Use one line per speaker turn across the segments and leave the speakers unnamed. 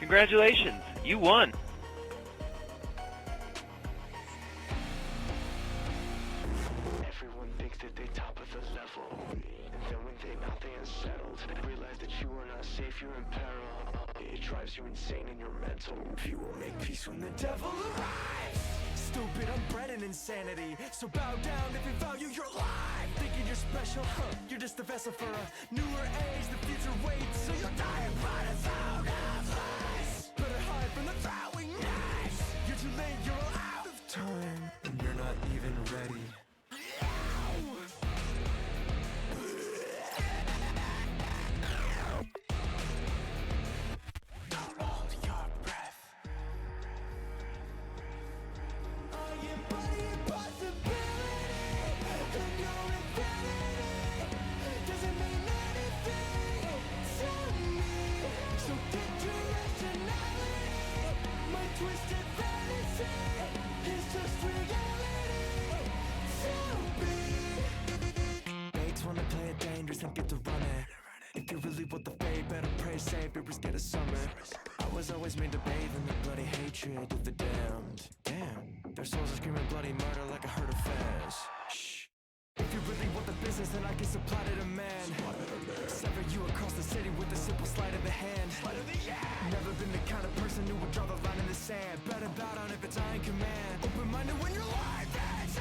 Congratulations, you won.
Everyone thinks that they top of the level, and then when they not they unsettled, realize that you are not safe, you're in peril. It drives you insane in your mental. You will make peace when the devil arrives. Stupid, unbred in insanity. So bow down if you value your life. Thinking you're special, huh? You're just a vessel for a newer age. The future waits, so you'll die upon a zone of lies. Better hide from the throwing knives. You're too late, you're all out of time, and you're not even ready. Wanna play it dangerous and get to running. If you really want the fade, better pray safe, be risk at a summit. I was always made to bathe in the bloody hatred of the damned. Damn, their souls are screaming bloody murder like a herd of fans. Shh. If you really want the business, then I can supply to demand. Sever you across the city with a simple sleight of the hand. Never been the kind of person who would draw the line in the sand. Better bow down if it's I in command. Open-minded when your life is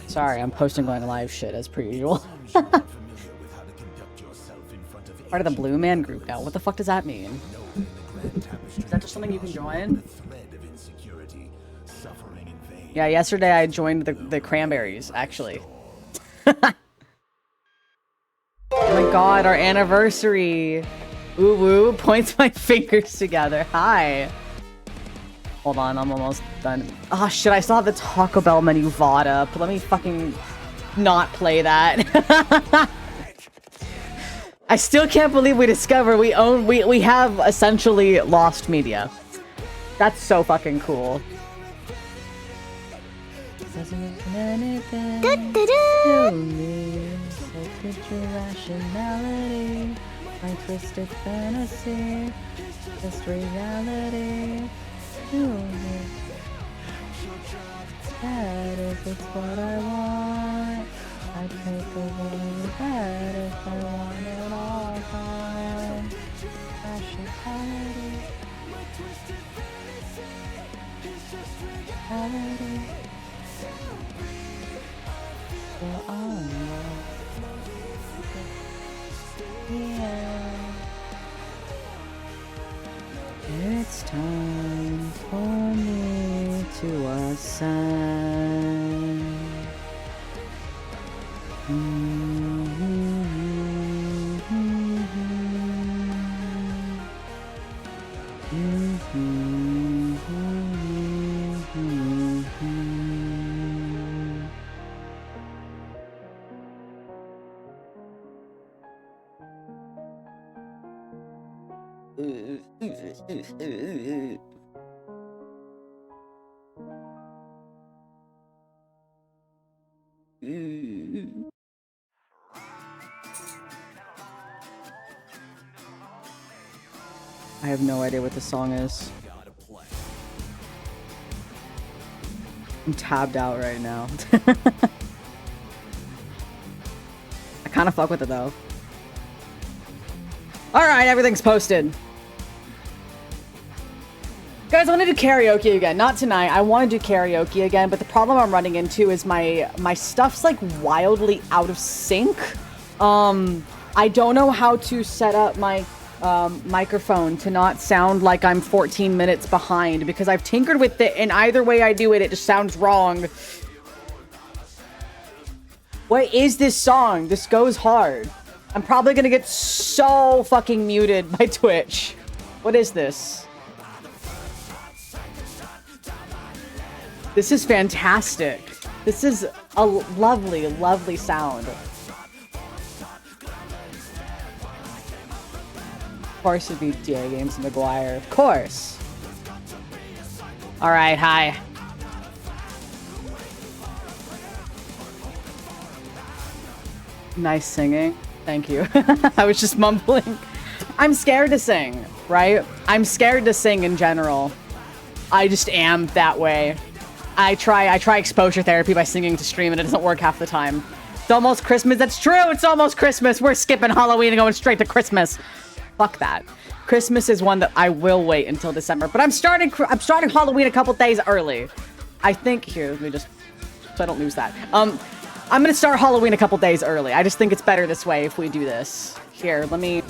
Sorry, I'm posting going live shit as per usual. Part of the Blue Man group now. What the fuck does that mean? Is that just something you can join? Yeah, yesterday I joined the Cranberries, actually. Oh my god, our anniversary! Ooh woo, points my fingers together. Hi! Hold on, I'm almost done. Oh shit, I still have the Taco Bell menu VOD up. Let me fucking not play that. I still can't believe we discovered we have essentially lost media. That's so fucking cool. Rationality, my twisted fantasy, just reality. That if it's what I want, I'd take away that if I want it all time. Rationality, reality. So on. Yeah. It's time for me to ascend. I have no idea what this song is. I'm tabbed out right now. I kind of fuck with it though. Alright, everything's posted. Guys, I want to do karaoke again. Not tonight. I want to do karaoke again, but the problem I'm running into is my stuff's like wildly out of sync. I don't know how to set up my microphone to not sound like I'm 14 minutes behind because I've tinkered with it, and either way I do it, it just sounds wrong. What is this song? This goes hard. I'm probably gonna get so fucking muted by Twitch. What is this? This is fantastic. This is a lovely, lovely sound. Of course it'd be DA Games and McGuire. Of course. Alright, hi. Nice singing. Thank you. I was just mumbling. I'm scared to sing, right? I'm scared to sing in general. I just am that way. I try exposure therapy by singing to stream and it doesn't work half the time. It's almost Christmas. That's true. It's almost Christmas. We're skipping Halloween and going straight to Christmas. Fuck that. Christmas is one that I will wait until December, but I'm starting Halloween a couple days early. I think here, let me just, so I don't lose that. I'm gonna start Halloween a couple days early. I just think it's better this way if we do this. Here, let me...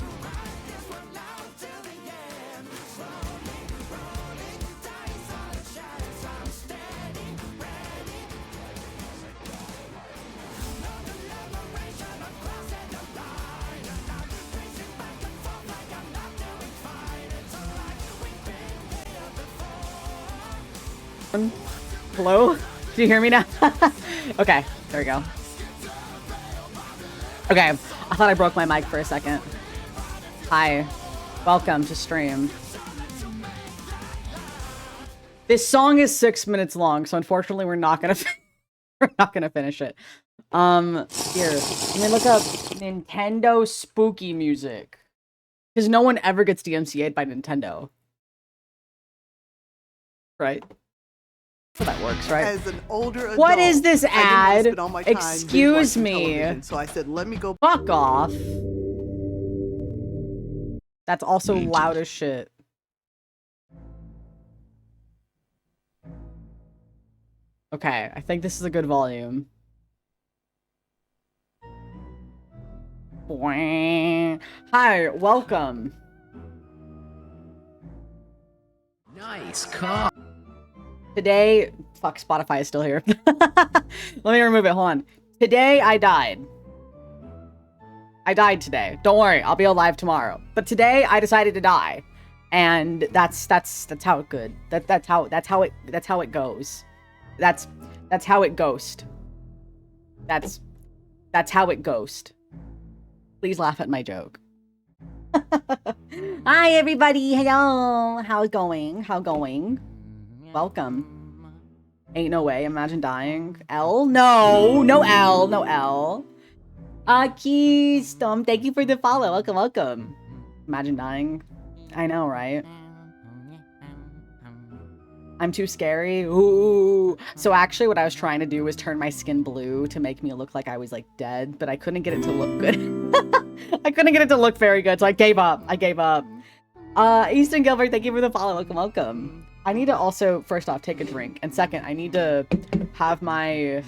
Hello? Do you hear me now? Okay, there we go. Okay, I thought I broke my mic for a second. Hi, welcome to stream. This song is 6 minutes long, so unfortunately we're not gonna finish it. Here, let me look up Nintendo spooky music. Because no one ever gets DMCA'd by Nintendo. Right? So that works, right?
As an older adult,
what is this ad?
Excuse
me.
So I said, let me go.
Fuck off. That's also loud as shit. Okay, I think this is a good volume. Hi, welcome.
Nice car.
Today, fuck, Spotify is still here. Let me remove it, hold on. Today, I died. I died today. Don't worry, I'll be alive tomorrow. But today, I decided to die. And that's how it good. That's how it goes. That's how it ghost. That's how it ghost. Please laugh at my joke. Hi everybody, hello. How it going? How going? Welcome. Ain't no way, imagine dying. L? No, no L, no L. Keystom, thank you for the follow. Welcome, welcome. Imagine dying. I know, right? I'm too scary. Ooh. So actually what I was trying to do was turn my skin blue to make me look like I was like dead, but I couldn't get it to look good. I couldn't get it to look very good, so I gave up. I gave up. Easton Gilbert, thank you for the follow. Welcome, welcome. I need to also, first off, take a drink. And second, I need to have my...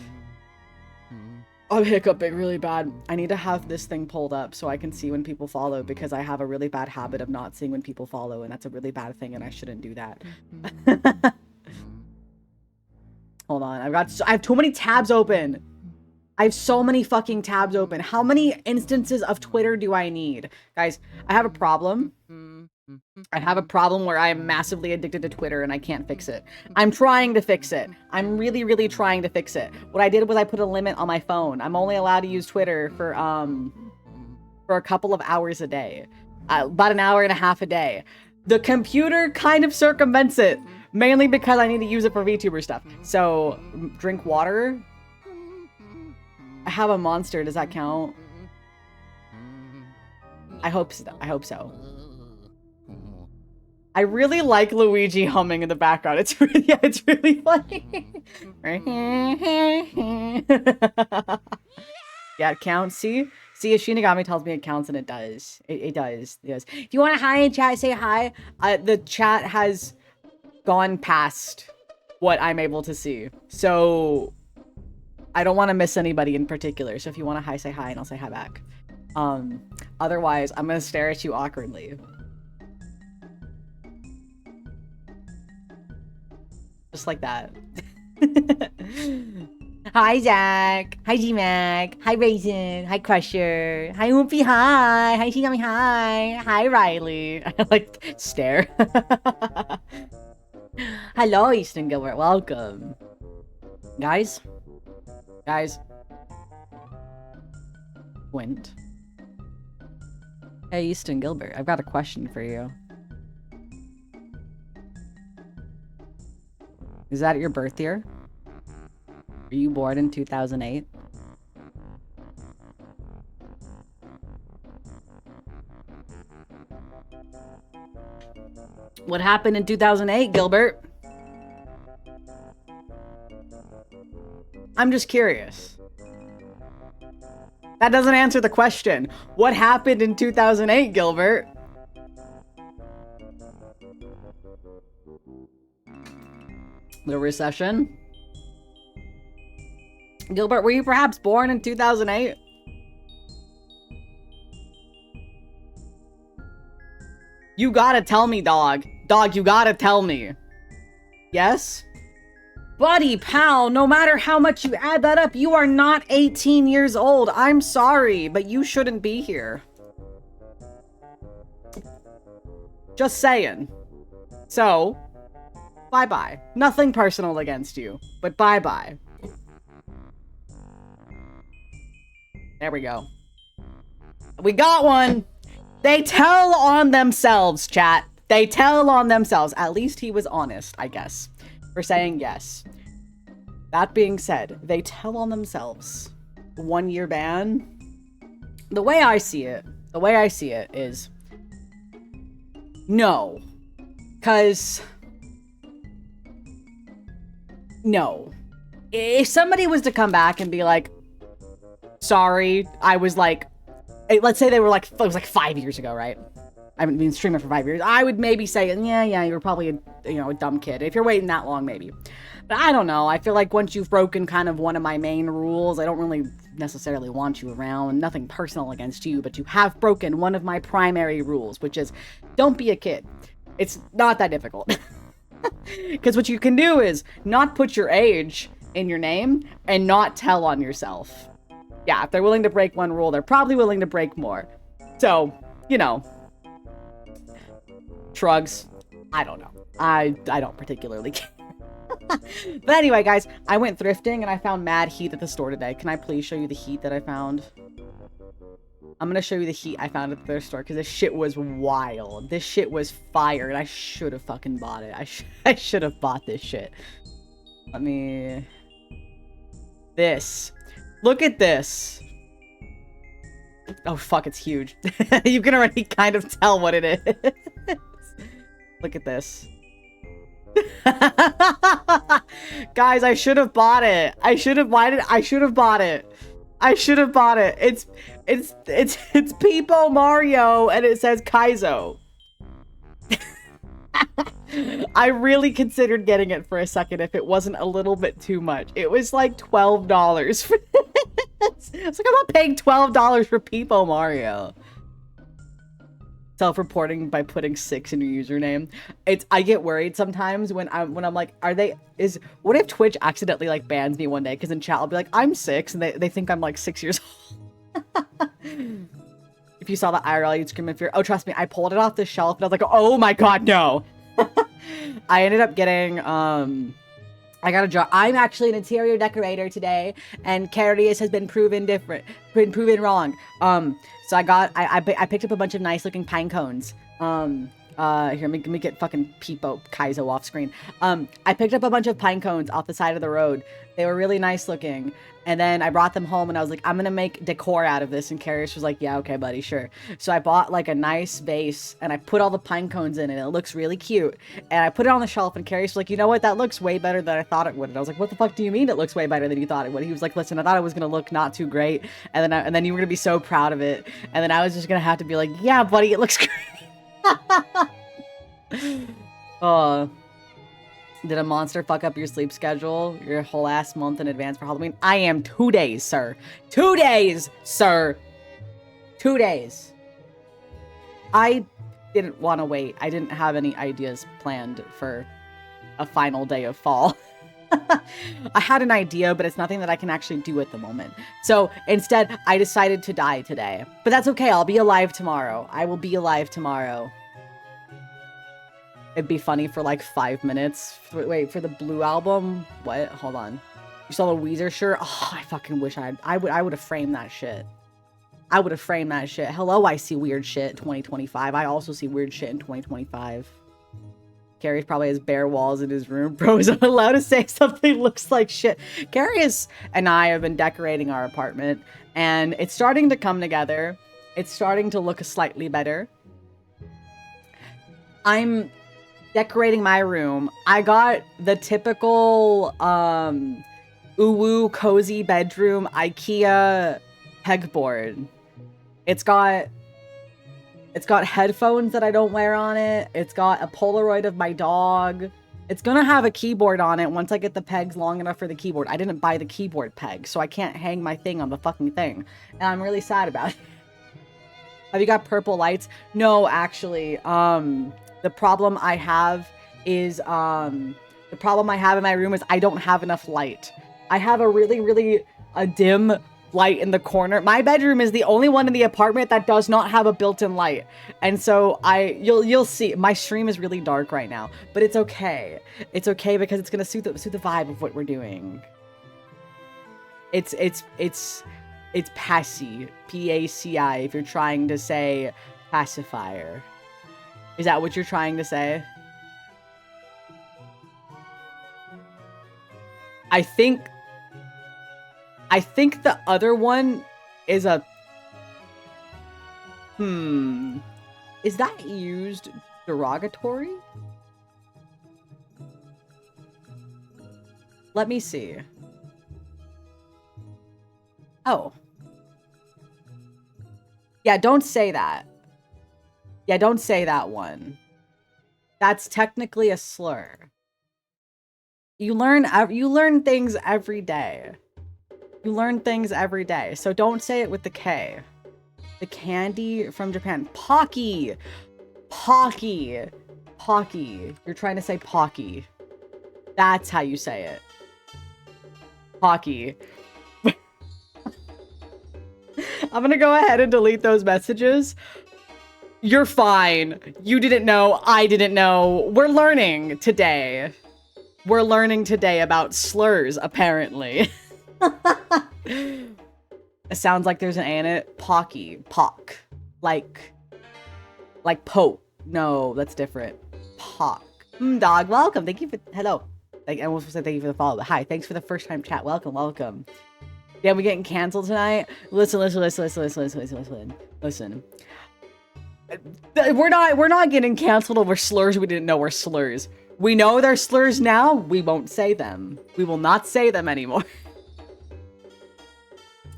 I'm hiccuping really bad. I need to have this thing pulled up so I can see when people follow, because I have a really bad habit of not seeing when people follow, and that's a really bad thing, and I shouldn't do that. Hold on, I have too many tabs open. I have so many fucking tabs open. How many instances of Twitter do I need? Guys, I have a problem. I have a problem where I am massively addicted to Twitter and I can't fix it. I'm trying to fix it. I'm really, really trying to fix it. What I did was I put a limit on my phone. I'm only allowed to use Twitter for a couple of hours a day. About an hour and a half a day. The computer kind of circumvents it. Mainly because I need to use it for VTuber stuff. So, drink water. I have a monster. Does that count? I hope so. I hope so. I really like Luigi humming in the background. It's really, yeah, it's really funny. Yeah, it counts. See, if Shinigami tells me it counts, and it does. It does. It does. If you want to hi in chat, say hi. The chat has gone past what I'm able to see. So I don't want to miss anybody in particular. So if you want to hi, say hi, and I'll say hi back. Otherwise, I'm gonna stare at you awkwardly. Just like that. Hi, Zach. Hi, G-Mac. Hi, Raisin. Hi, Crusher. Hi, Oompy. Hi. Hi, Shinami. Hi. Hi, Riley. I like stare. Hello, Easton Gilbert. Welcome. Guys. Went. Hey, Easton Gilbert. I've got a question for you. Is that your birth year? Were you born in 2008? What happened in 2008, Gilbert? I'm just curious. That doesn't answer the question. What happened in 2008, Gilbert? The recession? Gilbert, were you perhaps born in 2008? You gotta tell me, dog. Dog, you gotta tell me. Yes? Buddy, pal, no matter how much you add that up, you are not 18 years old. I'm sorry, but you shouldn't be here. Just saying. So, bye-bye. Nothing personal against you, but bye-bye. There we go. We got one! They tell on themselves, chat. They tell on themselves. At least he was honest, I guess, for saying yes. That being said, they tell on themselves. 1 year ban? The way I see it is no. 'Cause no. If somebody was to come back and be like, sorry, I was like, let's say they were like, it was like 5 years ago, right? I haven't been streaming for 5 years. I would maybe say, yeah, you were probably a dumb kid. If you're waiting that long, maybe. But I don't know. I feel like once you've broken kind of one of my main rules, I don't really necessarily want you around. Nothing personal against you, but you have broken one of my primary rules, which is don't be a kid. It's not that difficult. Because what you can do is not put your age in your name and not tell on yourself. Yeah, if they're willing to break one rule, they're probably willing to break more. So, you know. Shrugs. I don't know. I don't particularly care. But anyway, guys, I went thrifting and I found mad heat at the store today. Can I please show you the heat that I found? I'm gonna show you the heat I found at the thrift store because this shit was wild. This shit was fire and I should have fucking bought it. I should have bought this shit. Let me... This. Look at this. Oh, fuck, it's huge. You can already kind of tell what it is. Look at this. Guys, I should have bought it. I should have bought it. I should have bought it. I should have bought it. It's Peepo Mario and it says Kaizo. I really considered getting it for a second if it wasn't a little bit too much. It was like $12 for this. It's like I'm not paying $12 for Peepo Mario. Self-reporting by putting 6 in your username. I get worried sometimes when I'm like, what if Twitch accidentally like bans me one day? Because in chat I'll be like, I'm 6, and they think I'm like 6 years old. If you saw the IRL, you'd scream in fear. Oh, trust me, I pulled it off the shelf and I was like, oh my god, no. I ended up getting, I got a job. I'm actually an interior decorator today, and Carius has been proven proven wrong. So I picked up a bunch of nice looking pine cones. Here, let me get fucking Peepo Kaizo off screen. I picked up a bunch of pine cones off the side of the road. They were really nice looking. And then I brought them home and I was like, I'm gonna make decor out of this. And Carius was like, yeah, okay, buddy, sure. So I bought like a nice vase and I put all the pine cones in it. And it looks really cute. And I put it on the shelf and Carius was like, you know what? That looks way better than I thought it would. And I was like, what the fuck do you mean it looks way better than you thought it would? He was like, listen, I thought it was gonna look not too great. And then you were gonna be so proud of it. And then I was just gonna have to be like, yeah, buddy, it looks great. Oh. Did a monster fuck up your sleep schedule? Your whole ass month in advance for Halloween? I am 2 days, sir. 2 days, sir. 2 days. I didn't want to wait. I didn't have any ideas planned for a final day of fall. I had an idea, but it's nothing that I can actually do at the moment. So instead, I decided to die today. But that's okay. I'll be alive tomorrow. I will be alive tomorrow. It'd be funny for like 5 minutes. Wait, for the Blue album? What? Hold on. You saw the Weezer shirt? Oh, I fucking wish I would have framed that shit. I would have framed that shit. Hello, I see weird shit 2025. I also see weird shit in 2025. Carrie probably has bare walls in his room. Bro is not allowed to say something looks like shit. Carrie and I have been decorating our apartment, and it's starting to come together. It's starting to look slightly better. I'm decorating my room. I got the typical uwu cozy bedroom IKEA pegboard. It's got headphones that I don't wear on it. It's got a Polaroid of my dog. It's gonna have a keyboard on it once I get the pegs long enough for the keyboard. I didn't buy the keyboard peg, so I can't hang my thing on the fucking thing. And I'm really sad about it. Have you got purple lights? No, actually. The problem I have is, the problem I have in my room is I don't have enough light. I have a really dim light in the corner. My bedroom is the only one in the apartment that does not have a built-in light. And so you'll see my stream is really dark right now, but it's okay. It's okay because it's going to suit the vibe of what we're doing. It's passy, P-A-C-I, if you're trying to say pacifier. Is that what you're trying to say? I think the other one is a... Is that used derogatory? Let me see. Oh. Yeah, don't say that. Yeah, don't say that one. That's technically a slur. You learn things every day. You learn things every day, so don't say it with the K. The candy from Japan. Pocky! Pocky! Pocky. You're trying to say Pocky. That's how you say it. Pocky. I'm gonna go ahead and delete those messages. You're fine. You didn't know. I didn't know. We're learning today. We're learning today about slurs, apparently. It sounds like there's an A in it. Pocky. Pock. Like Pope. No, that's different. Pock. Dog, welcome. Thank you for... Hello. I almost said thank you for the follow, but hi. Thanks for the first time chat. Welcome, welcome. Yeah, we getting canceled tonight? Listen. We're not getting canceled over slurs we didn't know were slurs. We know they're slurs now. We won't say them. We will not say them anymore.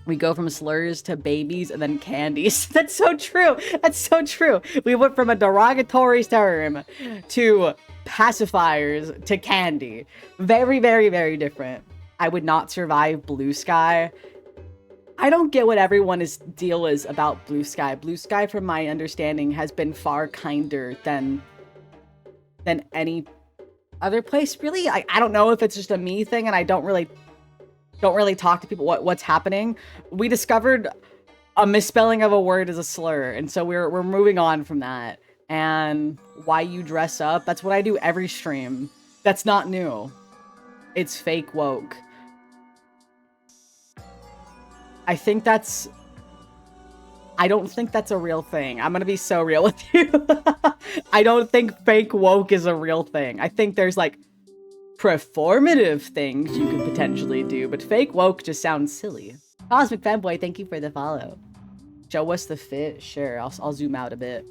We go from slurs to babies and then candies. That's so true. That's so true. We went from a derogatory term to pacifiers to candy. Very, very, very different. I would not survive Blue Sky. I don't get what everyone's deal is about Blue Sky. Blue Sky, from my understanding, has been far kinder than any other place. Really, I don't know if it's just a me thing, and I don't really talk to people what's happening. We discovered a misspelling of a word is a slur, and so we're moving on from that. And why you dress up? That's what I do every stream. That's not new. It's fake woke. I don't think that's a real thing. I'm gonna be so real with you. I don't think fake woke is a real thing. I think there's like performative things you could potentially do, but fake woke just sounds silly. Cosmic Fanboy, thank you for the follow. Show us the fit. Sure, I'll zoom out a bit.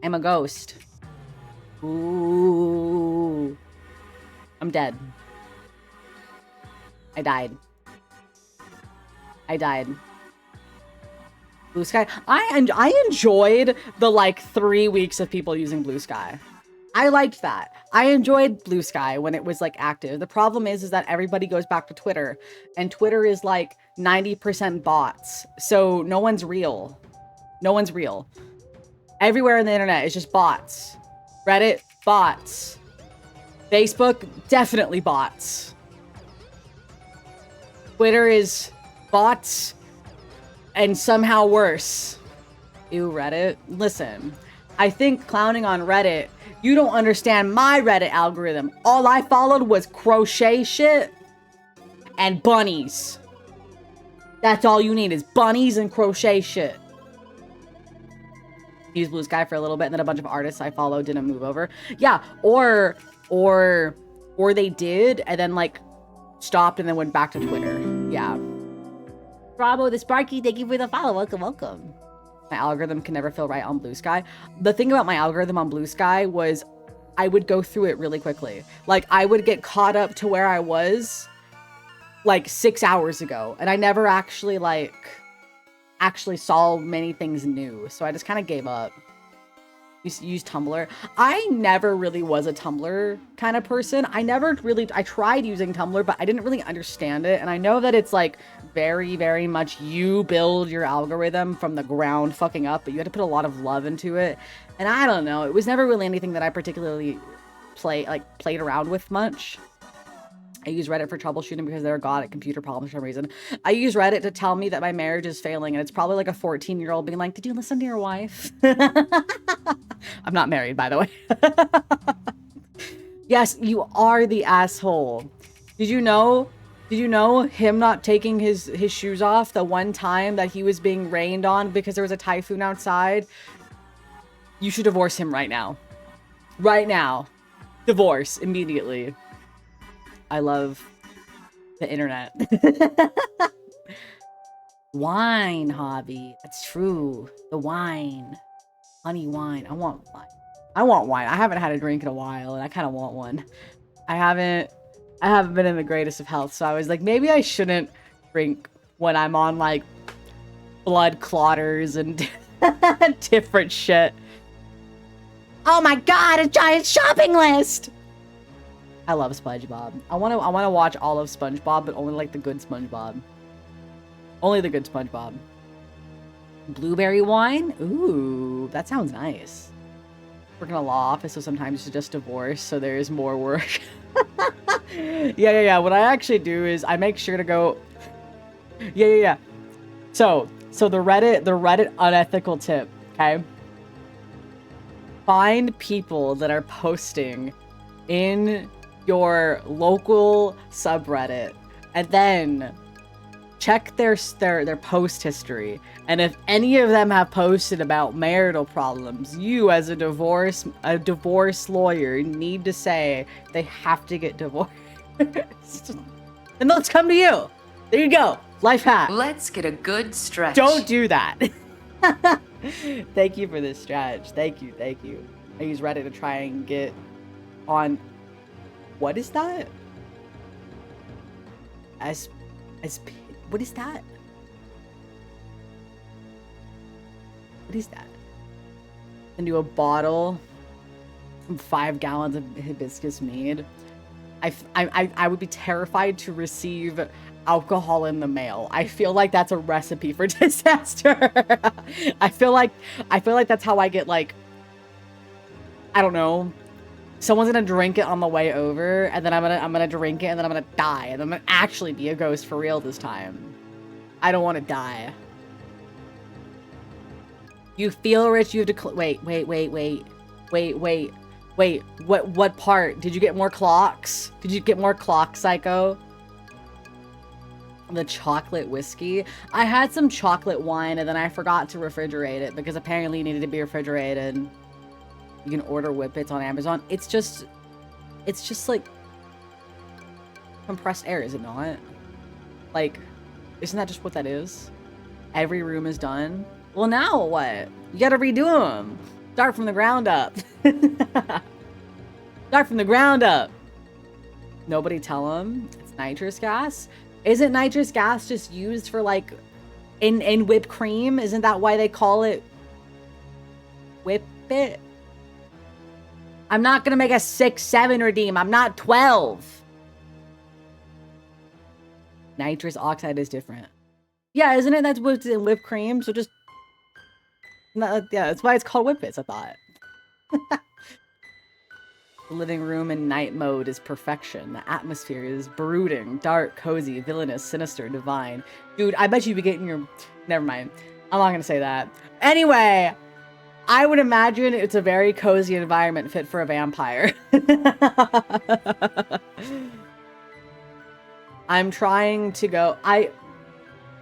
I'm a ghost. Ooh. I'm dead. I died. Blue Sky. I enjoyed the like 3 weeks of people using Blue Sky. I liked that. I enjoyed Blue Sky when it was like active. The problem is that everybody goes back to Twitter, and Twitter is like 90% bots. So no one's real. No one's real. Everywhere on the internet is just bots. Reddit, bots. Facebook, definitely bots. Twitter is bots and somehow worse. Ew, Reddit. Listen, I think clowning on Reddit, you don't understand my Reddit algorithm. All I followed was crochet shit and bunnies. That's all you need is bunnies and crochet shit. Use Blue Sky for a little bit, and then a bunch of artists I followed didn't move over. Yeah, or they did, and then like stopped and then went back to Twitter. Yeah. Bravo, the Sparky, thank you for the follow. Welcome, welcome. My algorithm can never feel right on Blue Sky. The thing about my algorithm on Blue Sky was I would go through it really quickly. Like, I would get caught up to where I was like 6 hours ago, and I never actually saw many things new, so I just kind of gave up. Use Tumblr. I never really was a Tumblr kind of person. I tried using Tumblr, but I didn't really understand it, and I know that it's like very, very much you build your algorithm from the ground fucking up, but you had to put a lot of love into it, and I don't know, it was never really anything that I particularly played around with much. I use Reddit for troubleshooting because they're god at computer problems for some reason. I use Reddit to tell me that my marriage is failing, and it's probably like a 14-year-old being like, did you listen to your wife? I'm not married, by the way. Yes, you are the asshole. Did you know him not taking his shoes off the one time that he was being rained on because there was a typhoon outside? You should divorce him right now. Right now. Divorce immediately. I love the internet. Wine hobby. That's true. The wine. Honey wine. I want wine. I want wine. I haven't had a drink in a while, and I kind of want one. I haven't been in the greatest of health, so I was like, maybe I shouldn't drink when I'm on, like, blood clotters and different shit. Oh my god, a giant shopping list! I love SpongeBob. I want to watch all of SpongeBob, but only like the good SpongeBob. Only the good SpongeBob. Blueberry wine? Ooh, that sounds nice. Work in a law office, so sometimes it's just divorce, so there is more work. Yeah. What I actually do is I make sure to go. Yeah. So the Reddit unethical tip, okay? Find people that are posting in your local subreddit, and then check their post history, and if any of them have posted about marital problems, you as a divorce lawyer need to say they have to get divorced. And they'll come to you. There you go. Life hack.
Let's get a good stretch.
Don't do that. Thank you for this stretch. Thank you. I use Reddit to try and get on. What is that? What is that? What is that? Into a bottle from 5 gallons of hibiscus mead. I would be terrified to receive alcohol in the mail. I feel like that's a recipe for disaster. I feel like that's how I get, like, I don't know. Someone's gonna drink it on the way over, and then I'm gonna drink it, and then I'm gonna die, and I'm gonna actually be a ghost for real this time. I don't want to die. You feel rich, you have to wait. What part? Did you get more clocks? Did you get more clocks, Psycho? The chocolate whiskey. I had some chocolate wine, and then I forgot to refrigerate it, because apparently it needed to be refrigerated. You can order whippets on Amazon. It's just like compressed air, is it not? Like, isn't that just what that is? Every room is done. Well, now what? You gotta redo them. Start from the ground up. Start from the ground up. Nobody tell them it's nitrous gas. Isn't nitrous gas just used for, like, in whipped cream? Isn't that why they call it whippet? I'm not gonna make a 6-7 redeem. I'm not 12. Nitrous oxide is different. Yeah, isn't it? That's what's in whipped cream. So just, yeah, that's why it's called Whippets, I thought. The living room in night mode is perfection. The atmosphere is brooding, dark, cozy, villainous, sinister, divine. Dude, I bet you'd be getting your... Never mind. I'm not gonna say that. Anyway, I would imagine it's a very cozy environment fit for a vampire. I'm trying to go... I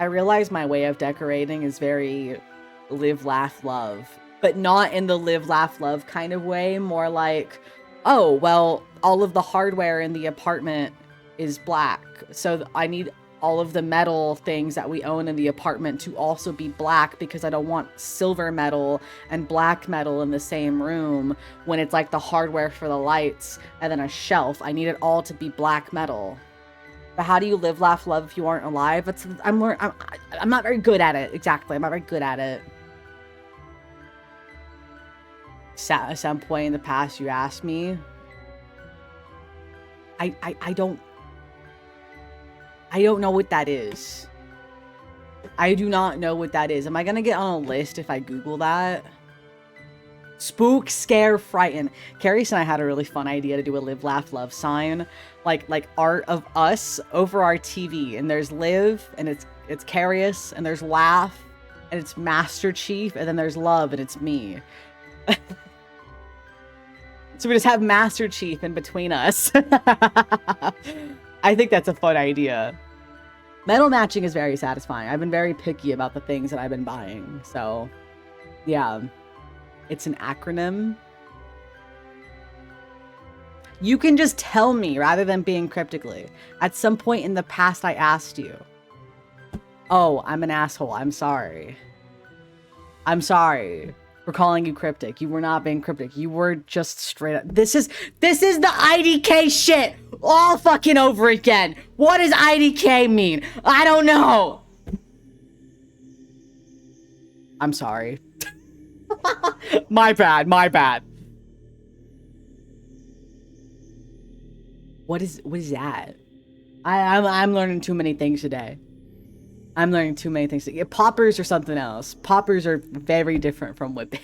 realize my way of decorating is very live, laugh, love. But not in the live, laugh, love kind of way. More like... Oh, well, all of the hardware in the apartment is black. So I need all of the metal things that we own in the apartment to also be black because I don't want silver metal and black metal in the same room when it's like the hardware for the lights and then a shelf. I need it all to be black metal. But how do you live, laugh, love if you aren't alive? I'm not very good at it. Exactly. I'm not very good at it. At some point in the past, you asked me. I don't know what that is. I do not know what that is. Am I gonna get on a list if I Google that? Spook, scare, frighten. Carrie and I had a really fun idea to do a live, laugh, love sign. Like art of us over our TV. And there's live, and it's Carius, and there's laugh, and it's Master Chief, and then there's love, and it's me. So we just have Master Chief in between us. I think that's a fun idea. Metal matching is very satisfying. I've been very picky about the things that I've been buying. So, yeah. It's an acronym. You can just tell me rather than being cryptically. At some point in the past, I asked you. Oh, I'm an asshole. I'm sorry. I'm sorry for calling you cryptic. You were not being cryptic. You were just straight up. This is the IDK shit all fucking over again. What does IDK mean? I don't know. I'm sorry. My bad. What is that? I'm learning too many things today. I'm learning too many things. Yeah, poppers are something else. Poppers are very different from whipping.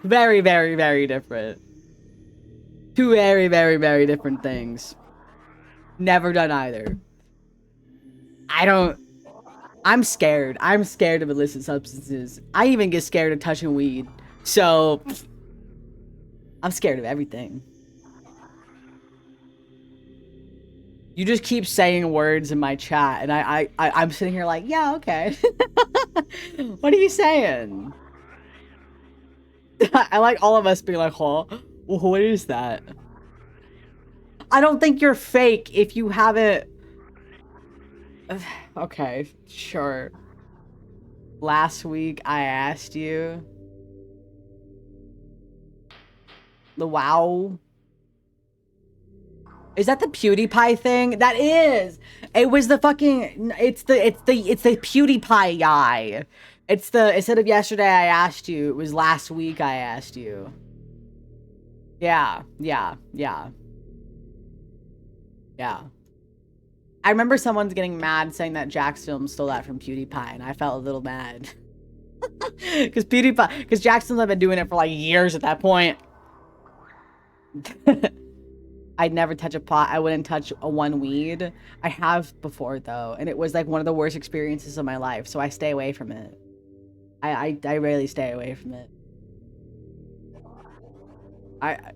Very, very, very different. Two very, very, very different things. Never done either. I'm scared. I'm scared of illicit substances. I even get scared of touching weed. So, I'm scared of everything. You just keep saying words in my chat, and I'm sitting here like, yeah, okay. What are you saying? I like all of us being like, huh? What is that? I don't think you're fake if you haven't... Okay, sure. Last week, I asked you. The WoW... Is that the PewDiePie thing? That is! It was the fucking... It's the PewDiePie guy. It's the... Instead of yesterday I asked you, it was last week I asked you. Yeah. I remember someone's getting mad saying that Jacksfilm stole that from PewDiePie, and I felt a little mad. Because Jacksfilm have been doing it for like years at that point. I'd never touch a pot. I wouldn't touch one weed. I have before though, and it was like one of the worst experiences of my life. So I stay away from it. I rarely stay away from it.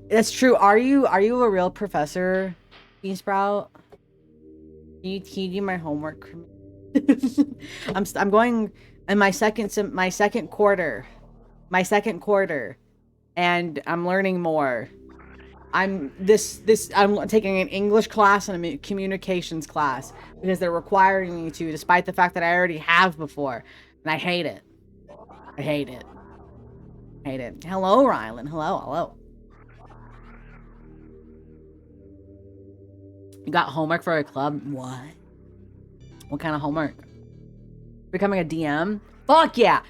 That's true. Are you a real professor, Beansprout? Can you do my homework for me? I'm going in my second quarter, and I'm learning more. I'm taking an English class and a communications class because they're requiring me to, despite the fact that I already have before, and I hate it. I hate it. Hello, Rylan. Hello. You got homework for a club? What? What kind of homework? Becoming a DM? Fuck yeah!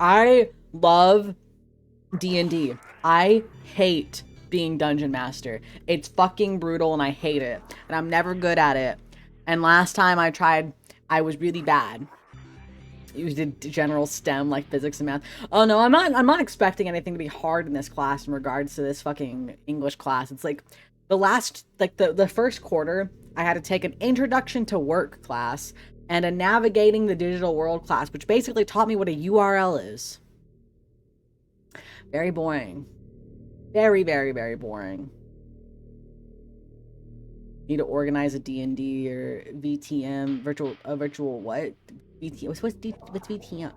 I love D&D. I hate being dungeon master. It's fucking brutal and I hate it. And I'm never good at it. And last time I tried, I was really bad. You did general STEM like physics and math. Oh no, I'm not expecting anything to be hard in this class in regards to this fucking English class. It's like the first quarter, I had to take an introduction to work class and a navigating the digital world class, which basically taught me what a URL is. Very boring. Very, very, very boring. Need to organize a D&D or VTM, virtual what? VTM, what's VTM?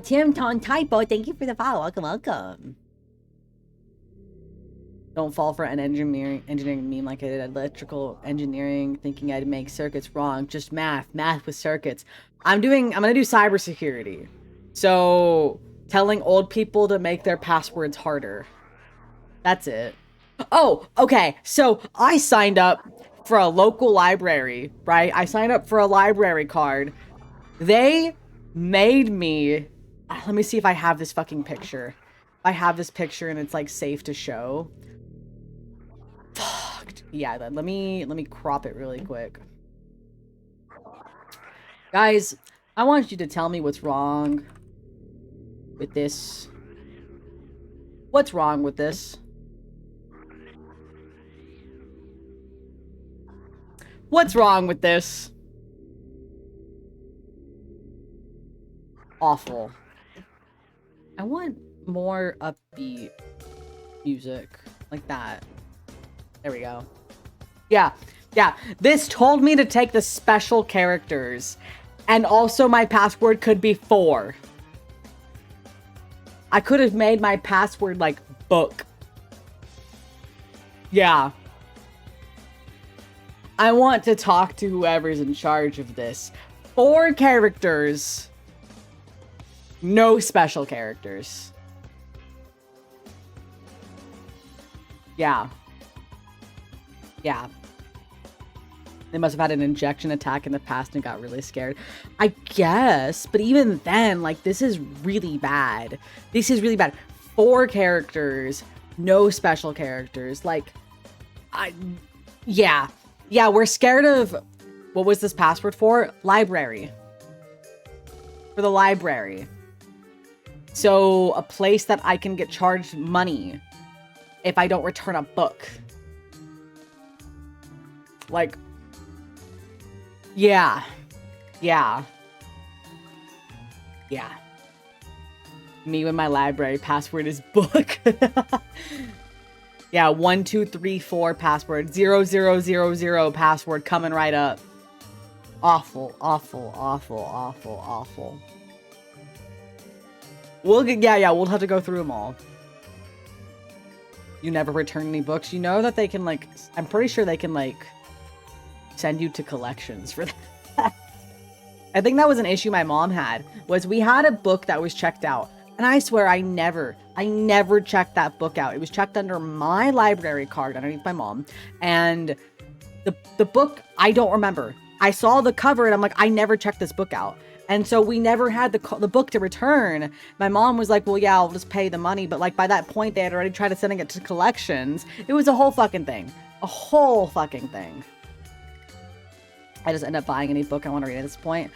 Tim Ton Typo, thank you for the follow. Welcome, welcome. Don't fall for an engineering meme like I did electrical engineering, thinking I'd make circuits wrong. Just math with circuits. I'm gonna do cybersecurity. So telling old people to make their passwords harder. That's it. Oh, okay. So I signed up for a local library, right? I signed up for a library card. They made me, let me see if I have this fucking picture. I have this picture and it's like safe to show. Fuck. Yeah, let me crop it really quick. Guys, I want you to tell me what's wrong with this. What's wrong with this? What's wrong with this? Awful. I want more upbeat music like that. There we go. Yeah. This told me to take the special characters. And also my password could be 4. I could have made my password like book. Yeah. I want to talk to whoever's in charge of this. 4 characters. No special characters. Yeah. Yeah. They must have had an injection attack in the past and got really scared. I guess. But even then, like, this is really bad. This is really bad. 4 characters. No special characters. Like, yeah. Yeah, we're scared of... What was this password for? Library. For the library. So, a place that I can get charged money if I don't return a book. Like... Yeah. Yeah. Yeah. Me when my library password is book. Yeah, 1234 password. 0000 password coming right up. Awful, awful, awful, awful, awful. Yeah, we'll have to go through them all. You never return any books. You know that they can, like, I'm pretty sure they can, like, send you to collections for that. I think that was an issue my mom had, was we had a book that was checked out. And I swear I never checked that book out. It was checked under my library card underneath my mom. And the book, I don't remember. I saw the cover and I'm like, I never checked this book out. And so we never had the book to return. My mom was like, well, yeah, I'll just pay the money. But like by that point, they had already tried to sending it to collections. It was a whole fucking thing. A whole fucking thing. I just end up buying any book I want to read at this point.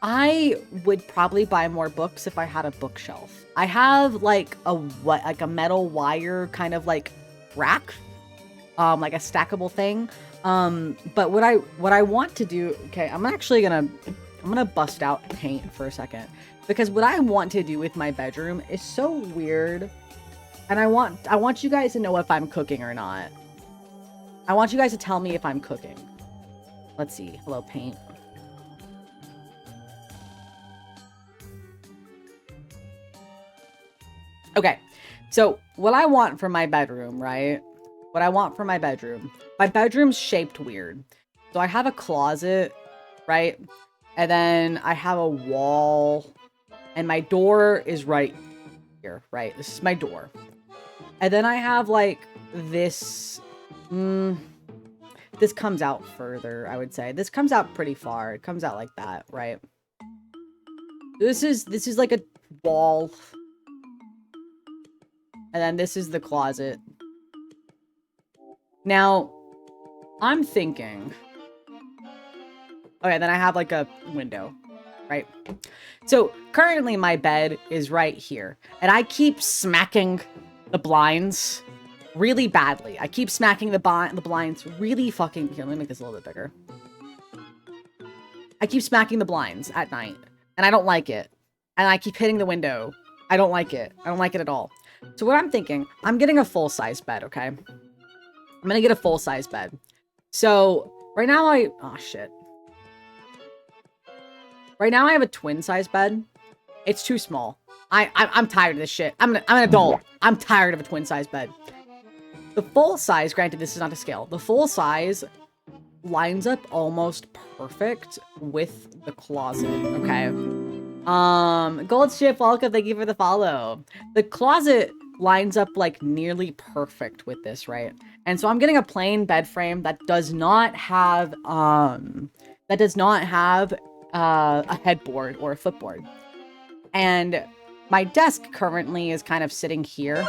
I would probably buy more books if I had a bookshelf. I have like a metal wire kind of like rack, like a stackable thing. But what I want to do, okay, I'm gonna bust out paint for a second, because what I want to do with my bedroom is so weird, and I want you guys to know if I'm cooking or not. I want you guys to tell me if I'm cooking. Let's see. Hello, paint. Okay, so what I want for my bedroom, right? What I want for my bedroom's shaped weird. So I have a closet, right? And then I have a wall, and my door is right here, right? This is my door. And then I have like this, this comes out further, I would say. This comes out pretty far. It comes out like that, right? This is like a wall. And then this is the closet. Now, I'm thinking... Okay, then I have like a window, right? So currently my bed is right here. And I keep smacking the blinds really badly. I keep smacking the blinds really fucking... Here, let me make this a little bit bigger. I keep smacking the blinds at night. And I don't like it. And I keep hitting the window. I don't like it. I don't like it at all. So what I'm thinking, I'm getting a full-size bed, okay? I'm gonna get a full-size bed. So, right now oh, shit. Right now I have a twin-size bed. It's too small. I'm tired of this shit. I'm an adult. I'm tired of a twin-size bed. The full-size, granted this is not to scale, the full-size lines up almost perfect with the closet, okay? Gold Ship, welcome, thank you for the follow. The closet lines up like nearly perfect with this, right? And so I'm getting a plain bed frame that does not have a headboard or a footboard. And my desk currently is kind of sitting here.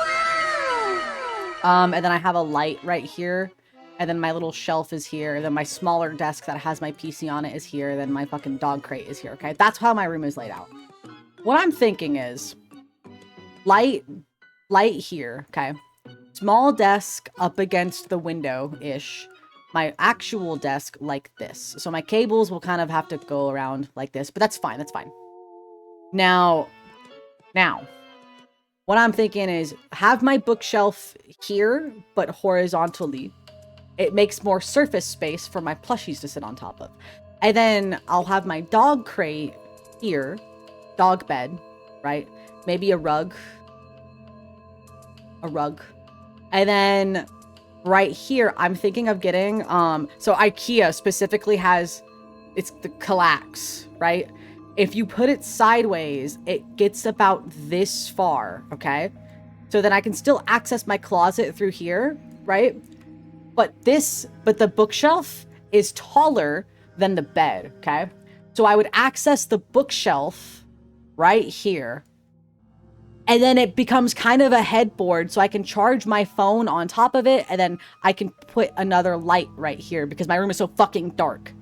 And then I have a light right here. And then my little shelf is here. And then my smaller desk that has my PC on it is here. Then my fucking dog crate is here, okay? That's how my room is laid out. What I'm thinking is light here, okay? Small desk up against the window-ish. My actual desk like this. So my cables will kind of have to go around like this, but that's fine, that's fine. Now, what I'm thinking is have my bookshelf here, but horizontally. It makes more surface space for my plushies to sit on top of. And then I'll have my dog crate here, dog bed, right? Maybe a rug. And then right here, I'm thinking of getting, so IKEA specifically has, it's the Kallax, right? If you put it sideways, it gets about this far, okay? So then I can still access my closet through here, right? But the bookshelf is taller than the bed, okay? So I would access the bookshelf right here. And then it becomes kind of a headboard, so I can charge my phone on top of it, and then I can put another light right here because my room is so fucking dark.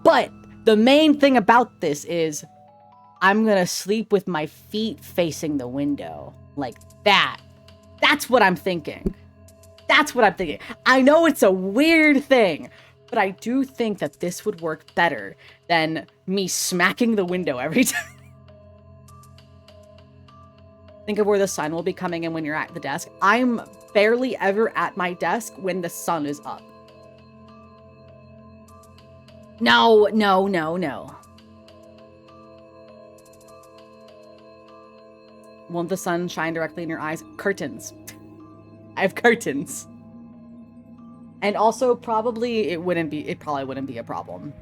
But the main thing about this is I'm gonna sleep with my feet facing the window. Like that. That's what I'm thinking. That's what I'm thinking. I know it's a weird thing, but I do think that this would work better than me smacking the window every time. Think of where the sun will be coming in when you're at the desk. I'm barely ever at my desk when the sun is up. No. Won't the sun shine directly in your eyes? Curtains. I have curtains. And also probably it probably wouldn't be a problem.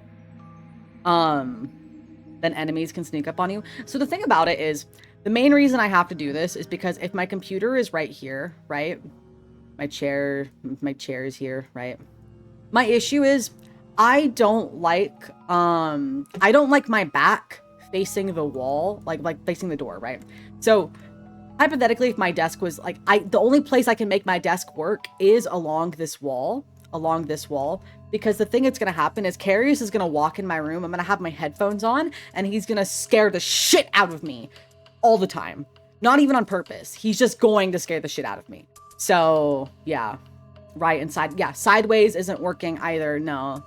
Then enemies can sneak up on you. So the thing about it is, the main reason I have to do this is because if my computer is right here, right? My chair is here, right? My issue is I don't like my back facing the wall, like facing the door, right? So hypothetically, if my desk was like, the only place I can make my desk work is along this wall, because the thing that's gonna happen is Carius is gonna walk in my room. I'm gonna have my headphones on, and he's gonna scare the shit out of me all the time. Not even on purpose. He's just going to scare the shit out of me. So yeah, right inside. Yeah, sideways isn't working either. No.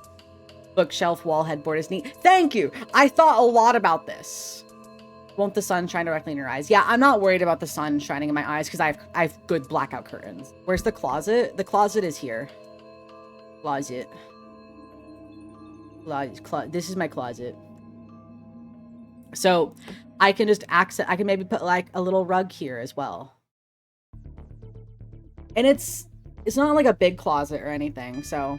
Bookshelf wall headboard is neat. Thank you. I thought a lot about this. Won't the sun shine directly in your eyes? Yeah, I'm not worried about the sun shining in my eyes because I have good blackout curtains. Where's the closet? The closet is here. Closet. This is my closet. So I can just access, I can maybe put like a little rug here as well. And it's not like a big closet or anything, so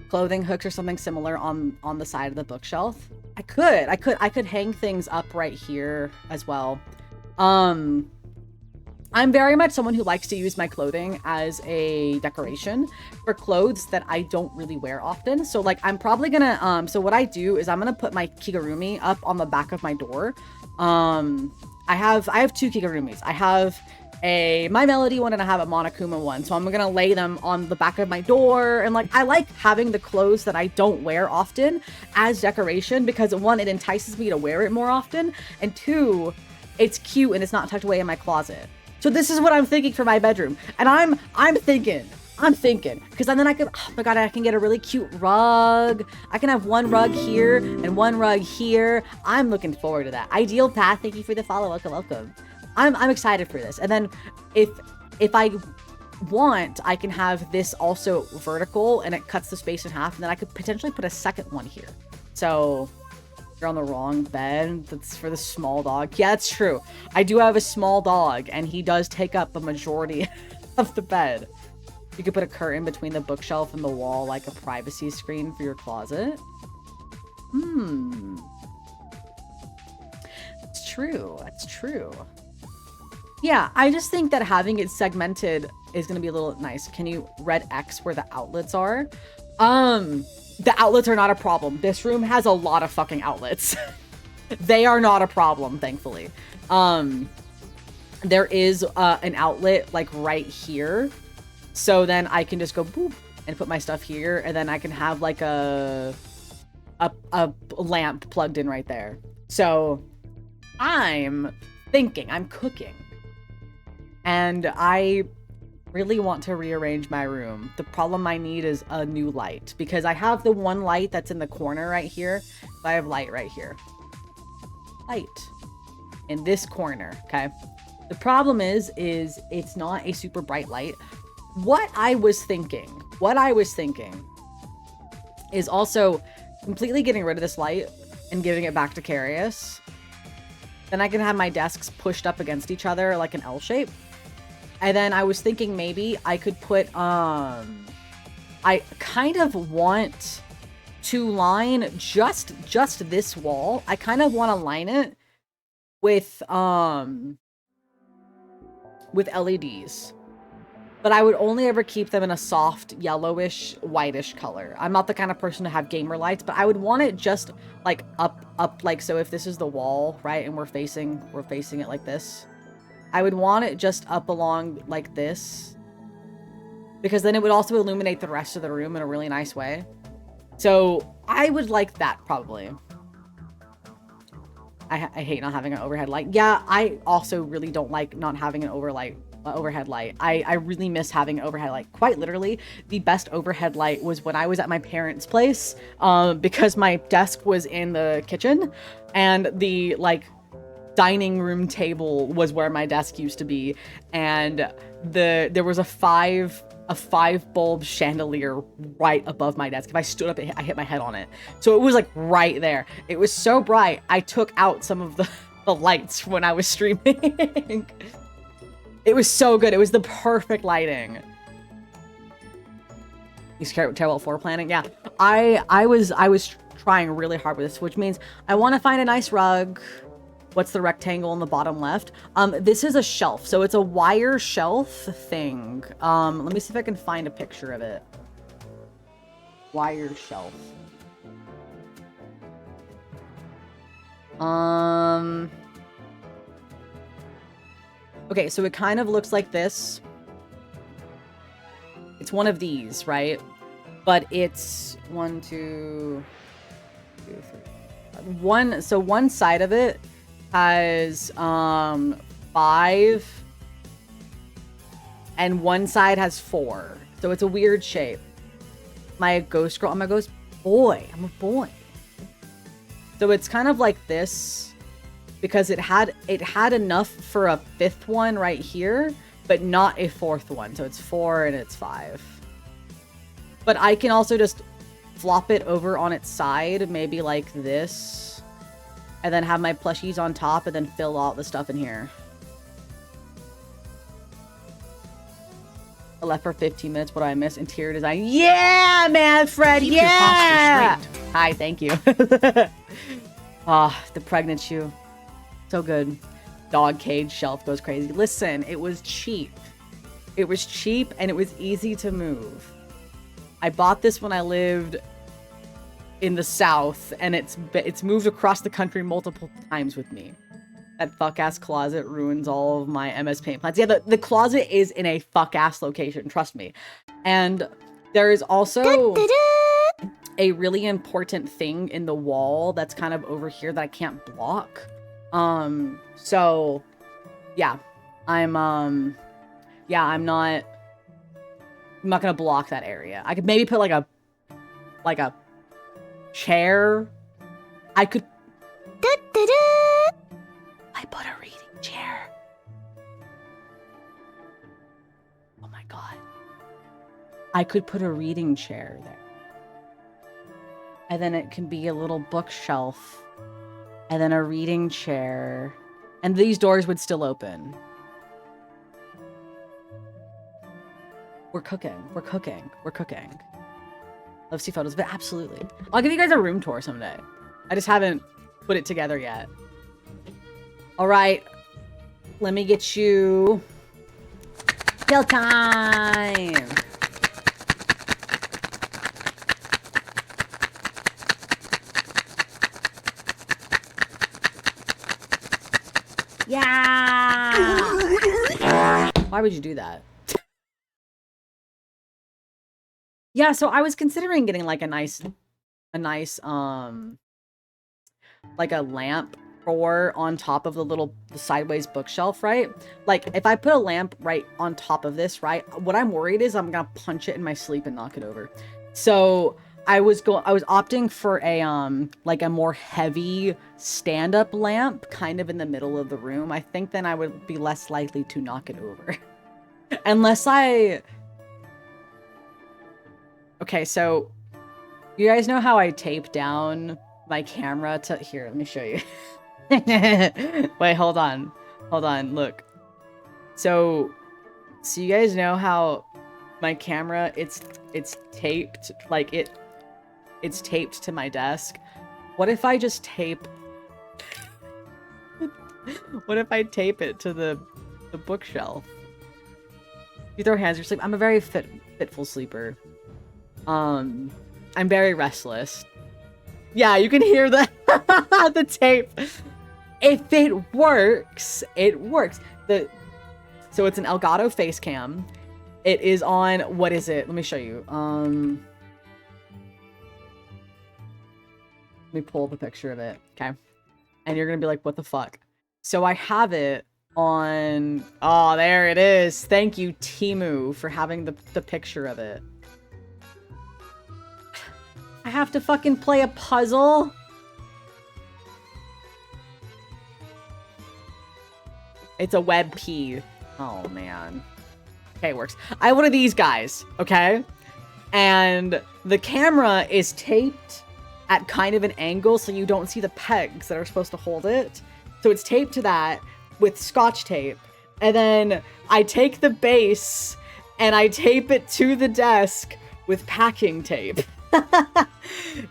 clothing hooks or something similar on the side of the bookshelf. I could hang things up right here as well. I'm I'm very much someone who likes to use my clothing as a decoration for clothes that I don't really wear often. So like I'm probably gonna so what I do is I'm gonna put my kigurumi up on the back of my door. I have 2 kigurumis. I have a My Melody one and I have a Monokuma one. So I'm gonna lay them on the back of my door, and like I like having the clothes that I don't wear often as decoration because 1, it entices me to wear it more often, and 2, it's cute and it's not tucked away in my closet. So this is what I'm thinking for my bedroom. And I'm thinking, because then I could, oh my God, I can get a really cute rug. I can have 1 rug here and 1 rug here. I'm looking forward to that. Ideal Path, thank you for the follow. Welcome. I'm excited for this. And then if I want, I can have this also vertical and it cuts the space in half, and then I could potentially put a second one here. So you're on the wrong bed. That's for the small dog. Yeah, that's true. I do have a small dog and he does take up a majority of the bed. You could put a curtain between the bookshelf and the wall, like a privacy screen for your closet. It's true. That's true. Yeah, I just think that having it segmented is going to be a little nice. Can you red X where the outlets are? The outlets are not a problem. This room has a lot of fucking outlets. They are not a problem, thankfully. There is an outlet like right here. So then I can just go boop and put my stuff here, and then I can have like a lamp plugged in right there. So I'm thinking, I'm cooking. And I really want to rearrange my room. The problem I need is a new light, because I have the 1 light that's in the corner right here. So I have light right here. Light in this corner, okay? The problem is it's not a super bright light. What I was thinking is also completely getting rid of this light and giving it back to Carius. Then I can have my desks pushed up against each other like an L shape. And then I was thinking maybe I could put, I kind of want to line just this wall. I kind of want to line it with LEDs. But I would only ever keep them in a soft yellowish, whitish color. I'm not the kind of person to have gamer lights, but I would want it just like up, like, so if this is the wall, right, and we're facing it like this, I would want it just up along like this, because then it would also illuminate the rest of the room in a really nice way. So I would like that probably. I hate not having an overhead light. Yeah, I also really don't like not having an overhead light. I really miss having an overhead light. Quite literally, the best overhead light was when I was at my parents' place, because my desk was in the kitchen and the like dining room table was where my desk used to be, and there was a five bulb chandelier right above my desk. If I stood up, I hit my head on it. So it was like right there. It was so bright. I took out some of the lights when I was streaming. It was so good. It was the perfect lighting. You care about floor planning? Yeah. I was trying really hard with this, which means I want to find a nice rug. What's the rectangle in the bottom left? This is a shelf. So it's a wire shelf thing. Let me see if I can find a picture of it. Wire shelf. Okay, so it kind of looks like this. It's one of these, right? But it's 1, 2, 3. So one side of it has 5, and one side has 4. So it's a weird shape. Am I a ghost girl? I'm a ghost boy. I'm a boy. So it's kind of like this, because it had enough for a 5th one right here, but not a 4th one. So it's 4 and it's 5. But I can also just flop it over on its side, maybe like this, and then have my plushies on top and then fill all the stuff in here. I left for 15 minutes. What do I miss? Interior design. Yeah, man, Fred.
Keep your
yeah.
posture straight.
Hi, thank you. Ah, the pregnant shoe. So good. dog cage shelf goes crazy. Listen, it was cheap. It was cheap and it was easy to move. I bought this when I lived in the South, and it's moved across the country multiple times with me. That fuck-ass closet ruins all of my MS Paint plans. Yeah, the closet is in a fuck-ass location, trust me. And there is also a really important thing in the wall that's kind of over here that I can't block. So, yeah. I'm not gonna block that area. I could maybe put like a chair. I could I put a reading chair. Oh my god. I could put a reading chair there. And then it can be a little bookshelf. And then a reading chair. And these doors would still open. We're cooking. We're cooking. We're cooking. Love to see photos, but absolutely. I'll give you guys a room tour someday. I just haven't put it together yet. All right. Let me get you... Kill time! Yeah! Why would you do that? Yeah, so I was considering getting like a nice like a lamp or on top of the sideways bookshelf, right? Like if I put a lamp right on top of this, right? What I'm worried is I'm gonna punch it in my sleep and knock it over. So I was opting for a like a more heavy stand-up lamp kind of in the middle of the room. I think then I would be less likely to knock it over. Unless I... Okay, so you guys know how I tape down my camera to... Here, let me show you. Wait, hold on. Hold on, look. So you guys know how my camera, it's taped, like it's taped to my desk. What if I just tape... What if I tape it to the bookshelf? You throw hands, you're asleep. I'm a very fitful sleeper. I'm very restless. Yeah, you can hear the the tape. If it works, it works. So it's an Elgato face cam. It is on, what is it? Let me show you. Let me pull up a picture of it, okay? And you're gonna be like, what the fuck? So I have it on, oh, there it is. Thank you, Temu, for having the picture of it. I have to fucking play a puzzle? It's a WebP. Oh, man. Okay, it works. I have one of these guys, okay? And the camera is taped at kind of an angle so you don't see the pegs that are supposed to hold it. So it's taped to that with Scotch tape. And then I take the base and I tape it to the desk with packing tape.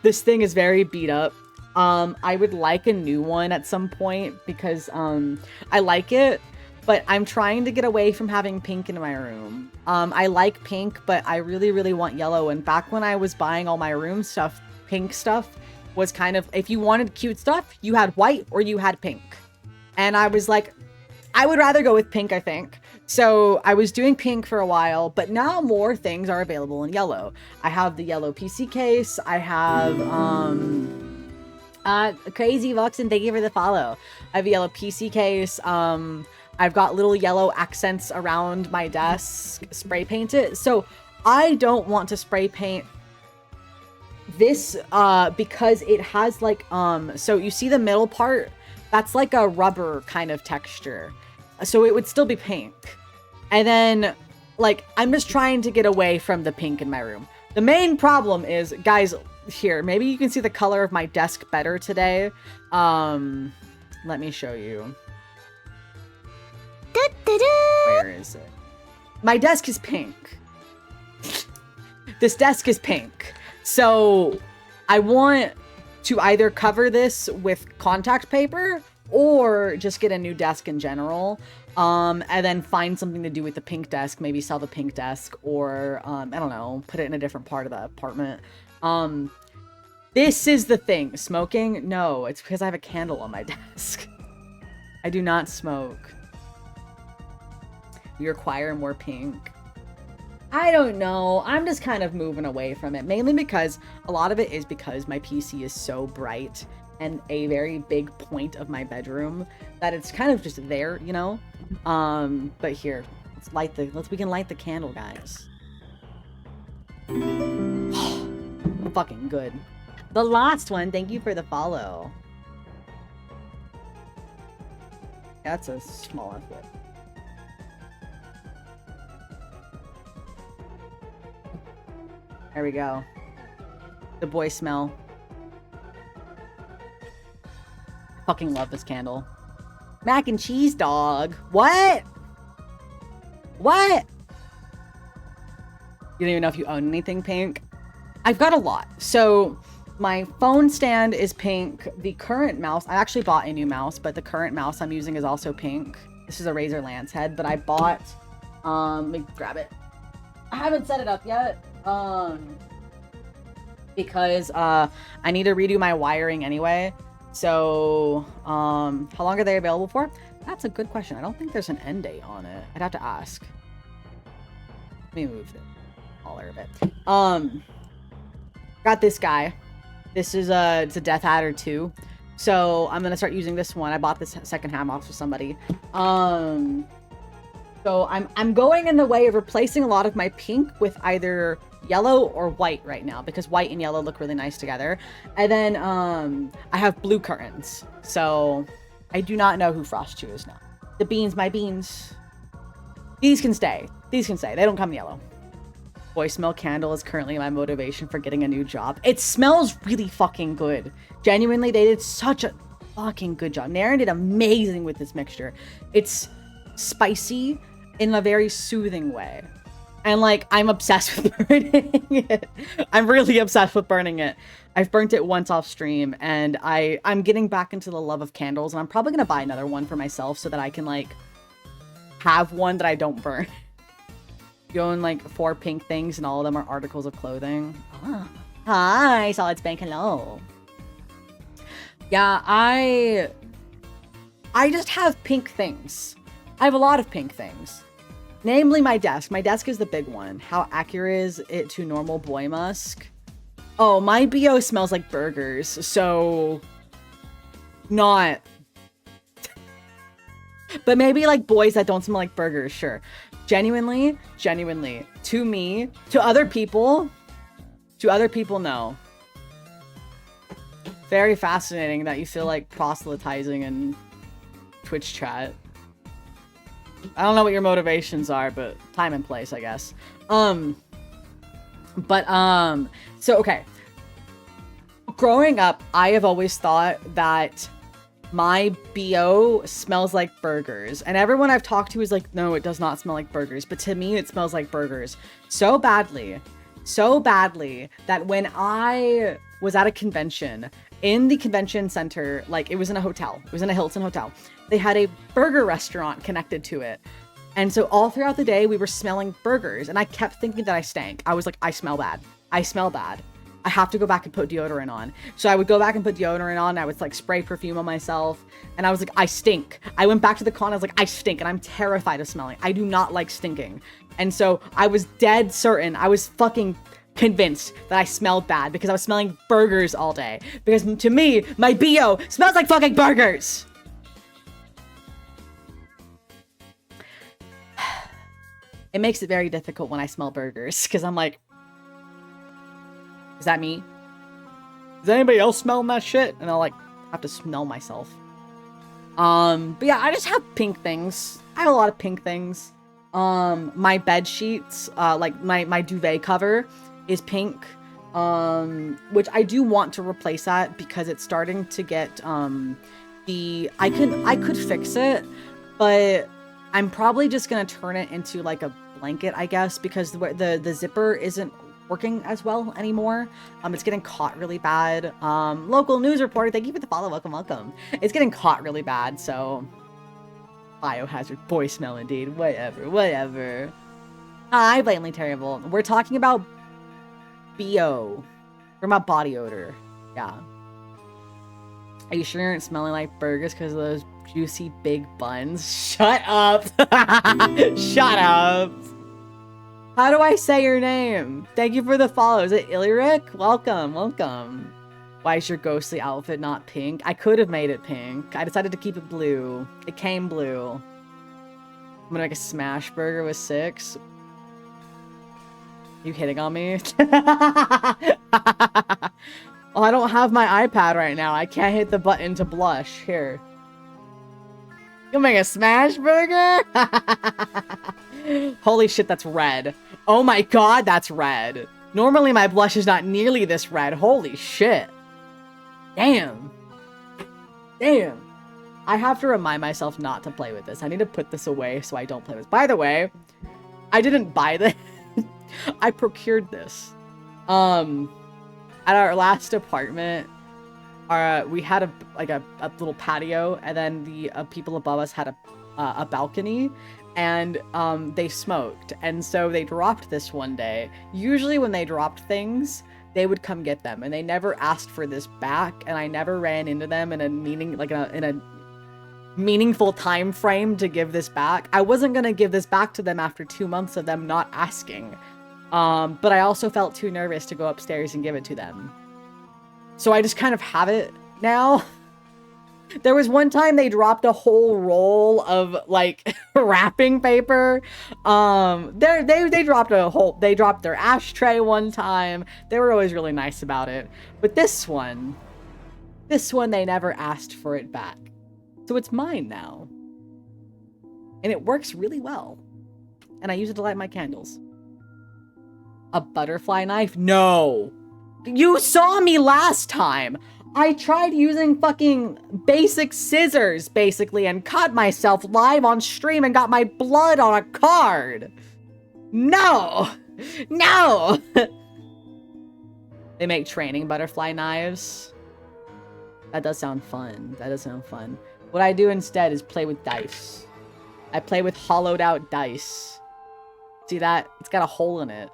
This thing is very beat up. I would like a new one at some point because I like it, but I'm trying to get away from having pink in my room. I like pink, but I really, really want yellow. And back when I was buying all my room stuff, pink stuff was kind of, if you wanted cute stuff, you had white or you had pink. And I was like, I would rather go with pink, I think. So I was doing pink for a while, but now more things are available in yellow. I have the yellow PC case. I have, Crazy Voxen, thank you for the follow. I have a yellow PC case. I've got little yellow accents around my desk, spray painted. So I don't want to spray paint this, because it has like, so you see the middle part? That's like a rubber kind of texture. So it would still be pink. And then, like, I'm just trying to get away from the pink in my room. The main problem is, guys, here, maybe you can see the color of my desk better today. Let me show you. Where is it? My desk is pink. This desk is pink. So I want to either cover this with contact paper or just get a new desk in general, and then find something to do with the pink desk, maybe sell the pink desk, or I don't know, put it in a different part of the apartment. This is the thing. Smoking? No, it's because I have a candle on my desk. I do not smoke. We require more pink. I don't know. I'm just kind of moving away from it, mainly because a lot of it is because my PC is so bright and a very big point of my bedroom that it's kind of just there, you know? But here, we can light the candle, guys. Fucking good. The last one, thank you for the follow. That's a small outfit. There we go. The boy smell. Fucking love this candle. Mac and cheese dog. What? What? You don't even know if you own anything pink? I've got a lot. So my phone stand is pink. The current mouse, I actually bought a new mouse, but the current mouse I'm using is also pink. This is a Razer Lance head, but I bought, let me grab it. I haven't set it up yet. Because I need to redo my wiring anyway. So, how long are they available for? That's a good question. I don't think there's an end date on it. I'd have to ask. Let me move the collar a bit. Got this guy. This is it's a Death Adder 2. So I'm gonna start using this one. I bought this secondhand off of somebody. So I'm going in the way of replacing a lot of my pink with either yellow or white right now, because white and yellow look really nice together. And then I have blue curtains. So I do not know who Frost Chew is now. The beans, my beans. These can stay. These can stay. They don't come in yellow. Boy smell candle is currently my motivation for getting a new job. It smells really fucking good. Genuinely, they did such a fucking good job. Naren did amazing with this mixture. It's spicy in a very soothing way. And like, I'm obsessed with burning it. I'm really obsessed with burning it. I've burnt it once off stream, and I'm getting back into the love of candles, and I'm probably gonna buy another one for myself so that I can like have one that I don't burn. You own like 4 pink things, and all of them are articles of clothing. Ah. Hi, Solid Spank, hello. Yeah, I just have pink things. I have a lot of pink things. Namely my desk. My desk is the big one. How accurate is it to normal boy musk? Oh, my BO smells like burgers, so not. But maybe like boys that don't smell like burgers, sure. Genuinely, to me, to other people, no. Very fascinating that you feel like proselytizing in Twitch chat. I don't know what your motivations are, but time and place, I guess. So okay. Growing up, I have always thought that my BO smells like burgers. And everyone I've talked to is like, no, it does not smell like burgers. But to me, it smells like burgers. So badly that when I was at a convention, in the convention center, like it was in a hotel. It was in a Hilton hotel. They had a burger restaurant connected to it. And so all throughout the day, we were smelling burgers. And I kept thinking that I stank. I was like, I smell bad. I smell bad. I have to go back and put deodorant on. So I would go back and put deodorant on. And I would like spray perfume on myself. And I was like, I stink. I went back to the con. I was like, I stink. And I'm terrified of smelling. I do not like stinking. And so I was dead certain. I was fucking convinced that I smelled bad because I was smelling burgers all day. Because to me, my BO smells like fucking burgers. It makes it very difficult when I smell burgers because I'm like, is that me? Is anybody else smelling that shit? And I'll like have to smell myself. But yeah, I just have pink things. I have a lot of pink things. My bed sheets, like my duvet cover is pink. Which I do want to replace that because it's starting to get I could fix it, but I'm probably just gonna turn it into like a blanket, I guess, because the zipper isn't working as well anymore. It's getting caught really bad. Local news reporter, thank you for the follow. Welcome. It's getting caught really bad, so biohazard voicemail indeed. Whatever. Hi, blatantly terrible. We're talking about BO. We're about body odor. Yeah. Are you sure you aren't smelling like burgers because of those juicy big buns? Shut up. Shut up. How do I say your name? Thank you for the follow. Is it Illyric? Welcome. Why is your ghostly outfit not pink? I could have made it pink. I decided to keep it blue. It came blue. I'm gonna make a smash burger with 6. You hitting on me? Oh, I don't have my iPad right now. I can't hit the button to blush. Here. You'll make a smash burger? Holy shit, that's red. Oh my god, that's red. Normally my blush is not nearly this red. Holy shit. Damn. I have to remind myself not to play with this. I need to put this away so I don't play with this. By the way, I didn't buy this. I procured this. At our last apartment, we had a little patio, and then the people above us had a balcony, and they smoked, and so they dropped this one day. Usually when they dropped things, they would come get them, and they never asked for this back, and I never ran into them in a meaningful time frame to give this back. I wasn't gonna give this back to them after 2 months of them not asking. But I also felt too nervous to go upstairs and give it to them. So I just kind of have it now. There was one time they dropped a whole roll of, like, wrapping paper. They dropped their ashtray one time. They were always really nice about it. But this one, they never asked for it back. So it's mine now. And it works really well. And I use it to light my candles. A butterfly knife? No. You saw me last time. I tried using fucking basic scissors, basically, and cut myself live on stream and got my blood on a card. No. They make training butterfly knives. That does sound fun. What I do instead is play with dice. I play with hollowed out dice. See that? It's got a hole in it.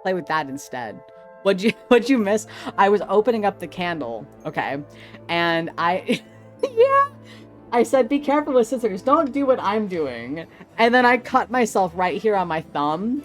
Play with that instead. What'd you miss? I was opening up the candle, okay, and I said, be careful with scissors, don't do what I'm doing. And then I cut myself right here on my thumb,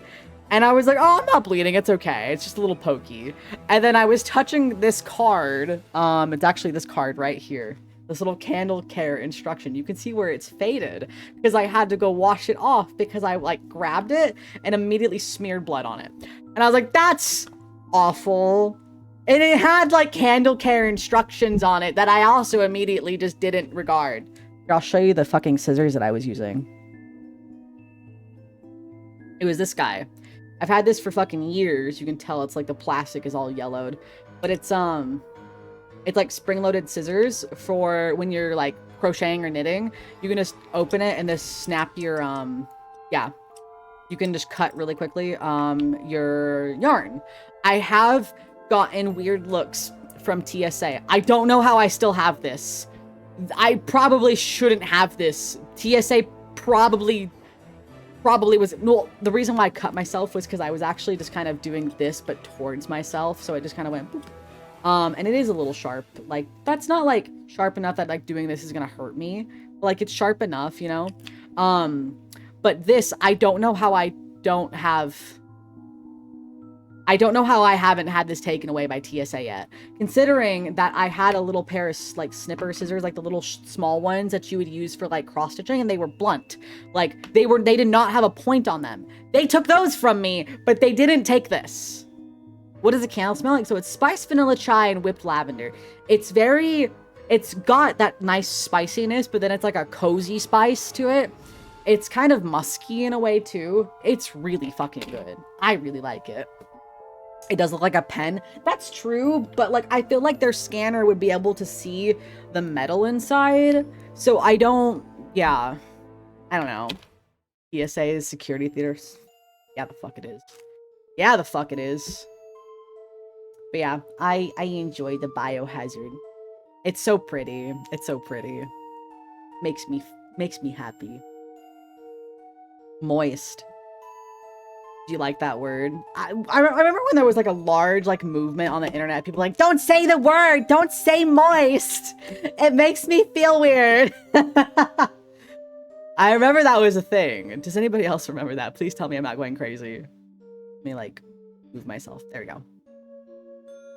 and I was like, oh, I'm not bleeding, it's okay, it's just a little pokey. And then I was touching this card, it's actually this card right here, this little candle care instruction. You can see where it's faded because I had to go wash it off because I like grabbed it and immediately smeared blood on it. And I was like, that's awful. And it had like candle care instructions on it that I also immediately just didn't regard. Here, I'll show you the fucking scissors that I was using. It was this guy. I've had this for fucking years. You can tell it's like the plastic is all yellowed, but it's like spring-loaded scissors for when you're like crocheting or knitting. You can just open it and just snap your you can just cut really quickly your yarn. I have gotten weird looks from TSA. I don't know how I still have this. I probably shouldn't have this. TSA probably was, well, the reason why I cut myself was because I was actually just kind of doing this but towards myself, so it just kind of went boop. And it is a little sharp. Like, that's not like sharp enough that like doing this is gonna hurt me, but, like, it's sharp enough, you know. But this, I don't know how I haven't had this taken away by TSA yet. Considering that I had a little pair of, like, snipper scissors, like the little small ones that you would use for, like, cross-stitching, and they were blunt. Like, they did not have a point on them. They took those from me, but they didn't take this. What does a candle smell like? So it's spiced vanilla chai and whipped lavender. It's got that nice spiciness, but then it's like a cozy spice to it. It's kind of musky in a way too. It's really fucking good. I really like it. It does look like a pen. That's true, but like I feel like their scanner would be able to see the metal inside. So I don't know. TSA is security theaters. Yeah, the fuck it is. Yeah, the fuck it is. But yeah, I enjoy the biohazard. It's so pretty. It's so pretty. Makes me happy. Moist. Do you like that word? I remember when there was like a large like movement on the internet. People like, don't say the word. Don't say moist. It makes me feel weird. I remember that was a thing. Does anybody else remember that? Please tell me I'm not going crazy. Let me like move myself. There we go.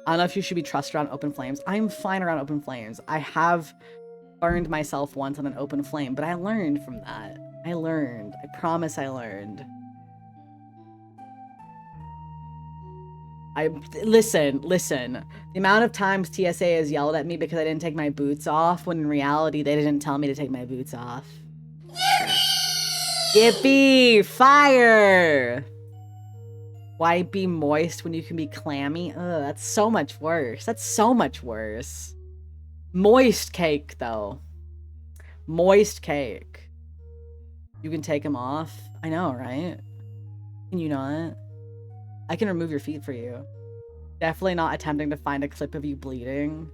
I don't know if you should be trusted around open flames. I'm fine around open flames. I have burned myself once on an open flame, but I learned from that. I learned. I promise I learned. Listen. The amount of times TSA has yelled at me because I didn't take my boots off, when in reality they didn't tell me to take my boots off. Yippee! Fire! Why be moist when you can be clammy? Ugh, that's so much worse. That's so much worse. Moist cake, though. Moist cake. You can take them off. I know, right? Can you not? I can remove your feet for you. Definitely not attempting to find a clip of you bleeding.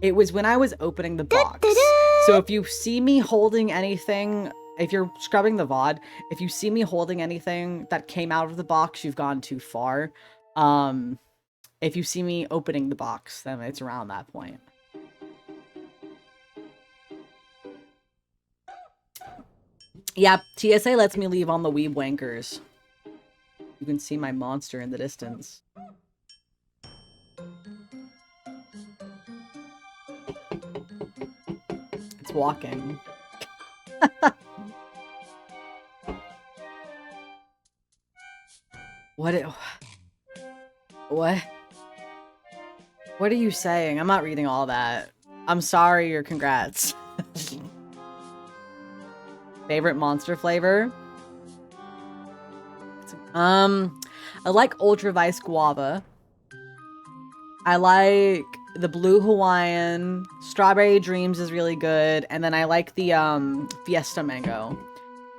It was when I was opening the box. So if you see me holding anything, if you're scrubbing the VOD, if you see me holding anything that came out of the box, you've gone too far. If you see me opening the box, then it's around that point. Yeah, TSA lets me leave on the weeb wankers. You can see my monster in the distance. It's walking. What are you saying? I'm not reading all that. I'm sorry or congrats. Favorite monster flavor? I like Ultra Vice Guava. I like the Blue Hawaiian. Strawberry Dreams is really good. And then I like the Fiesta Mango.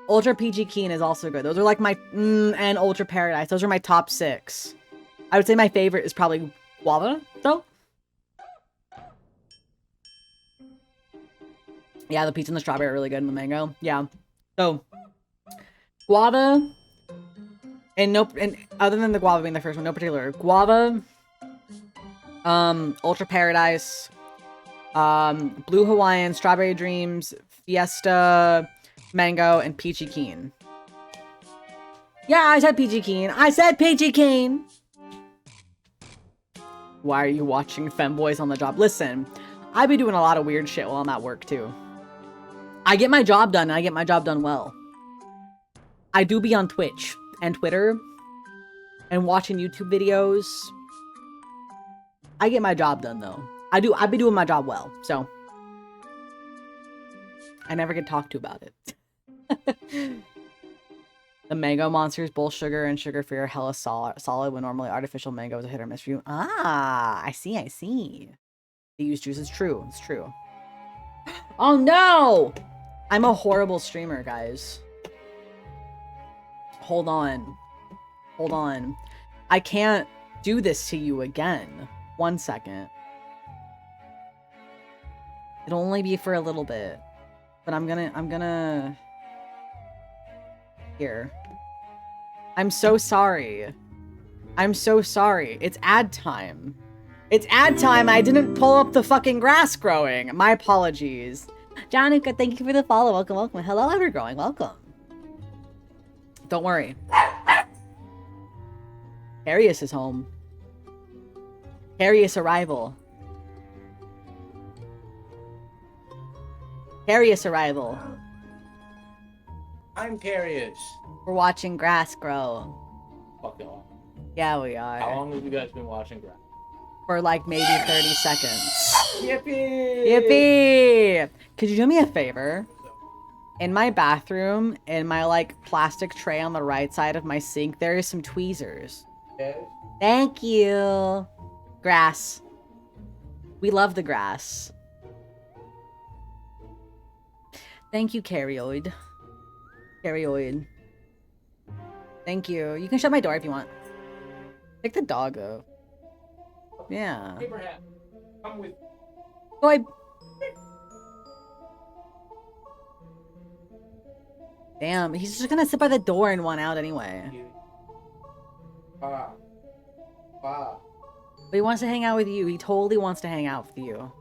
Ultra Peachy Keen is also good. Those are like my... and Ultra Paradise. Those are my top 6. I would say my favorite is probably Guava, though. Yeah, the peach and the strawberry are really good, and the mango. Yeah. So, Guava... And other than the guava being the first one, no particular. Guava, Ultra Paradise, Blue Hawaiian, Strawberry Dreams, Fiesta, Mango, and Peachy Keen. Yeah, I said Peachy Keen. I said Peachy Keen! Why are you watching Femboys on the job? Listen, I be doing a lot of weird shit while I'm at work, too. I get my job done, and I get my job done well. I do be on Twitch and Twitter and watching YouTube videos. I get my job done though. I be doing my job well, so I never get talked to about it. The mango monsters, both sugar and sugar-free, are hella solid when normally artificial mango is a hit or miss for you. Ah, I see. They use juice. It's true. It's true. Oh no! I'm a horrible streamer, guys. Hold on. I can't do this to you again. 1 second. It'll only be for a little bit. But I'm gonna... Here. I'm so sorry. It's ad time. I didn't pull up the fucking grass growing. My apologies. Januka, thank you for the follow. Welcome. Hello, Evergrowing. Welcome. Don't worry. Arius is home. Arius arrival.
I'm curious.
We're watching grass grow.
Fuck y'all.
Yeah, we are.
How long have you guys been watching grass?
For like maybe 30 seconds.
Yippee!
Could you do me a favor? In my bathroom, in my like plastic tray on the right side of my sink, there is some tweezers.
Yes.
Thank you. Grass. We love the grass. Thank you, Carryoid. Thank you. You can shut my door if you want. Pick the dog up. Yeah.
Abraham, come with.
Boy. Damn, he's just gonna sit by the door and want out anyway.
Wow. Wow.
But he wants to hang out with you. He totally wants to hang out with you.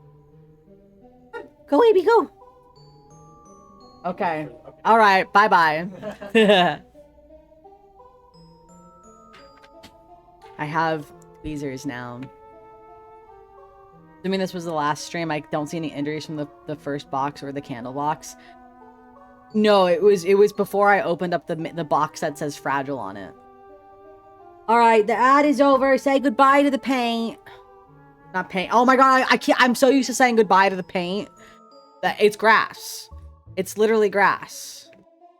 Go, baby, go. Okay. All right. Bye-bye. I have tweezers now. I mean, this was the last stream. I don't see any injuries from the first box or the candle box. No, it was before I opened up the box that says fragile on it. All right, the ad is over. Say goodbye to the paint. Not paint. Oh my god, I can't. I'm so used to saying goodbye to the paint that it's grass. It's literally grass.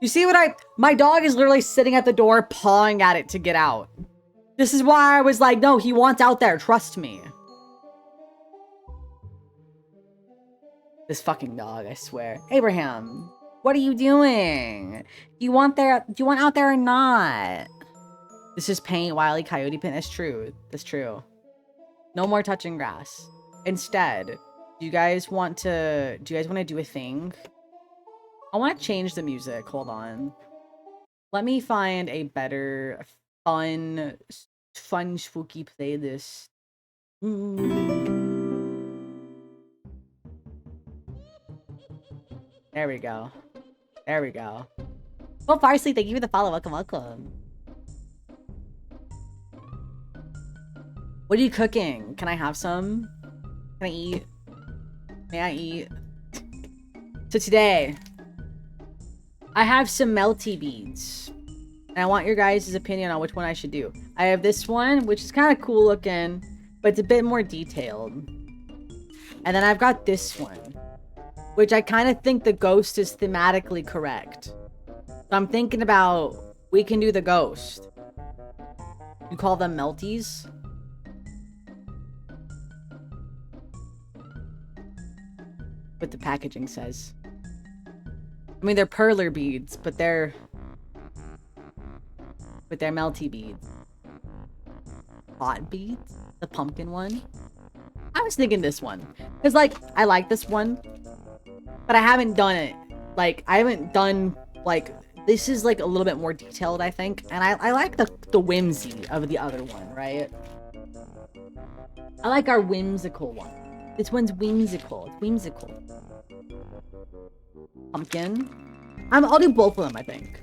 You see what my dog is literally sitting at the door pawing at it to get out. This is why I was like, no, he wants out there. Trust me. This fucking dog, I swear. Abraham, what are you doing? Do you want out there or not? This is paint, Wile E. Coyote paint. That's true. That's true. No more touching grass. Instead, do you guys want to do a thing? I want to change the music. Hold on. Let me find a better, fun, spooky playlist. There we go. There we go. Oh, Parsley, thank you for the follow. Welcome, welcome. What are you cooking? Can I have some? Can I eat? May I eat? So today, I have some Melty beads. And I want your guys' opinion on which one I should do. I have this one, which is kind of cool looking, but it's a bit more detailed. And then I've got this one, which I kind of think the ghost is thematically correct. So I'm thinking about, we can do the ghost. You call them Melties? What the packaging says. I mean, they're perler beads, but they're Melty beads. Hot beads? The pumpkin one? I was thinking this one. Because, like, I like this one. But I haven't done it. Like, I haven't done, like, this is, like, a little bit more detailed, I think. And I like the whimsy of the other one, right? I like our whimsical one. This one's whimsical. It's whimsical. Pumpkin. I'll do both of them, I think.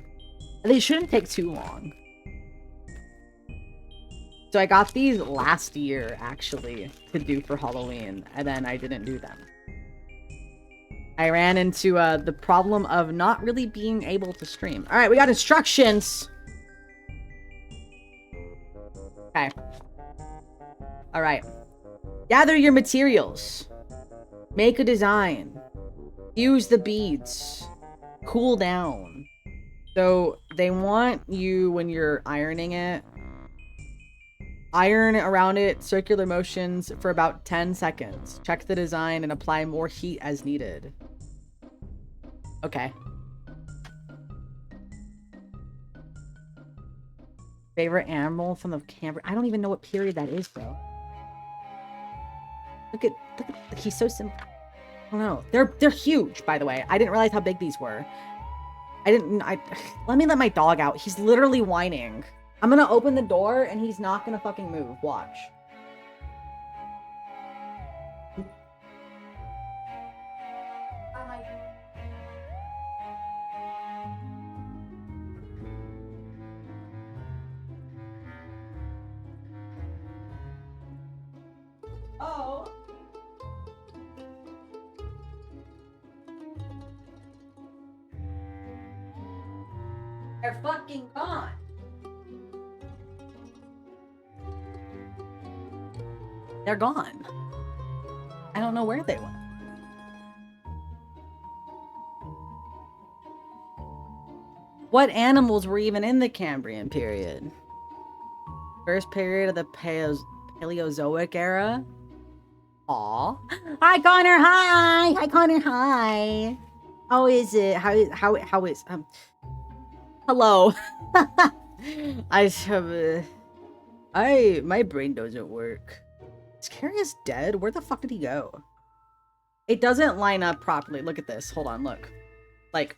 They shouldn't take too long. So I got these last year, actually, to do for Halloween. And then I didn't do them. I ran into the problem of not really being able to stream. Alright, we got instructions. Okay. Alright. Gather your materials. Make a design. Use the beads. Cool down. So they want you, when you're ironing it, iron around it, circular motions for about 10 seconds. Check the design and apply more heat as needed. Okay. Favorite animal from the camera? I don't even know what period that is, bro. Look at he's so simple. I don't know. They're huge, by the way. I didn't realize how big these were. Let me let my dog out. He's literally whining. I'm gonna open the door and he's not gonna fucking move. Watch. Oh. They're fucking gone. They're gone. I don't know where they went. What animals were even in the Cambrian period? First period of the Paleozoic era? Aw. Hi, Connor. Hi. Hi, Connor. Hi. How is it? How is hello. I have My brain doesn't work. Is Carius dead? Where the fuck did he go? It doesn't line up properly. Look at this. Hold on, look. Like,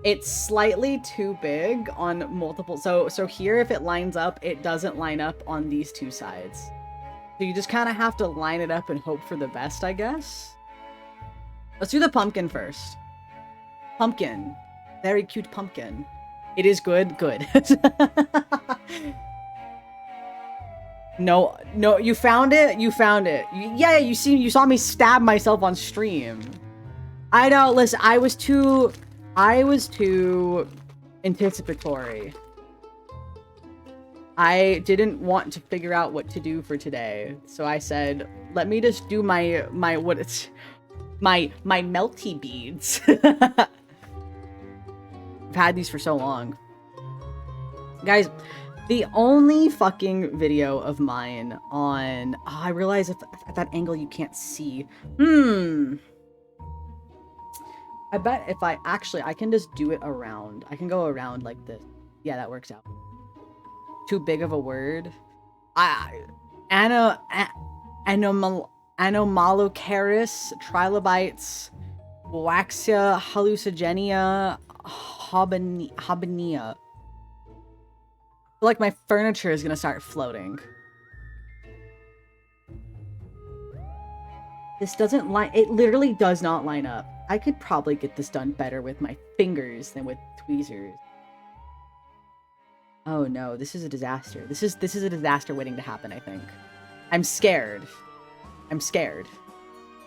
it's slightly too big on multiple. So here, if it lines up, it doesn't line up on these two sides. So you just kind of have to line it up and hope for the best, I guess. Let's do the pumpkin first. Pumpkin. Very cute pumpkin. It is good. Good. No, you found it? You found it. Yeah, you saw me stab myself on stream. I know, listen, I was too anticipatory. I didn't want to figure out what to do for today. So I said, let me just do my melty beads. I've had these for so long. Guys, the only fucking video of mine on... Oh, I realize at that angle you can't see. I bet if I can just do it around. I can go around like this. Yeah, that works out. Too big of a word. Anomalocaris, trilobites, waxia, hallucigenia, habania. Like my furniture is gonna start floating. This doesn't line. It literally does not line up. I could probably get this done better with my fingers than with tweezers. Oh no, this is a disaster. This is a disaster waiting to happen, I think. I'm scared. I'm scared.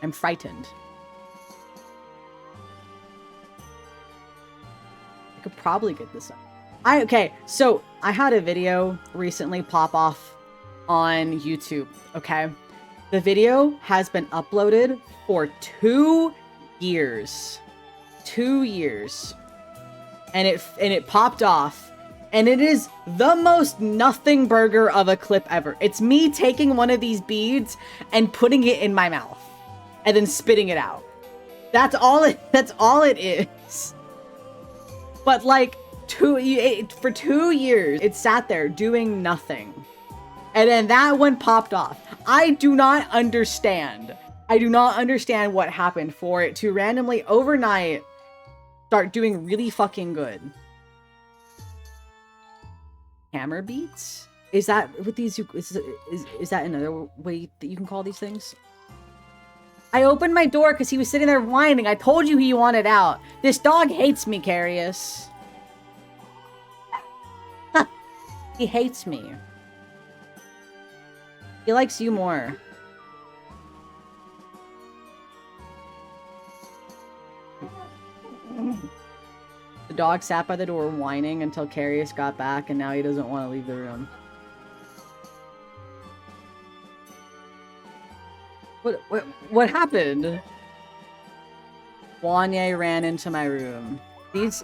I'm frightened. I could probably get this up. Okay, so I had a video recently pop off on YouTube, okay? The video has been uploaded for 2 years. 2 years. And it popped off. And it is the most nothing burger of a clip ever. It's me taking one of these beads and putting it in my mouth. And then spitting it out. That's all it is. But like, for 2 years, it sat there doing nothing. And then that one popped off. I do not understand. I do not understand what happened for it to randomly overnight start doing really fucking good. Hammer beats? Is that what these is that another way that you can call these things? I opened my door because he was sitting there whining. I told you he wanted out. This dog hates me, Carius. He hates me. He likes you more. The dog sat by the door whining until Carius got back, and now he doesn't want to leave the room. What happened? Wanye ran into my room. These...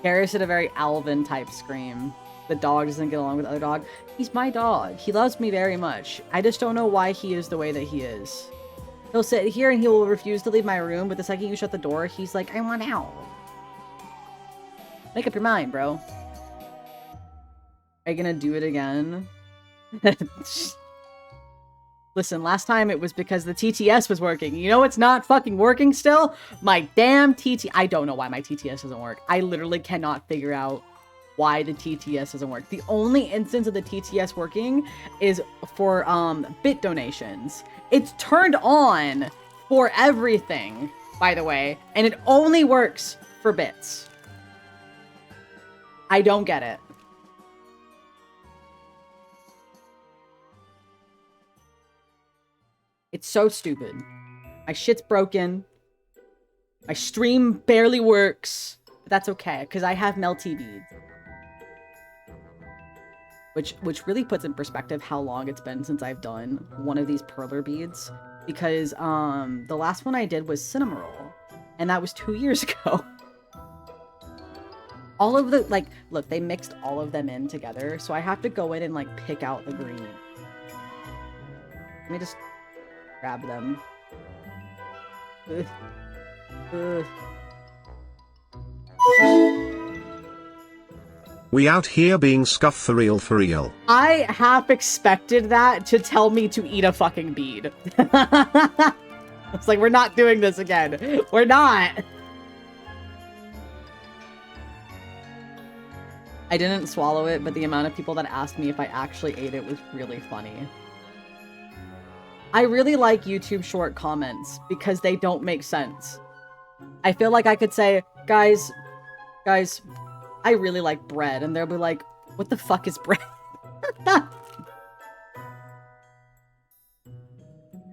Carius had a very Alvin type scream. The dog doesn't get along with the other dog. He's my dog. He loves me very much. I just don't know why he is the way that he is. He'll sit here and he will refuse to leave my room, but the second you shut the door, he's like, I want out. Make up your mind, bro. Are you gonna do it again? Listen, last time it was because the TTS was working. You know it's not fucking working still? My damn I don't know why my TTS doesn't work. I literally cannot figure out why the TTS doesn't work. The only instance of the TTS working is for bit donations. It's turned on for everything, by the way, and it only works for bits. I don't get it. It's so stupid. My shit's broken. My stream barely works. But that's okay, because I have Melty beads. Which really puts in perspective how long it's been since I've done one of these PERLER beads. Because the last one I did was Cinnamoroll. And that was 2 years ago. All of the, like, look, they mixed all of them in together. So I have to go in and, like, pick out the green. Let me just grab them. Ugh. Ugh.
We out here being scuffed for real, for real.
I half expected that to tell me to eat a fucking bead. It's like, we're not doing this again. We're not. I didn't swallow it, but the amount of people that asked me if I actually ate it was really funny. I really like YouTube short comments because they don't make sense. I feel like I could say, guys, I really like bread, and they'll be like, what the fuck is bread?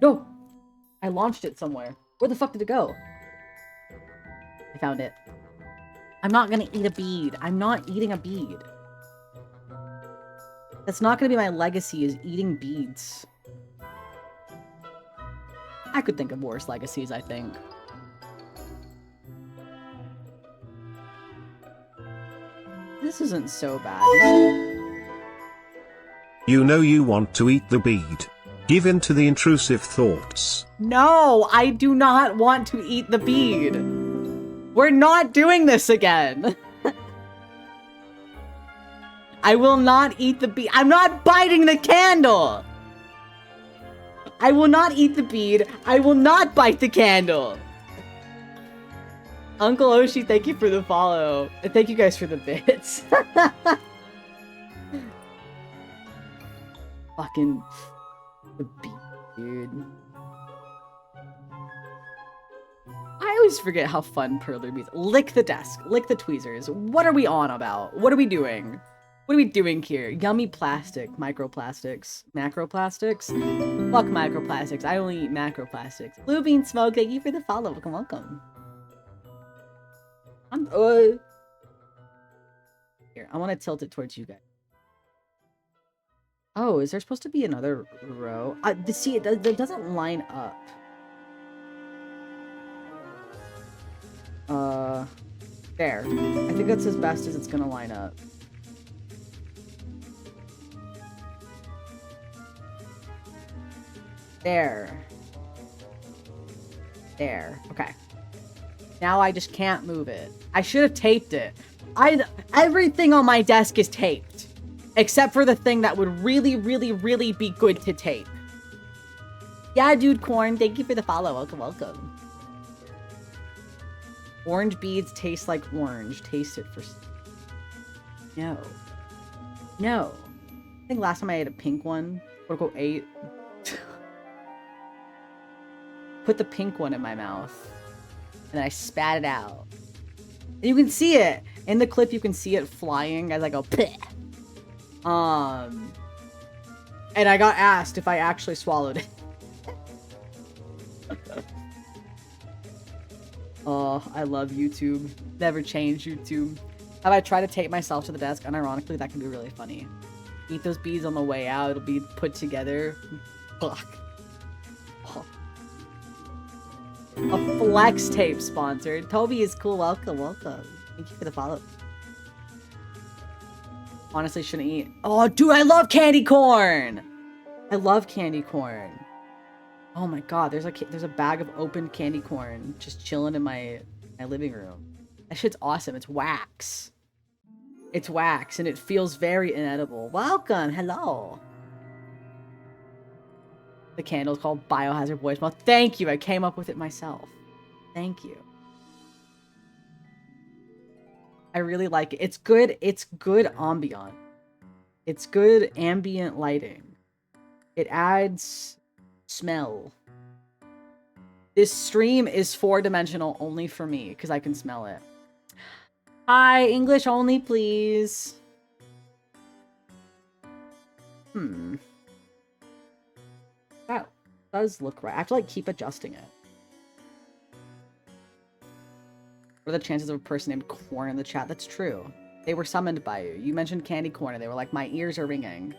No! I launched it somewhere. Where the fuck did it go? I found it. I'm not gonna eat a bead. I'm not eating a bead. That's not gonna be my legacy, is eating beads. I could think of worse legacies, I think. This isn't so bad.
You know you want to eat the bead. Give in to the intrusive thoughts.
No, I do not want to eat the bead. We're not doing this again. I will not eat the bead. I'm not biting the candle. I will not eat the bead. I will not bite the candle. Uncle Oshi, thank you for the follow. And thank you guys for the bits. Fucking the bead, dude. I always forget how fun Perler means. Lick the desk. Lick the tweezers. What are we on about? What are we doing? What are we doing here? Yummy plastic. Microplastics. Macroplastics? Fuck microplastics. I only eat macroplastics. Blue Bean Smoke, thank you for the follow. Welcome, welcome. Here, I want to tilt it towards you guys. Oh, is there supposed to be another row? See, it doesn't line up. There. I think that's as best as it's gonna line up. There. There. Okay. Now I just can't move it. I should have taped it. Everything on my desk is taped. Except for the thing that would really, really, really be good to tape. Yeah, dude, Corn, thank you for the follow. Welcome, welcome. Orange beads taste like orange. Taste it for... No. No. I think last time I ate a pink one. Quote, ate. Put the pink one in my mouth. And then I spat it out. And you can see it. In the clip, you can see it flying as I go, Bleh. And I got asked if I actually swallowed it. Oh, I love YouTube. Never change YouTube. Have I tried to tape myself to the desk? Unironically, that can be really funny. Eat those beads on the way out. It'll be put together. Fuck. Oh. A flex tape sponsored. Toby is cool. Welcome, welcome. Thank you for the follow. Honestly, shouldn't eat. Oh, dude, I love candy corn. I love candy corn. Oh my god, there's a bag of open candy corn just chilling in my living room. That shit's awesome. It's wax. It's wax, and it feels very inedible. Welcome, hello. The candle's called Biohazard Voicemail. Thank you, I came up with it myself. Thank you. I really like it. It's good ambient. It's good ambient lighting. It adds smell. This stream is 4-dimensional only for me because I can smell it. Hi, English only, please. That does look right. I have to like keep adjusting it. What are the chances of a person named Corn in the chat? That's true. They were summoned by you. You mentioned candy corn and they were like, my ears are ringing.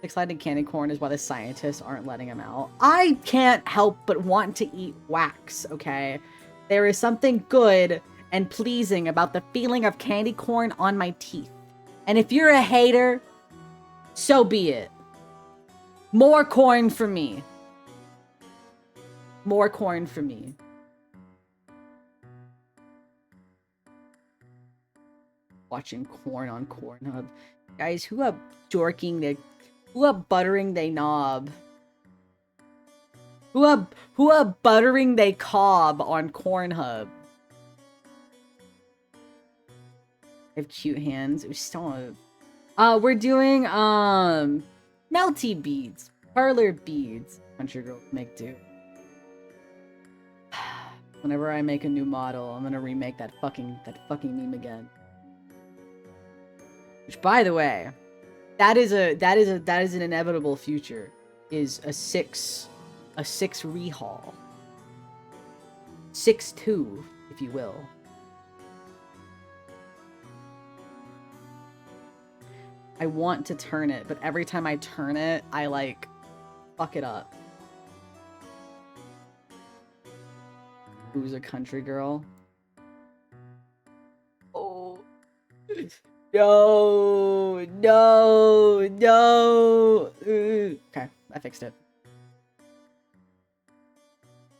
Excited candy corn is why the scientists aren't letting him out. I can't help but want to eat wax, okay? There is something good and pleasing about the feeling of candy corn on my teeth. And if you're a hater, so be it. More corn for me. More corn for me. Watching corn on Cornhub. Guys, who are buttering they knob? Who are buttering they cob on Cornhub? I have cute hands. We still have... we're doing Melty beads. Parlor beads. Country girls make do. Whenever I make a new model, I'm gonna remake that fucking meme again. Which, by the way, that is an inevitable future. Is a 6 rehaul. 6-2, if you will. I want to turn it, but every time I turn it, I like fuck it up. Who's a country girl? Oh. No, no, no. Okay, I fixed it.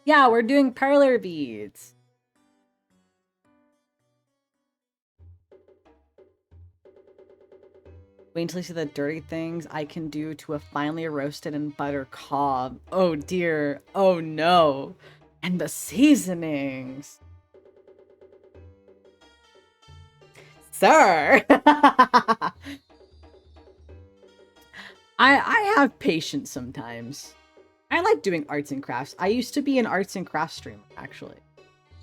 Yeah, we're doing parlor beads. Wait until you see the dirty things I can do to a finely roasted and butter cob. Oh dear. Oh no. And the seasonings. Sir. I have patience sometimes. I like doing arts and crafts. I used to be an arts and crafts streamer, actually.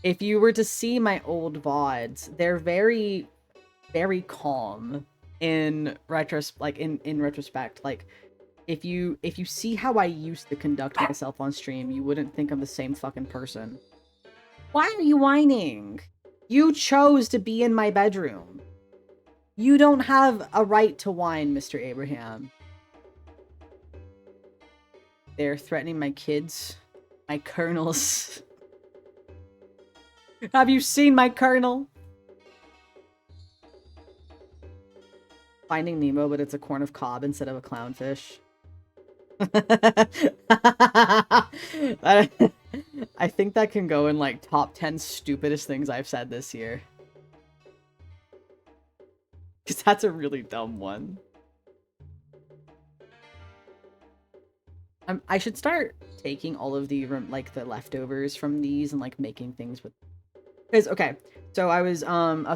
If you were to see my old VODs, they're very, very calm in retrospect. Like, if you see how I used to conduct myself on stream, you wouldn't think I'm the same fucking person. Why are you whining? You chose to be in my bedroom. You don't have a right to whine, Mr. Abraham. They're threatening my kids. My kernels. Have you seen my kernel? Finding Nemo, but it's a corn of cob instead of a clownfish. I think that can go in like top 10 stupidest things I've said this year. Because that's a really dumb one. I should start taking all of the like the leftovers from these and like making things with. Because okay, so I was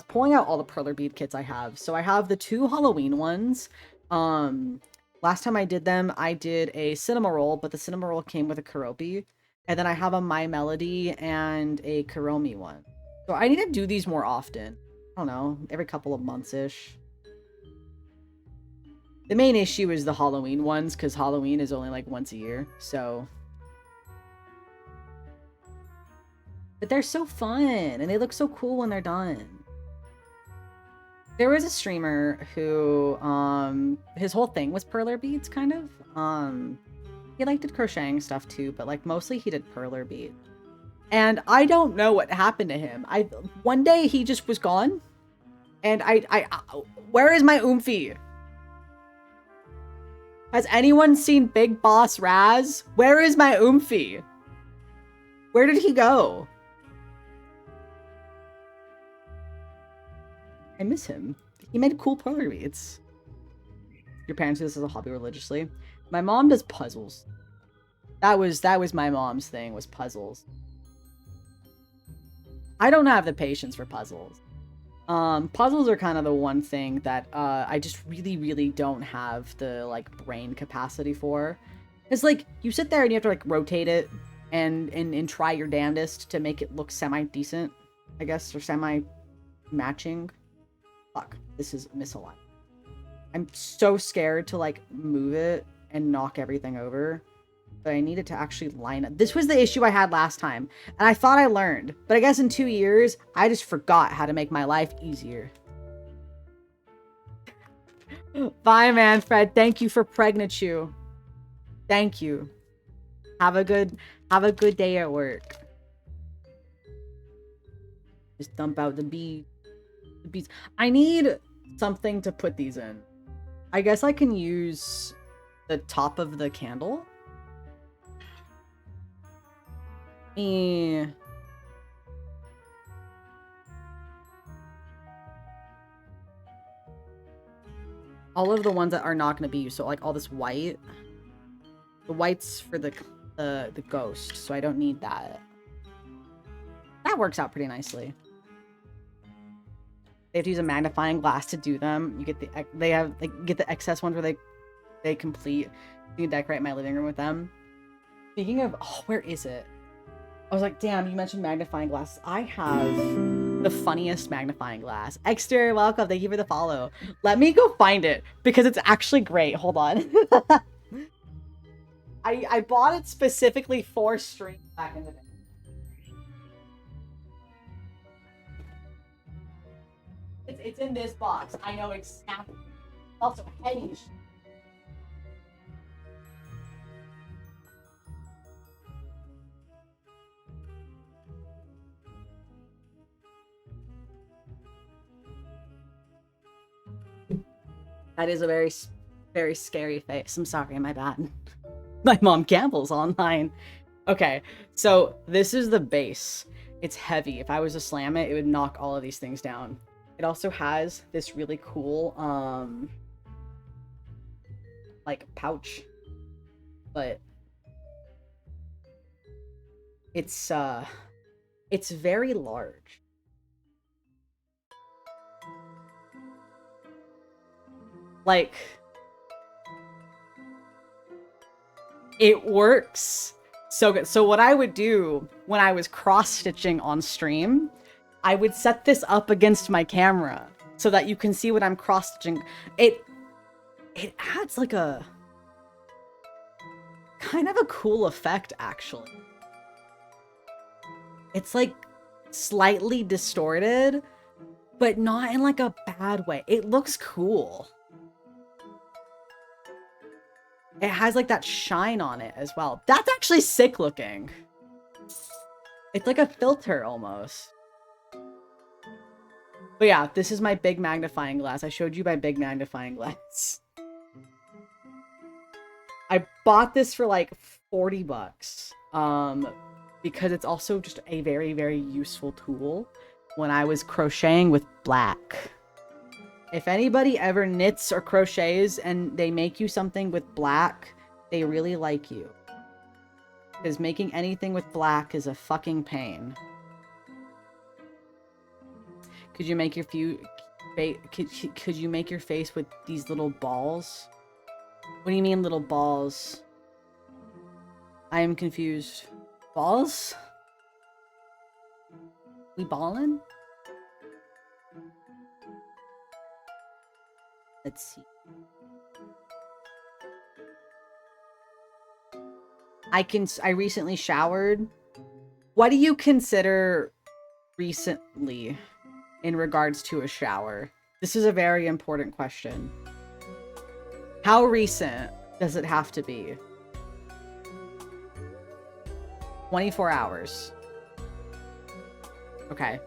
pulling out all the perler bead kits I have. So I have the 2 Halloween ones. Last time I did them, I did a cinema roll, but the cinema roll came with a karopi. And then I have a My Melody and a Karomi one. So I need to do these more often. I don't know, every couple of months-ish. The main issue is the Halloween ones, because Halloween is only like once a year, so... But they're so fun, and they look so cool when they're done. There was a streamer who, his whole thing was perler beads, kind of. He like did crocheting stuff too, but like mostly he did perler beads. And I don't know what happened to him. One day he just was gone, and where is my oomphy? Has anyone seen Big Boss Raz? Where is my oomphy? Where did he go? I miss him. He made cool perler beads. Your parents do this as a hobby religiously. My mom does puzzles. That was my mom's thing, was puzzles. I don't have the patience for puzzles. Puzzles are kind of the one thing that I just really, really don't have the like brain capacity for. It's like you sit there and you have to like rotate it and try your damnedest to make it look semi-decent, I guess, or semi-matching. Fuck, this is misaligned. I'm so scared to like move it and knock everything over. But I needed to actually line up. This was the issue I had last time. And I thought I learned. But I guess in 2 years, I just forgot how to make my life easier. Bye, Manfred. Thank you for pregnant you. Thank you. Have a good day at work. Just dump out the beads. I need something to put these in. I guess I can use the top of the candle. Eh. All of the ones that are not going to be used. So like all this white. The white's for the ghost, so I don't need that. That works out pretty nicely. They have to use a magnifying glass to do them. You get get the excess ones where they complete. You can decorate my living room with them. Speaking of, oh, where is it? I was like, damn, you mentioned magnifying glasses. I have the funniest magnifying glass. Exter, welcome. Thank you for the follow. Let me go find it because it's actually great. Hold on. I bought it specifically for stream back in the day. It's in this box. I know exactly. Also heavy. That is a very, very scary face. I'm sorry, my bad. My mom gambles online. Okay, so this is the base. It's heavy. If I was to slam it, it would knock all of these things down. It also has this really cool, like pouch, but it's very large. Like, it works so good. So what I would do when I was cross-stitching on stream, I would set this up against my camera so that you can see what I'm cross-stitching. It adds like a kind of a cool effect, actually. It's like slightly distorted, but not in like a bad way. It looks cool. It has like that shine on it as well. That's actually sick looking. It's like a filter almost. But yeah, this is my big magnifying glass. I showed you my big magnifying glass. I bought this for like 40 bucks. Because it's also just a very, very useful tool when I was crocheting with black. If anybody ever knits or crochets and they make you something with black, they really like you. Because making anything with black is a fucking pain. Could you make your could you make your face with these little balls? What do you mean little balls? I am confused. Balls? We ballin'? Let's see. I recently showered. What do you consider recently in regards to a shower? This is a very important question. How recent does it have to be? 24 hours. Okay.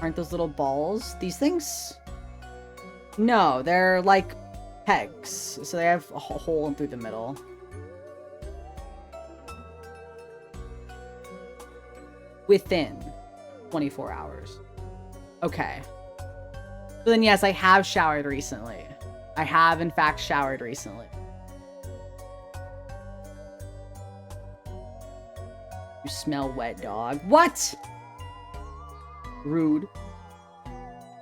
Aren't those little balls? These things? No, they're like pegs. So they have a hole in through the middle. Within 24 hours. Okay. So then yes, I have showered recently. I have in fact showered recently. You smell wet, dog. What? Rude.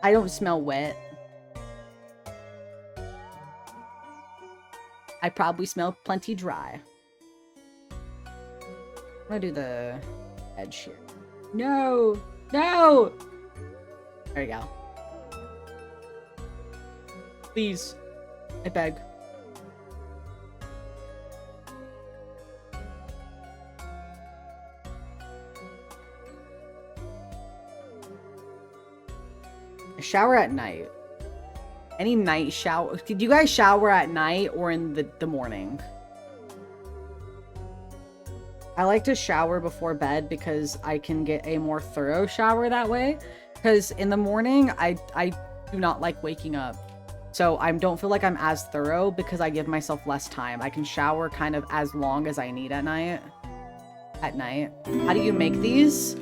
I don't smell wet. I probably smell plenty dry. I'm gonna do the edge here. No! No! There you go. Please. I beg. Shower at night. Any night shower? Did you guys shower at night or in the morning? I like to shower before bed because I can get a more thorough shower that way. Because in the morning, I do not like waking up So I don't feel like I'm as thorough because I give myself less time. I can shower kind of as long as I need at night. How do you make these?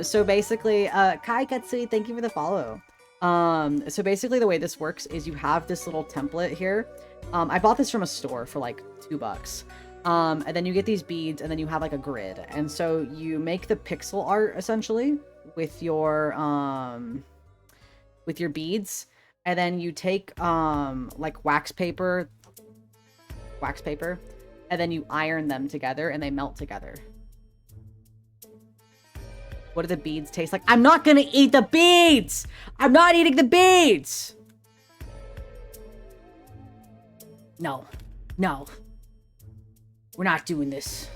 So basically, Kai Katsui, thank you for the follow. So basically the way this works is you have this little template here. I bought this from a store for like $2. And then you get these beads and then you have like a grid. And so you make the pixel art essentially with your beads. And then you take like wax paper, and then you iron them together and they melt together. What do the beads taste like? I'm not gonna eat the beads! I'm not eating the beads! No. No. We're not doing this.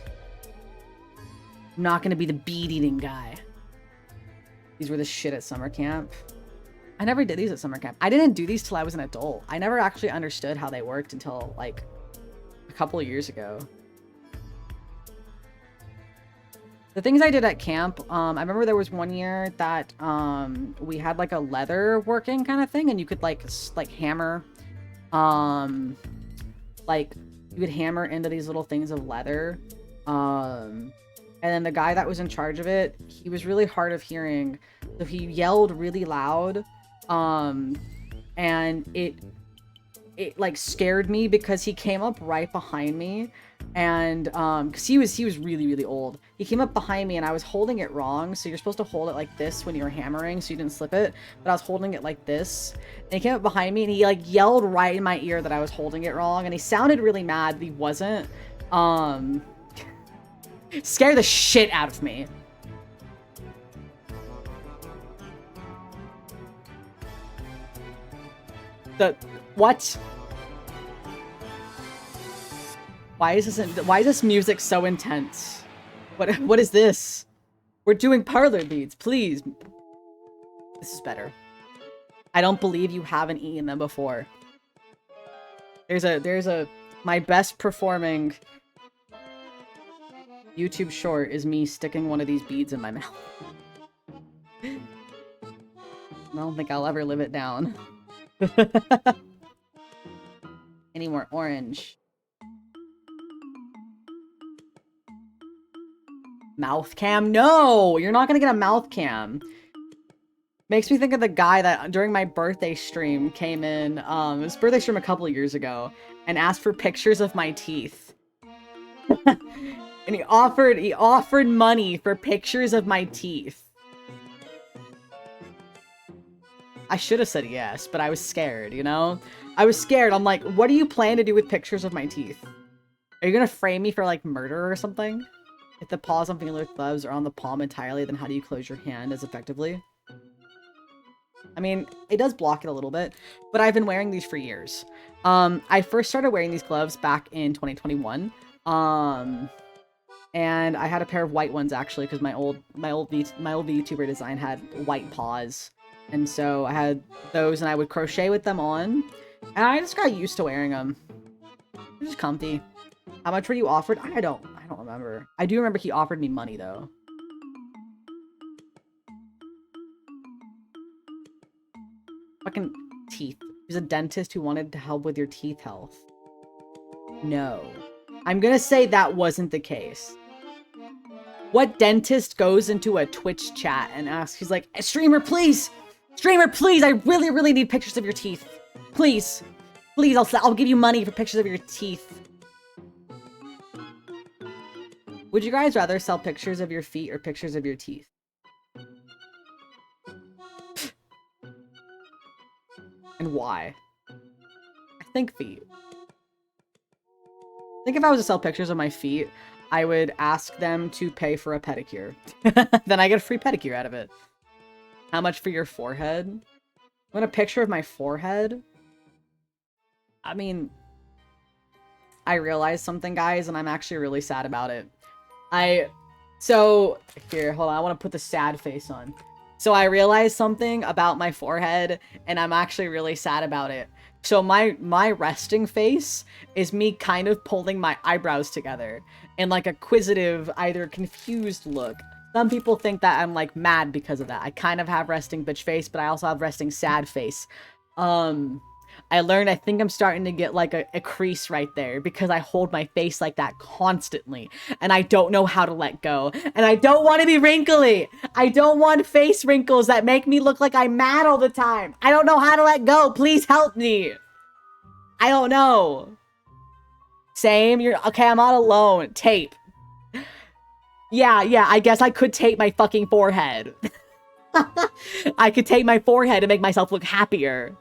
I'm not gonna be the bead eating guy. These were the shit at summer camp. I never did these at summer camp. I didn't do these till I was an adult. I never actually understood how they worked until like a couple of years ago. The things I did at camp, I remember there was one year that we had like a leather working kind of thing, and you could like hammer, like you would hammer into these little things of leather. And then the guy that was in charge of it, he was really hard of hearing, so he yelled really loud, and it like scared me because he came up right behind me, and because he was really old. He came up behind me and I was holding it wrong, so you're supposed to hold it like this when you're hammering so you didn't slip it, but I was holding it like this, and he came up behind me and he like yelled right in my ear that I was holding it wrong, and he sounded really mad, but he wasn't. Scared the shit out of me. What? Why is this music so intense? What is this? We're doing parlor beads, please. This is better. I don't believe you haven't eaten them before. There's my best performing YouTube short is me sticking one of these beads in my mouth. I don't think I'll ever live it down. Any more orange? Mouth cam? No! You're not gonna get a mouth cam. Makes me think of the guy that during my birthday stream came in, it was birthday stream a couple of years ago, and asked for pictures of my teeth. And he offered money for pictures of my teeth. I should have said yes, but I was scared, you know? I was scared. I'm like, what do you plan to do with pictures of my teeth? Are you gonna frame me for, like, murder or something? If the paws on fingerless gloves are on the palm entirely, then how do you close your hand as effectively? I mean, it does block it a little bit, but I've been wearing these for years. I first started wearing these gloves back in 2021. And I had a pair of white ones actually, because my old VTuber design had white paws. And so I had those and I would crochet with them on. And I just got used to wearing them. They're just comfy. How much were you offered? I don't remember. I do remember he offered me money though. Fucking teeth. He's a dentist who wanted to help with your teeth health. No. I'm gonna say that wasn't the case. What dentist goes into a Twitch chat and asks, he's like, streamer, please! Streamer, please! I really, really need pictures of your teeth. Please. Please, I'll give you money for pictures of your teeth. Would you guys rather sell pictures of your feet or pictures of your teeth? And why? I think feet. I think if I was to sell pictures of my feet, I would ask them to pay for a pedicure. Then I get a free pedicure out of it. How much for your forehead? You want a picture of my forehead? I mean, I realized something, guys, and I'm actually really sad about it. So, here, hold on, I want to put the sad face on. So I realized something about my forehead, and I'm actually really sad about it. So my resting face is me kind of pulling my eyebrows together in like a quizzitive, either confused look. Some people think that I'm like mad because of that. I kind of have resting bitch face, but I also have resting sad face. I learned I think I'm starting to get like a crease right there because I hold my face like that constantly and I don't know how to let go. And I don't want to be wrinkly. I don't want face wrinkles that make me look like I'm mad all the time. I don't know how to let go. Please help me. I don't know. Same. You're okay. I'm not alone. Tape. Yeah, I guess I could tape my fucking forehead. I could tape my forehead to make myself look happier.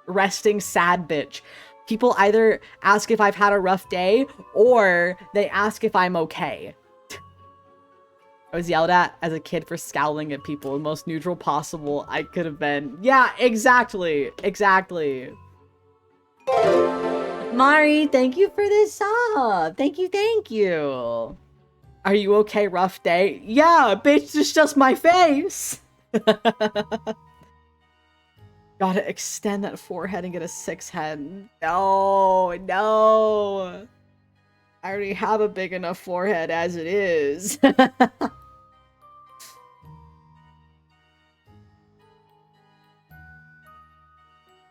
Resting sad bitch. People either ask if I've had a rough day or they ask if I'm okay. I was yelled at as a kid for scowling at people. The most neutral possible I could have been. Yeah, exactly. Exactly. Mari, thank you for this sub. Thank you, thank you. Are you okay, rough day? Yeah, bitch, it's just my face. Gotta extend that forehead and get a 6 head. No, no. I already have a big enough forehead as it is.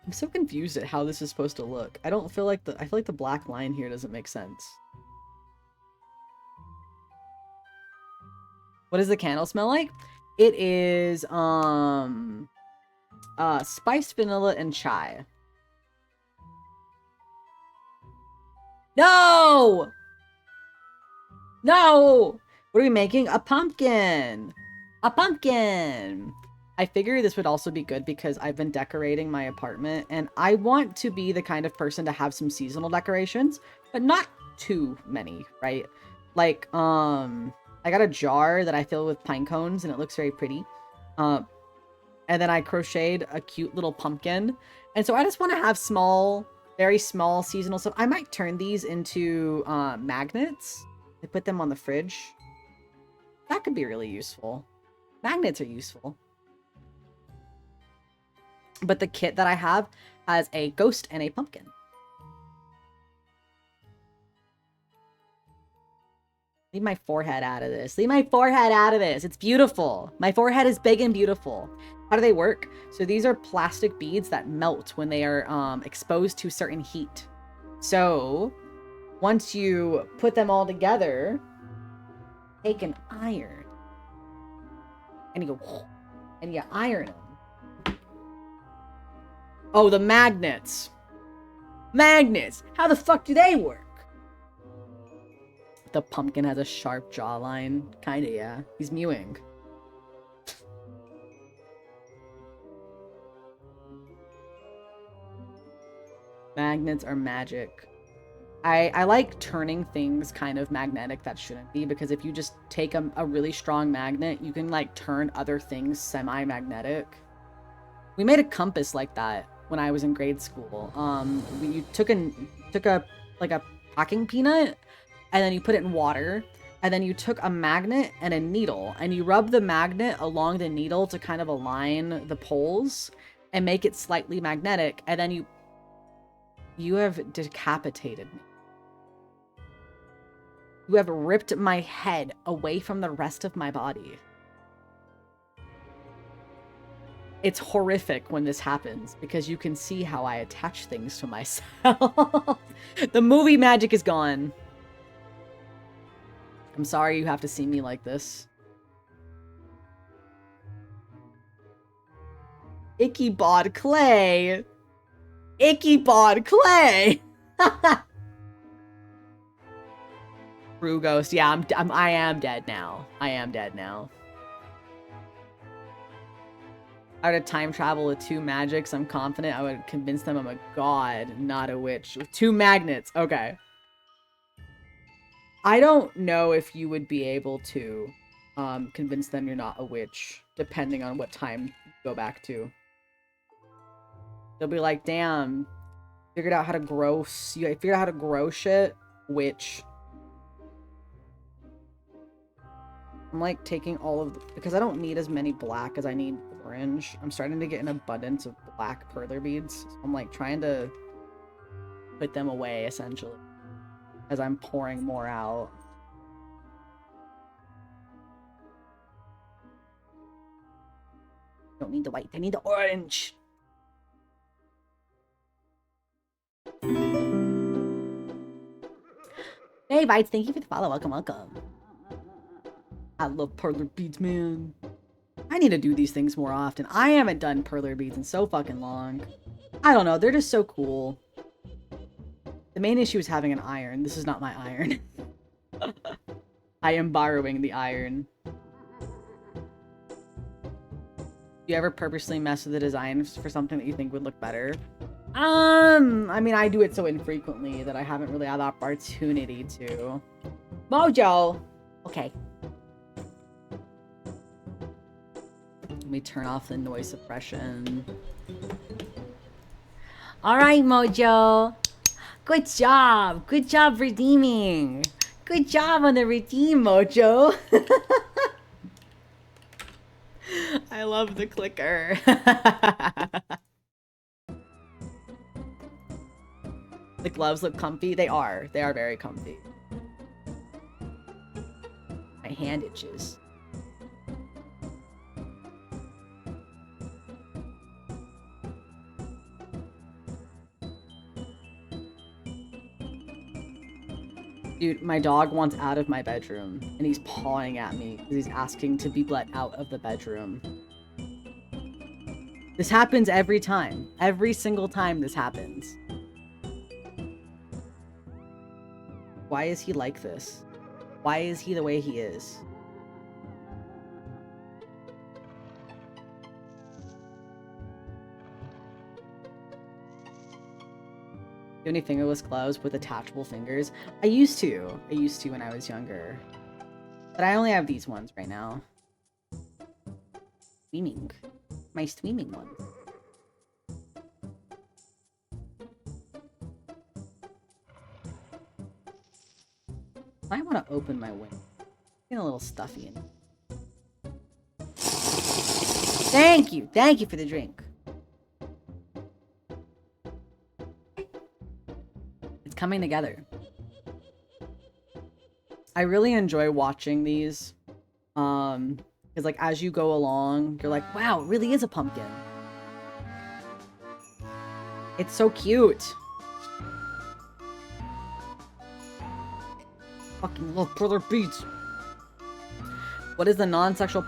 I'm so confused at how this is supposed to look. I don't feel like I feel like the black line here doesn't make sense. What does the candle smell like? It is spiced vanilla and chai. No! No! What are we making? A pumpkin! A pumpkin! I figure this would also be good because I've been decorating my apartment and I want to be the kind of person to have some seasonal decorations, but not too many, right? Like, I got a jar that I fill with pine cones and it looks very pretty. And then I crocheted a cute little pumpkin. And so I just want to have small, very small seasonal stuff. I might turn these into magnets. I put them on the fridge. That could be really useful. Magnets are useful. But the kit that I have has a ghost and a pumpkin. Leave my forehead out of this. Leave my forehead out of this. It's beautiful. My forehead is big and beautiful. How do they work? So these are plastic beads that melt when they are exposed to certain heat. So once you put them all together, take an iron and you go and you iron them. Oh, the magnets. Magnets. How the fuck do they work? The pumpkin has a sharp jawline. Kinda, yeah. He's mewing. Magnets are magic. I like turning things kind of magnetic that shouldn't be, because if you just take a really strong magnet, you can like turn other things semi-magnetic. We made a compass like that when I was in grade school. You took a packing peanut, and then you put it in water, and then you took a magnet and a needle, and you rub the magnet along the needle to kind of align the poles and make it slightly magnetic, and then you have decapitated me. You have ripped my head away from the rest of my body. It's horrific when this happens, because you can see how I attach things to myself. The movie magic is gone. I'm sorry you have to see me like this. Icky bod clay. Icky bod clay. True ghost. Yeah, I am dead now. I am dead now. I would time travel with 2 magics. I'm confident I would convince them I'm a god, not a witch. With 2 magnets. Okay. I don't know if you would be able to convince them you're not a witch, depending on what time you go back to. They'll be like, damn, figured out how to grow shit, witch. I'm like taking all of because I don't need as many black as I need orange. I'm starting to get an abundance of black perler beads. So I'm like trying to put them away essentially as I'm pouring more out. Don't need the white, I need the orange. Hey, Bites, thank you for the follow. Welcome, welcome. I love perler beads, man. I need to do these things more often. I haven't done perler beads in so fucking long. I don't know. They're just so cool. The main issue is having an iron. This is not my iron. I am borrowing the iron. Do you ever purposely mess with the design for something that you think would look better? I mean, I do it so infrequently that I haven't really had the opportunity to. Mojo! Okay. Let me turn off the noise suppression. Alright, Mojo! Good job! Good job redeeming! Good job on the redeem, Mojo! I love the clicker. The gloves look comfy. They are. They are very comfy. My hand itches. Dude, my dog wants out of my bedroom, and he's pawing at me because he's asking to be let out of the bedroom. This happens every time. Every single time this happens. Why is he like this? Why is he the way he is? Do you have any fingerless gloves with attachable fingers? I used to. I used to when I was younger. But I only have these ones right now. Streaming. My streaming ones. I want to open my window. Getting a little stuffy in here. Thank you! Thank you for the drink. Coming together. I really enjoy watching these because like as you go along you're like, wow, it really is a pumpkin. It's so cute. Fucking love perler beads. What is the non-sexual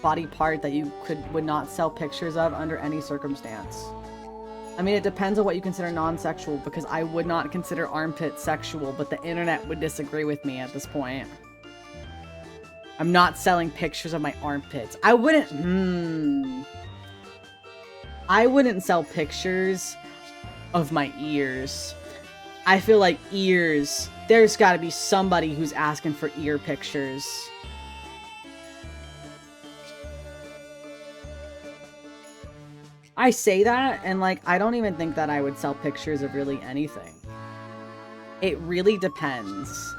body part that you would not sell pictures of under any circumstance? I mean, it depends on what you consider non-sexual, because I would not consider armpits sexual, but the internet would disagree with me at this point. I'm not selling pictures of my armpits. I wouldn't sell pictures of my ears. I feel like ears, there's gotta be somebody who's asking for ear pictures. I say that, and like, I don't even think that I would sell pictures of really anything. It really depends.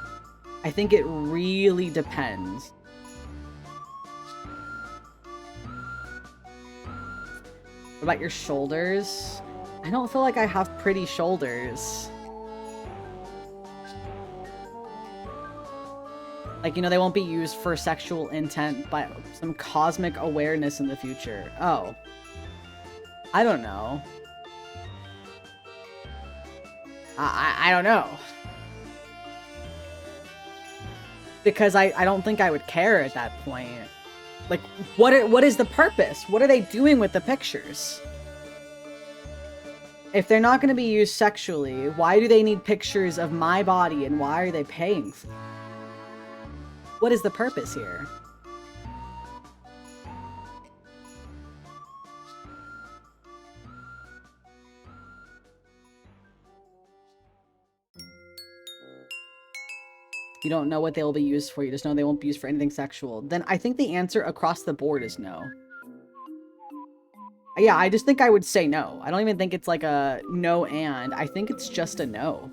I think it really depends. What about your shoulders? I don't feel like I have pretty shoulders. Like, you know, they won't be used for sexual intent, but some cosmic awareness in the future. Oh. I don't know. I don't know. Because I don't think I would care at that point. Like, what is the purpose? What are they doing with the pictures? If they're not going to be used sexually, why do they need pictures of my body, and why are they paying for it? What is the purpose here? You don't know what they will be used for. You just know they won't be used for anything sexual. Then I think the answer across the board is no. Yeah, I just think I would say no. I don't even think it's like a no and. I think it's just a no.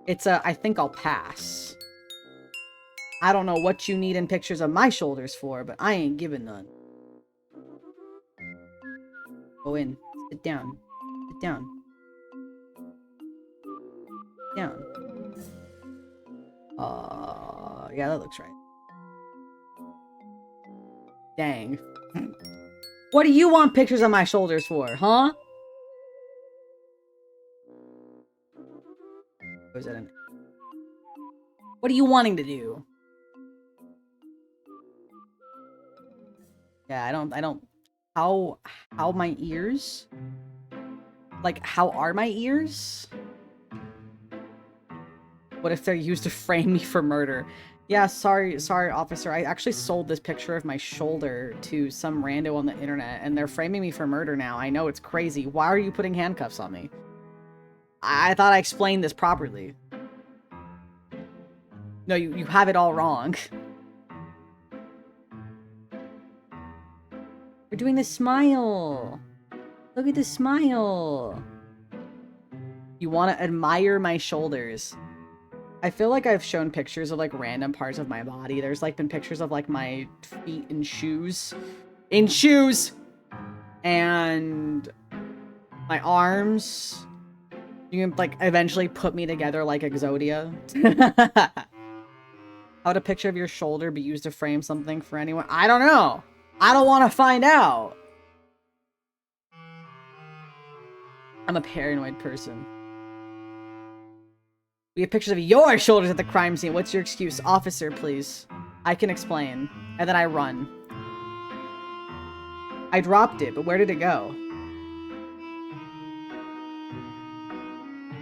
It's a, I think I'll pass. I don't know what you need in pictures of my shoulders for, but I ain't giving none. Go in. Sit down. Sit down. Down. Yeah, that looks right. Dang. What do you want pictures of my shoulders for, huh? president. What are you wanting to do? Yeah, I don't, how my ears? Like, how are my ears? What if they're used to frame me for murder? Yeah, sorry, officer. I actually sold this picture of my shoulder to some rando on the internet, and they're framing me for murder now. I know, it's crazy. Why are you putting handcuffs on me? I thought I explained this properly. No, you have it all wrong. We're doing the smile. Look at the smile. You want to admire my shoulders. I feel like I've shown pictures of like random parts of my body. There's like been pictures of like my feet in shoes. In shoes! And my arms. You can like eventually put me together like Exodia. How would a picture of your shoulder be used to frame something for anyone? I don't know. I don't want to find out. I'm a paranoid person. We have pictures of your shoulders at the crime scene. What's your excuse? Officer, please. I can explain. And then I run. I dropped it, but where did it go?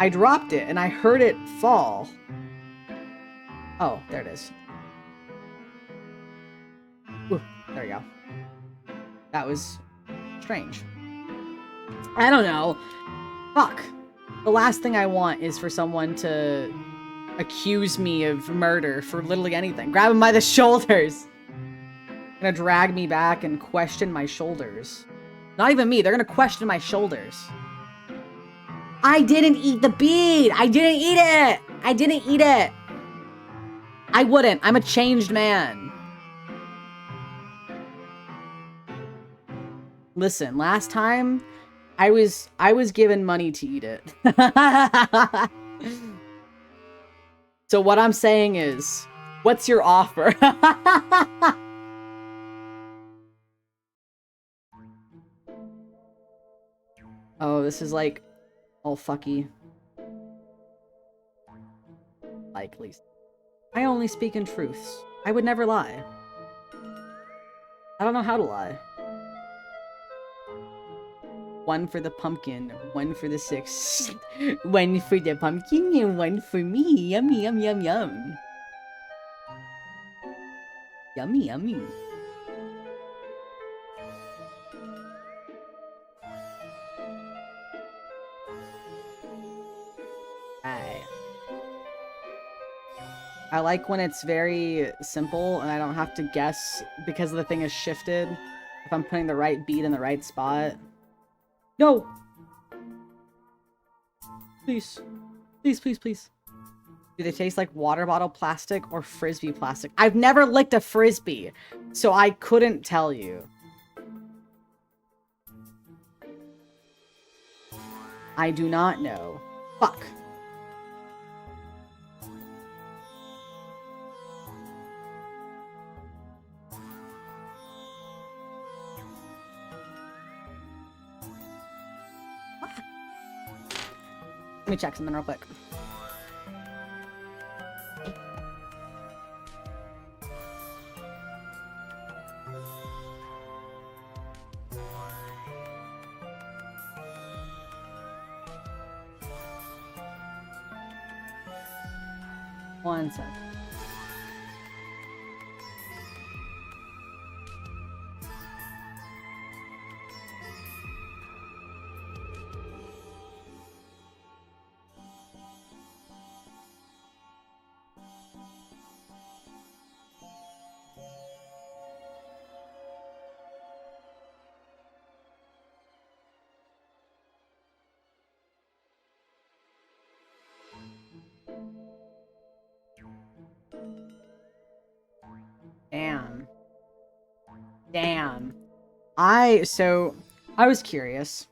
I dropped it, and I heard it fall. Oh, there it is. Ooh, there we go. That was strange. I don't know. Fuck. The last thing I want is for someone to accuse me of murder for literally anything. Grab him by the shoulders. Gonna drag me back and question my shoulders. Not even me. They're gonna question my shoulders. I didn't eat the bead. I didn't eat it. I didn't eat it. I wouldn't. I'm a changed man. Listen, last time I was given money to eat it. So what I'm saying is, what's your offer? Oh, this is like all fucky. Likely. I only speak in truths. I would never lie. I don't know how to lie. One for the pumpkin, one for the 6. One for the pumpkin and one for me. Yummy, yum, yum, yum. Yummy, yummy. I like when it's very simple and I don't have to guess because the thing is shifted. If I'm putting the right beat in the right spot. No! Please. Please, please, please. Do they taste like water bottle plastic or frisbee plastic? I've never licked a frisbee, so I couldn't tell you. I do not know. Fuck. Let me check something real quick. One sec. Damn. Damn. I was curious.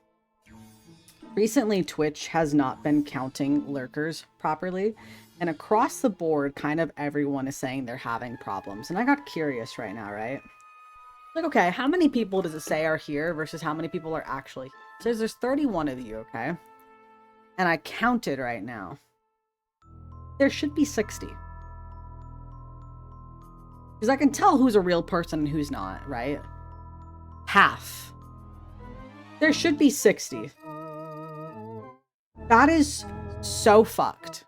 Recently, Twitch has not been counting lurkers properly, and across the board, kind of everyone is saying they're having problems. And I got curious right now, right? Like, okay, how many people does it say are here versus how many people are actually here? So there's 31 of you, okay? And I counted right now. There should be 60. Because I can tell who's a real person and who's not, right? Half. There should be 60. That is so fucked.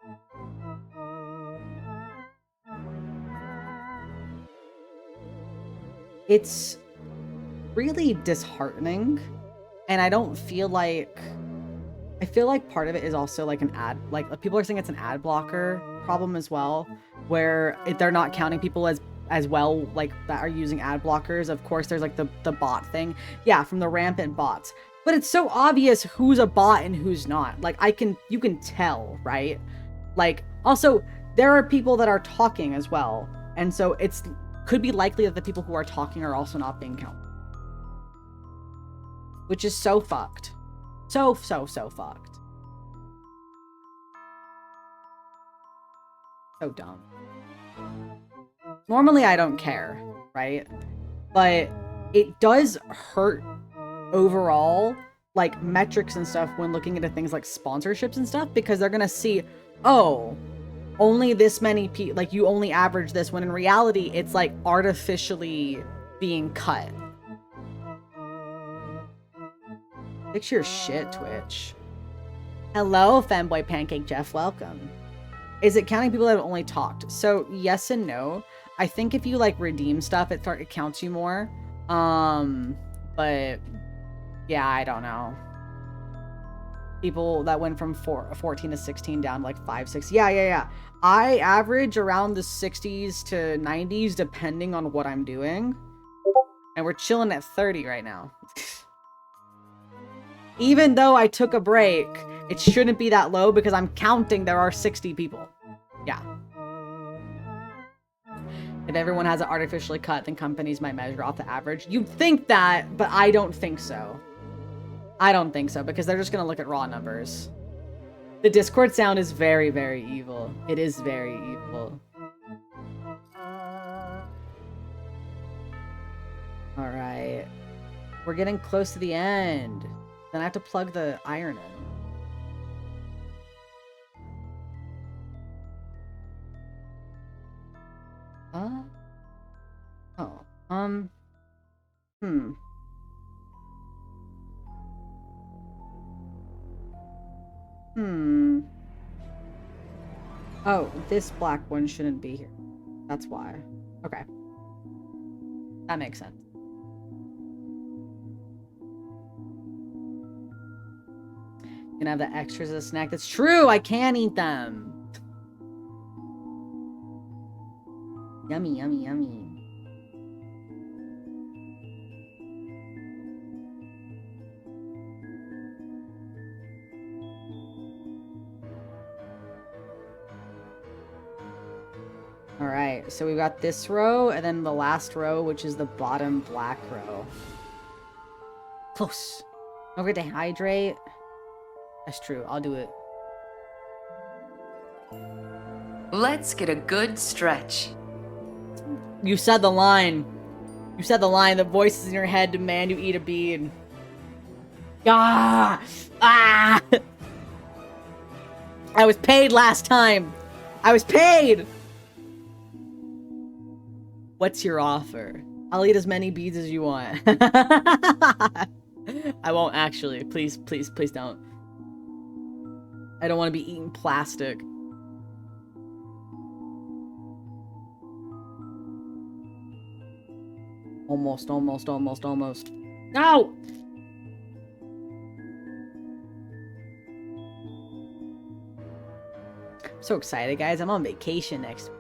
It's really disheartening, and I don't feel like... I feel like part of it is also like an ad... Like, people are saying it's an ad blocker problem as well, where they're not counting people as well, like, that are using ad blockers. Of course, there's like the bot thing. Yeah, from the rampant bots. But it's so obvious who's a bot and who's not. Like, you can tell, right? Like, also, there are people that are talking as well. And so could be likely that the people who are talking are also not being counted. Which is so fucked. So fucked. So dumb. Normally, I don't care, right? But it does hurt overall, like, metrics and stuff when looking into things like sponsorships and stuff, because they're gonna see, oh, only this many people, like, you only average this, when in reality, it's, like, artificially being cut. Fix your shit, Twitch. Hello, Fanboy Pancake Jeff, welcome. Is it counting people that have only talked? So, yes and no. I think if you, like, redeem stuff, it counts you more. But... yeah, I don't know. People that went from 14 to 16 down to like 5, 6. Yeah. I average around the 60s to 90s depending on what I'm doing. And we're chilling at 30 right now. Even though I took a break, it shouldn't be that low because I'm counting there are 60 people. Yeah. If everyone has it artificially cut, then companies might measure off the average. You'd think that, but I don't think so. I don't think so, because they're just going to look at raw numbers. The Discord sound is very, very evil. It is very evil. Alright. We're getting close to the end. Then I have to plug the iron in. Oh, this black one shouldn't be here. That's why. Okay. That makes sense. You can have the extras as a snack. That's true! I can eat them! Yummy, yummy, yummy. Alright, so we've got this row, and then the last row, which is the bottom black row. Close. Don't forget to hydrate. That's true, I'll do it.
Let's get a good stretch.
You said the line. You said the line. The voices in your head demand you eat a bean. Ah! Ah! I was paid last time. I was paid! What's your offer? I'll eat as many beads as you want. I won't actually. Please, please, please don't. I don't want to be eating plastic. Almost, almost, almost, almost. No! I'm so excited, guys. I'm on vacation next week.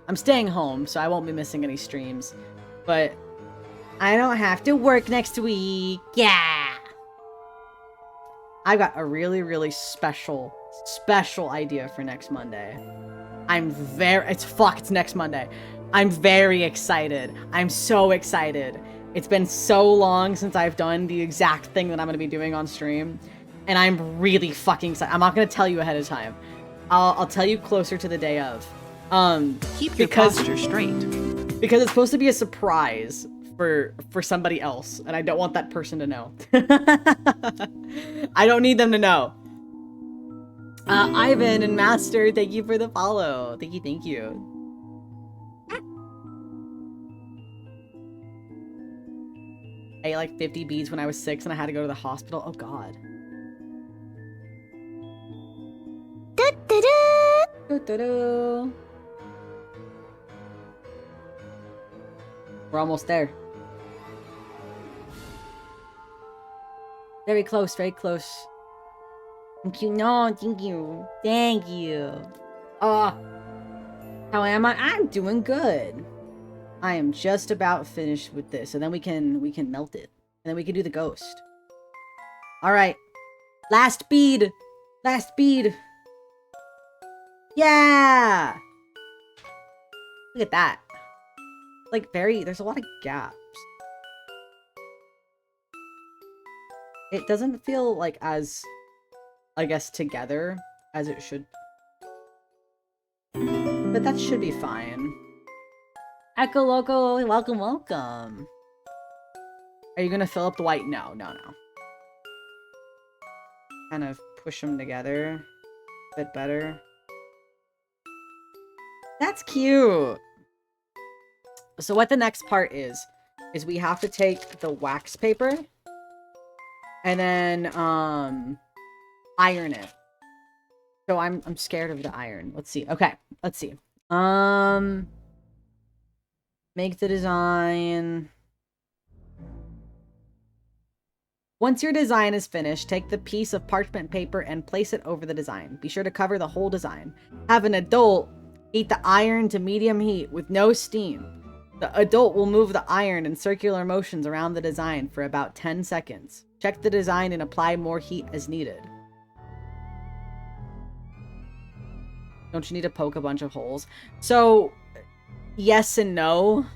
I'm staying home, so I won't be missing any streams. But I don't have to work next week. Yeah! I got a really, really special idea for next Monday. It's next Monday. I'm very excited. I'm so excited. It's been so long since I've done the exact thing that I'm going to be doing on stream. And I'm really fucking excited. I'm not going to tell you ahead of time. I'll tell you closer to the day of.
Keep your posture straight.
Because it's supposed to be a surprise for somebody else. And I don't want that person to know. I don't need them to know. Ivan and Master, thank you for the follow. Thank you, thank you. I ate like 50 beads when I was 6 and I had to go to the hospital. Oh god. We're almost there. Very close, very close. Thank you. No, thank you. Thank you. How am I? I'm doing good. I am just about finished with this, and then we can melt it. And then we can do the ghost. Alright. Last bead! Last bead! Yeah! Look at that. Like, there's a lot of gaps. It doesn't feel like as, I guess, together as it should. But that should be fine. Echo Loco, welcome, welcome. Are you gonna fill up the white? No, no, no. Kind of push them together a bit better. That's cute. So what the next part is we have to take the wax paper and then iron it. So I'm scared of the iron. Let's see. Okay, let's see. Make the design. Once your design is finished, take the piece of parchment paper and place it over the design. Be sure to cover the whole design. Have an adult heat the iron to medium heat with no steam. The adult will move the iron in circular motions around the design for about 10 seconds. Check the design and apply more heat as needed. Don't you need to poke a bunch of holes? So, yes and no.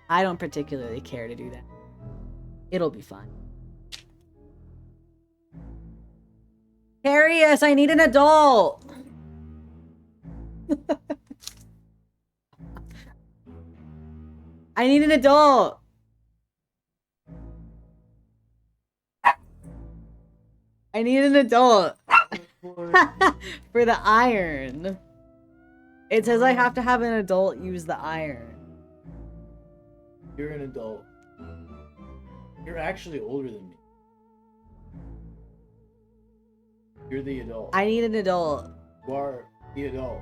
I don't particularly care to do that. It'll be fun. Carius, I need an adult! I need an adult! I need an adult! For the iron. It says I have to have an adult use the iron.
You're an adult. You're actually older than me. You're the adult.
I need an adult.
You are the adult.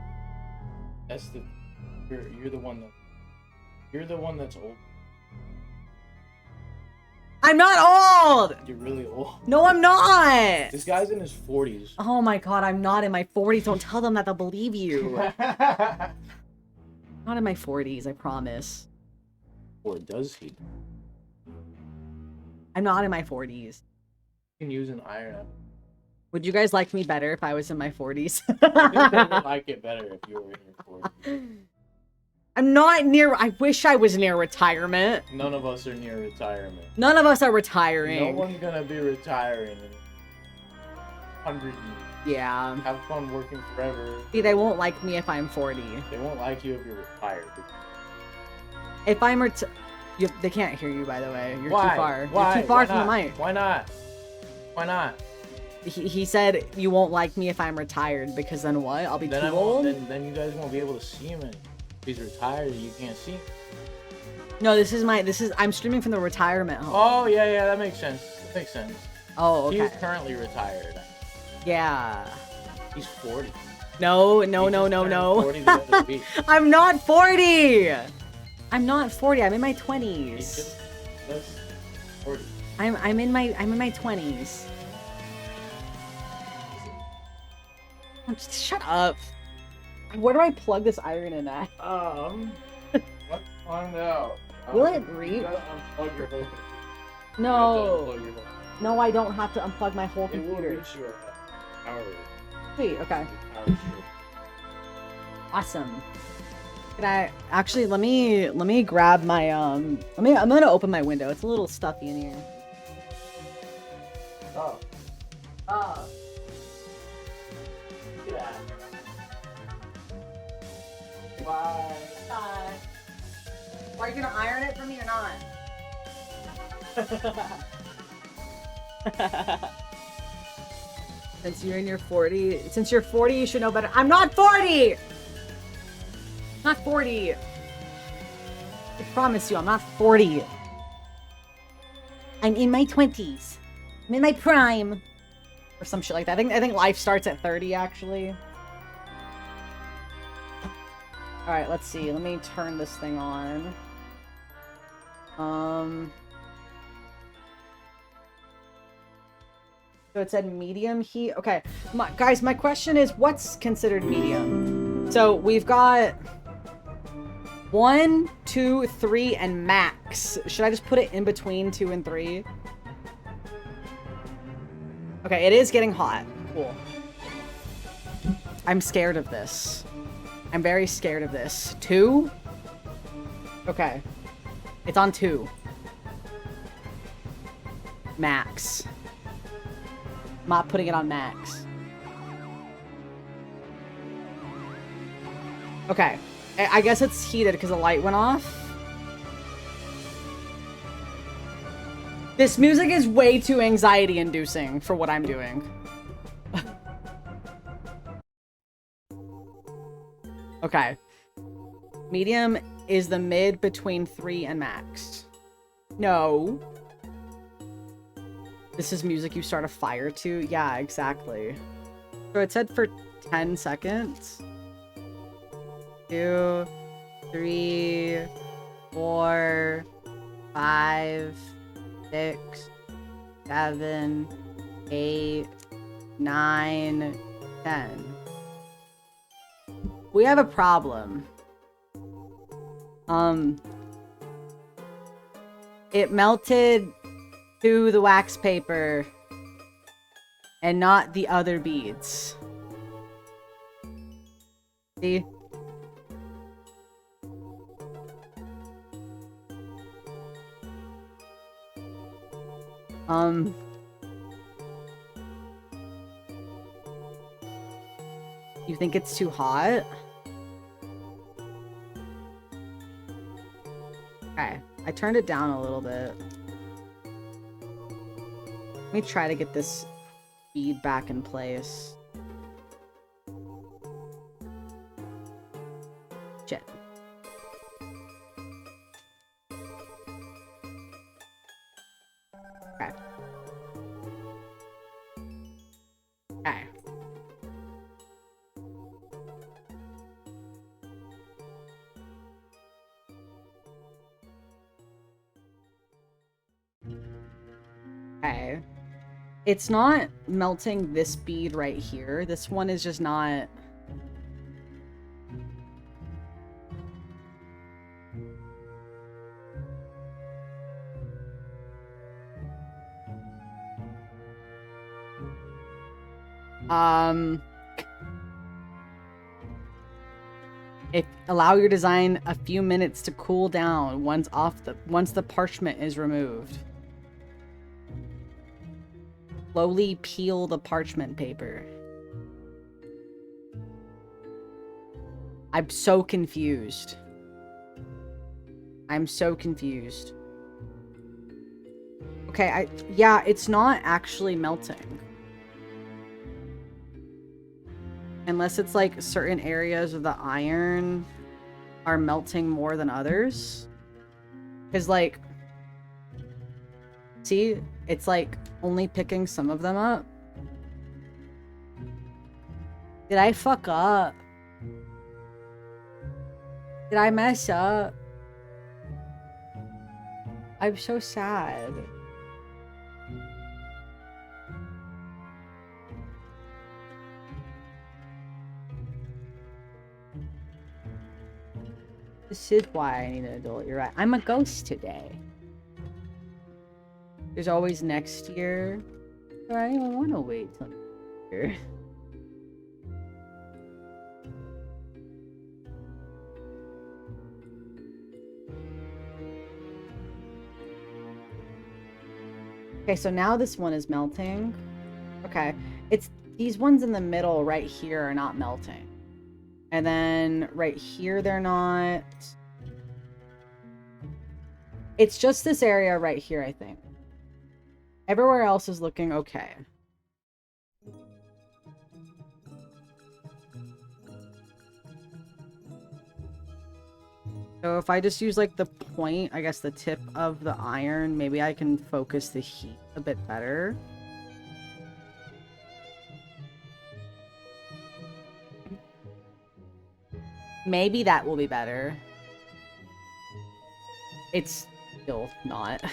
That's the. You're the one that. You're the one that's old.
I'm not old!
You're really old.
No, I'm not!
This guy's in his 40s.
Oh my god, I'm not in my 40s. Don't tell them that, they'll believe you. Not in my 40s, I promise.
Or does he?
I'm not in my 40s.
You can use an iron.
Would you guys like me better if I was in my 40s?
I would like it better if you were in your 40s.
I'm not near. I wish I was near retirement.
None of us are near retirement.
None of us are retiring.
No one's gonna be retiring in 100 years.
Yeah.
Have fun working forever.
See, they won't like me if I'm 40.
They won't like you if you're retired.
If I'm they can't hear you, by the way. You're
Why?
too far.
Why?
You're too far
Why
from
not?
the mic.
Why not? Why not?
He said you won't like me if I'm retired because then what? I'll be
Then
too old?
Then you guys won't be able to see him anymore. If he's retired, you can't see him.
No, I'm streaming from the retirement home.
Oh, yeah, that makes sense. That makes sense.
Oh, okay.
He's currently retired.
Yeah.
He's 40.
No.
40 the other week.
I'm not 40! I'm not 40. I'm in my 20s.
That's 40.
I'm in my 20s. Just shut up. Where do I plug this iron in at?
Let's find out.
Will it read?
You gotta unplug your whole.
No. No, I don't have to unplug my whole
It will
computer.
reach your power.
Sweet, okay.
Power strip.
Awesome. Can I actually let me grab my I'm gonna open my window. It's a little stuffy in here.
Oh. Yeah. Bye.
Bye. Are you gonna iron it for me or not? Since you're in your 40, since you're 40, you should know better. I'm not 40! Not 40. I promise you, I'm not 40. I'm in my 20s. I'm in my prime. Or some shit like that. I think life starts at 30, actually. Alright, let's see. Let me turn this thing on. So it said medium heat. Okay, guys, my question is, what's considered medium? So we've got 1, 2, 3, and max. Should I just put it in between 2 and 3? Okay, it is getting hot. Cool. I'm scared of this. I'm very scared of this. 2? Okay. It's on 2. Max. I'm not putting it on max. Okay. I guess it's heated because the light went off. This music is way too anxiety-inducing for what I'm doing. Okay. Medium is the mid between 3 and max. No. This is music you start a fire to? Yeah, exactly. So it said for 10 seconds. 2, 3, 4, 5, 6, 7, 8, 9, 10. We have a problem. It melted to the wax paper and not the other beads. See? You think it's too hot? Okay, I turned it down a little bit. Let me try to get this bead back in place. Shit. Okay. Okay. Okay. It's not melting this bead right here. This one is just not... Allow your design a few minutes to cool down once the parchment is removed. Slowly peel the parchment paper. I'm so confused. I'm so confused. Okay, yeah, it's not actually melting. Unless it's like certain areas of the iron are melting more than others. Because like, see, it's like only picking some of them up. Did I fuck up? Did I mess up? I'm so sad. This is why I need an adult. You're right. I'm a ghost today. There's always next year. But I don't even want to wait till next year. Okay, so now this one is melting. Okay, it's these ones in the middle right here are not melting. And then right here they're not. It's just this area right here, I think. Everywhere else is looking okay. So if I just use like the point, I guess the tip of the iron, maybe I can focus the heat a bit better. Maybe that will be better. It's still not.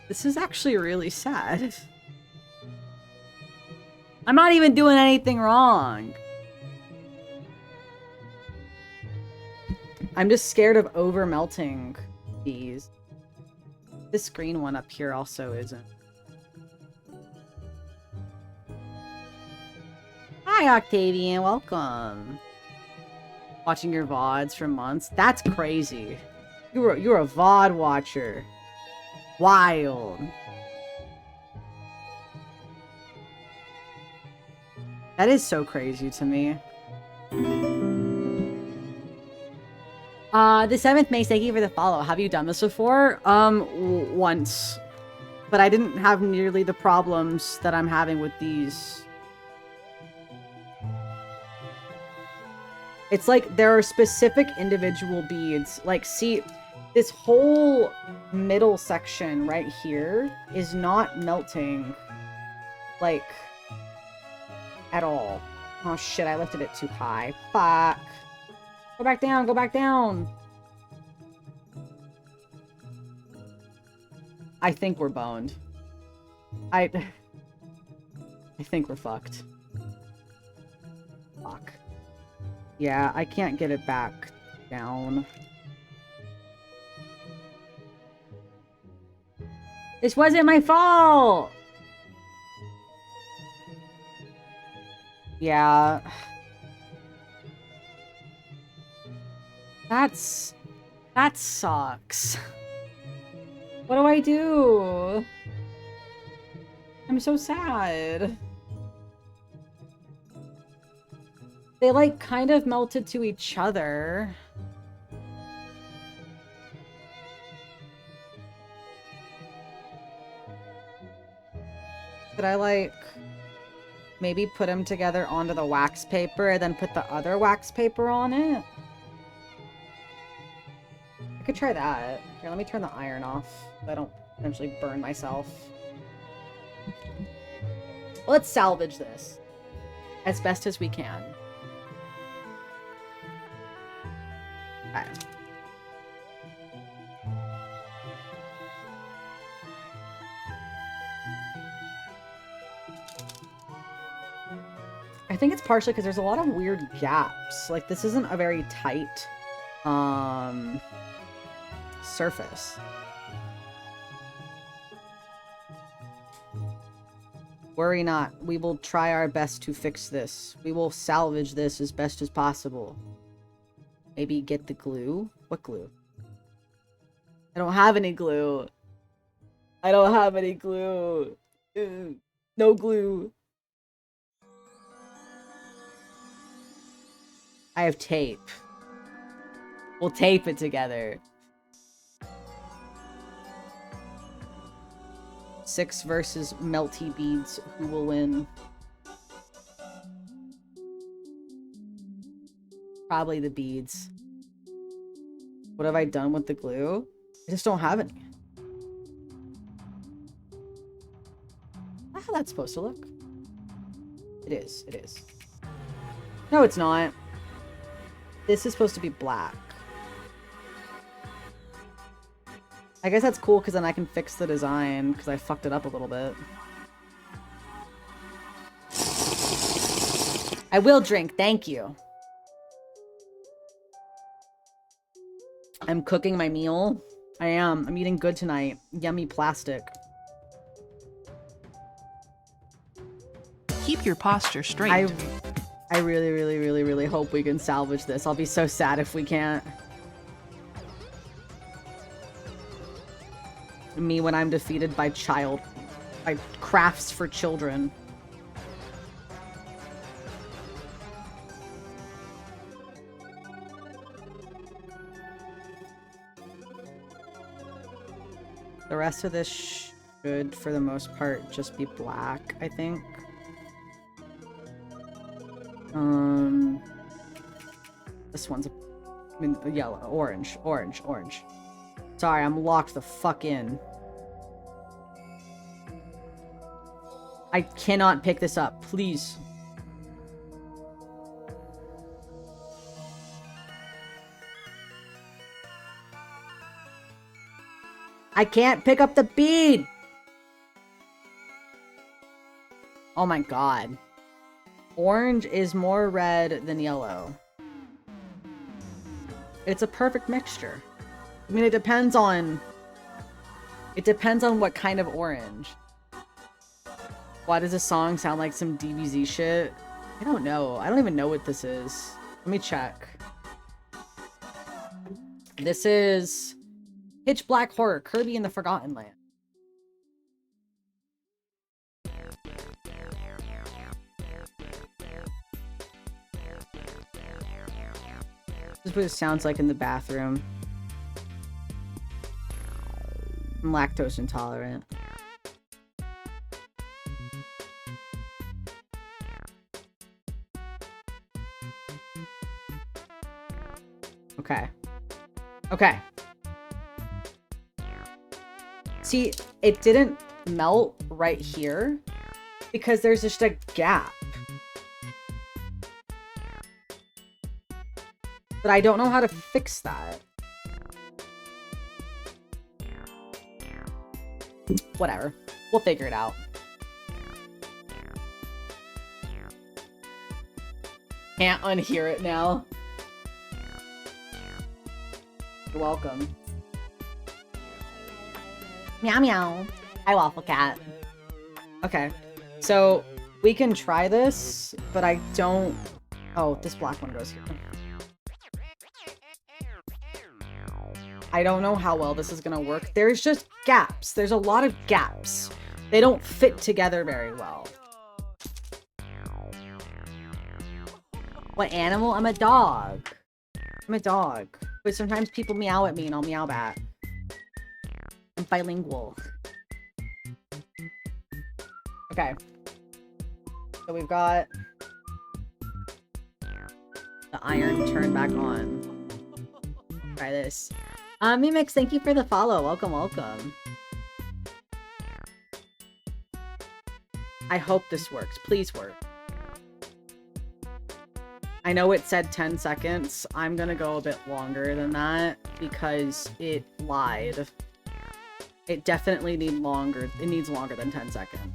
This is actually really sad. I'm not even doing anything wrong. I'm just scared of over melting these. This green one up here also isn't. Hi, Octavian. Welcome. Watching your VODs for months. That's crazy. You're a VOD watcher. Wild. That is so crazy to me. The 7th Mace, thank you for the follow. Have you done this before? Once. But I didn't have nearly the problems that I'm having with these. It's like there are specific individual beads. Like, see, this whole middle section right here is not melting, like, at all. Oh shit, I lifted it too high. Fuck. Go back down, go back down. I think we're boned. I think we're fucked. Fuck. Yeah, I can't get it back down. This wasn't my fault! Yeah. That sucks. What do I do? I'm so sad. They, like, kind of melted to each other. Could I, like, maybe put them together onto the wax paper and then put the other wax paper on it? I could try that. Here, let me turn the iron off so I don't potentially burn myself. Let's salvage this as best as we can. Okay. I think it's partially because there's a lot of weird gaps. Like, this isn't a very tight surface. Worry not. We will try our best to fix this. We will salvage this as best as possible. Maybe get the glue? What glue? I don't have any glue. I don't have any glue. No glue. I have tape. We'll tape it together. 6 versus Melty beads. Who will win? Probably the beads. What have I done with the glue? I just don't have any. How that's supposed to look. It is. It is. No, it's not. This is supposed to be black. I guess that's cool because then I can fix the design because I fucked it up a little bit. I will drink, thank you. I'm cooking my meal. I am. I'm eating good tonight. Yummy plastic.
Keep your posture straight.
I really, really, really, really hope we can salvage this. I'll be so sad if we can't. Me when I'm defeated by crafts for children. The rest of this should, for the most part, just be black, I think. This one's I mean, yellow, orange, orange, orange. Sorry, I'm locked the fuck in. I cannot pick this up, please. I can't pick up the bead! Oh my god. Orange is more red than yellow. It's a perfect mixture. I mean, it depends on what kind of orange. Why does this song sound like some DBZ shit? I don't know. I don't even know what this is. Let me check. This is Pitch Black Horror, Kirby in the Forgotten Land. This is what it sounds like in the bathroom. I'm lactose intolerant. Okay. Okay. See, it didn't melt right here because there's just a gap. But I don't know how to fix that. Whatever. We'll figure it out. Can't unhear it now. You're welcome. Meow meow. Hi, Waffle Cat. Okay. So, we can try this, but I don't... Oh, this black one goes here. I don't know how well this is gonna work. There's just gaps. There's a lot of gaps. They don't fit together very well. What animal? I'm a dog. I'm a dog. But sometimes people meow at me and I'll meow back. I'm bilingual. Okay. So we've got the iron turned back on. Try this. Mimix, thank you for the follow. Welcome, welcome. I hope this works. Please work. I know it said 10 seconds. I'm gonna go a bit longer than that because it lied. It definitely needs longer. It needs longer than 10 seconds.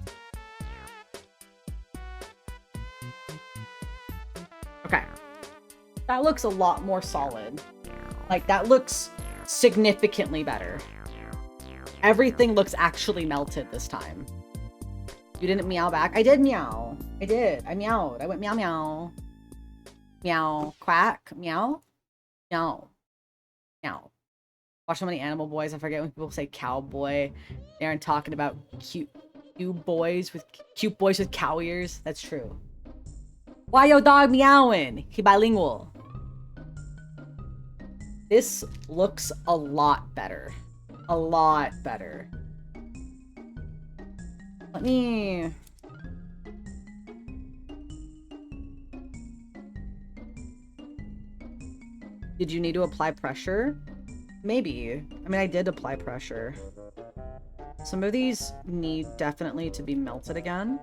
Okay. That looks a lot more solid. Like, that looks significantly better. Everything looks actually melted this time. You didn't meow back? I did meow. I did. I meowed. I went meow meow. Meow. Quack. Meow. Meow. Meow. Watch so many Animal Boys. I forget when people say cowboy. They aren't talking about cute boys with cow ears. That's true. Why your dog meowing? He bilingual. This looks a lot better. A lot better. Let me... Did you need to apply pressure? Maybe. I mean, I did apply pressure. Some of these need definitely to be melted again.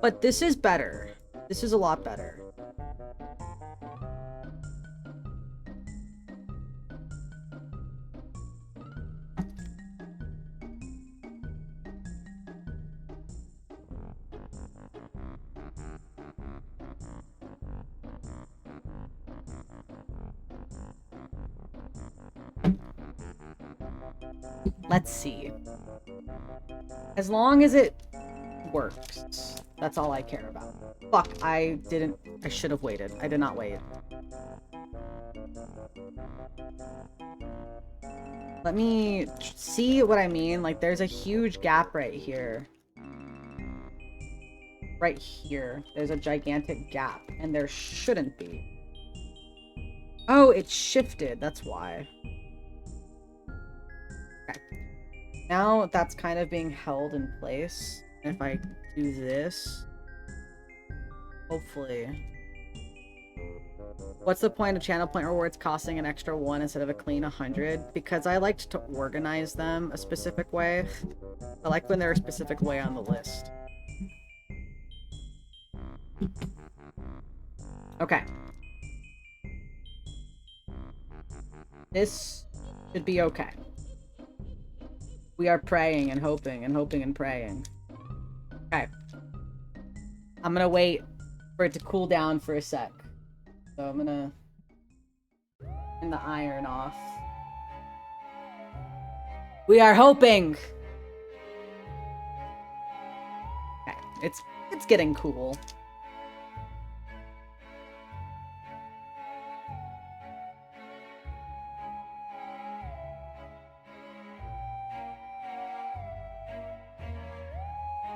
But this is better. This is a lot better. Let's see. As long as it works, that's all I care about. Fuck, I should have waited. I did not wait. Let me see what I mean. Like, there's a huge gap right here. Right here. There's a gigantic gap, and there shouldn't be. Oh, it shifted. That's why. Okay. Now that's kind of being held in place. If I do this, hopefully. What's the point of channel point rewards costing an extra 1 instead of a clean 100? Because I like to organize them a specific way. I like when they're a specific way on the list. Okay. This should be okay. We are praying and hoping and hoping and praying. Okay. I'm gonna wait for it to cool down for a sec. So I'm gonna turn the iron off. We are hoping. Okay, it's getting cool.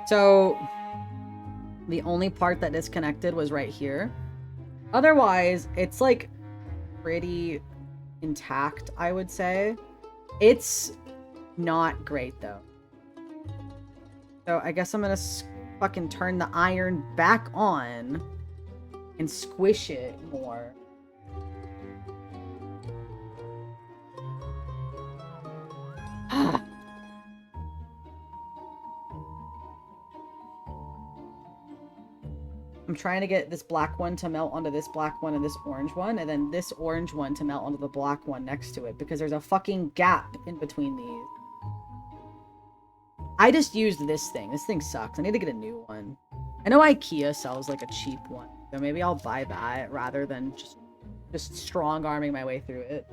So the only part that disconnected was right here. Otherwise, it's like pretty intact, I would say. It's not great though. So I guess I'm gonna fucking turn the iron back on and squish it more. I'm trying to get this black one to melt onto this black one and this orange one, and then this orange one to melt onto the black one next to it, because there's a fucking gap in between these. I just used this thing. This thing sucks. I need to get a new one. I know IKEA sells like a cheap one, so maybe I'll buy that rather than just strong-arming my way through it.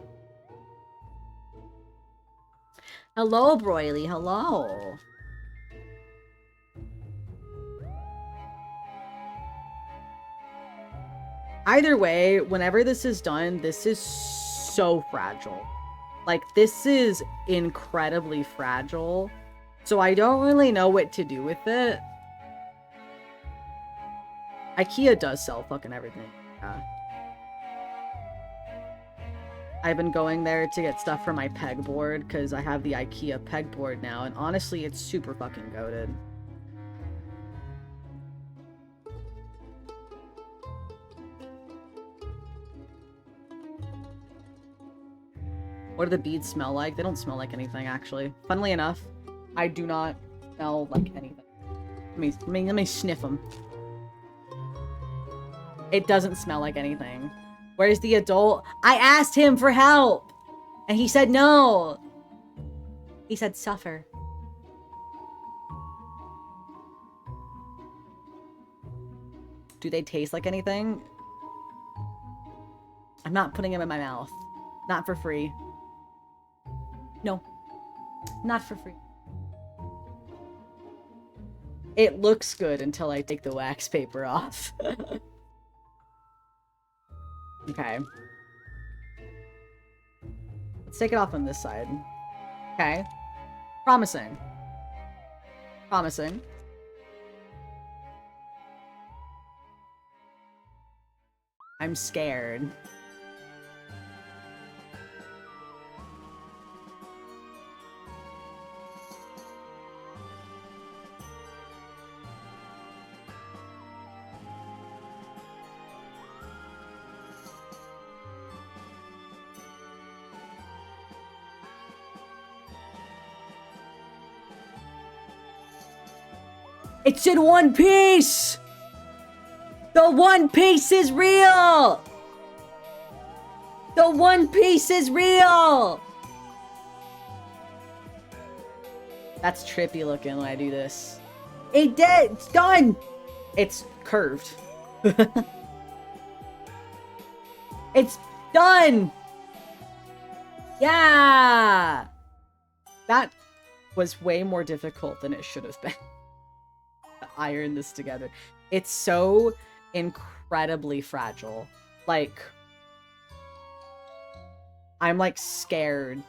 Hello, Broily. Hello. Either way, whenever this is done, this is so fragile. Like, this is incredibly fragile. So I don't really know what to do with it. IKEA does sell fucking everything. Yeah. I've been going there to get stuff for my pegboard, because I have the IKEA pegboard now, and honestly, it's super fucking goated. What do the beads smell like? They don't smell like anything, actually. Funnily enough, I do not smell like anything. Let me sniff them. It doesn't smell like anything. Where's the adult? I asked him for help! And he said no! He said suffer. Do they taste like anything? I'm not putting them in my mouth. Not for free. No. Not for free. It looks good until I take the wax paper off. Okay. Let's take it off on this side. Okay. Promising. Promising. I'm scared. It's in one piece! The One Piece is real! The One Piece is real! That's trippy looking when I do this. It did! It's done! It's curved. It's done! Yeah! That was way more difficult than it should have been. Iron this together. It's so incredibly fragile. Like, I'm like scared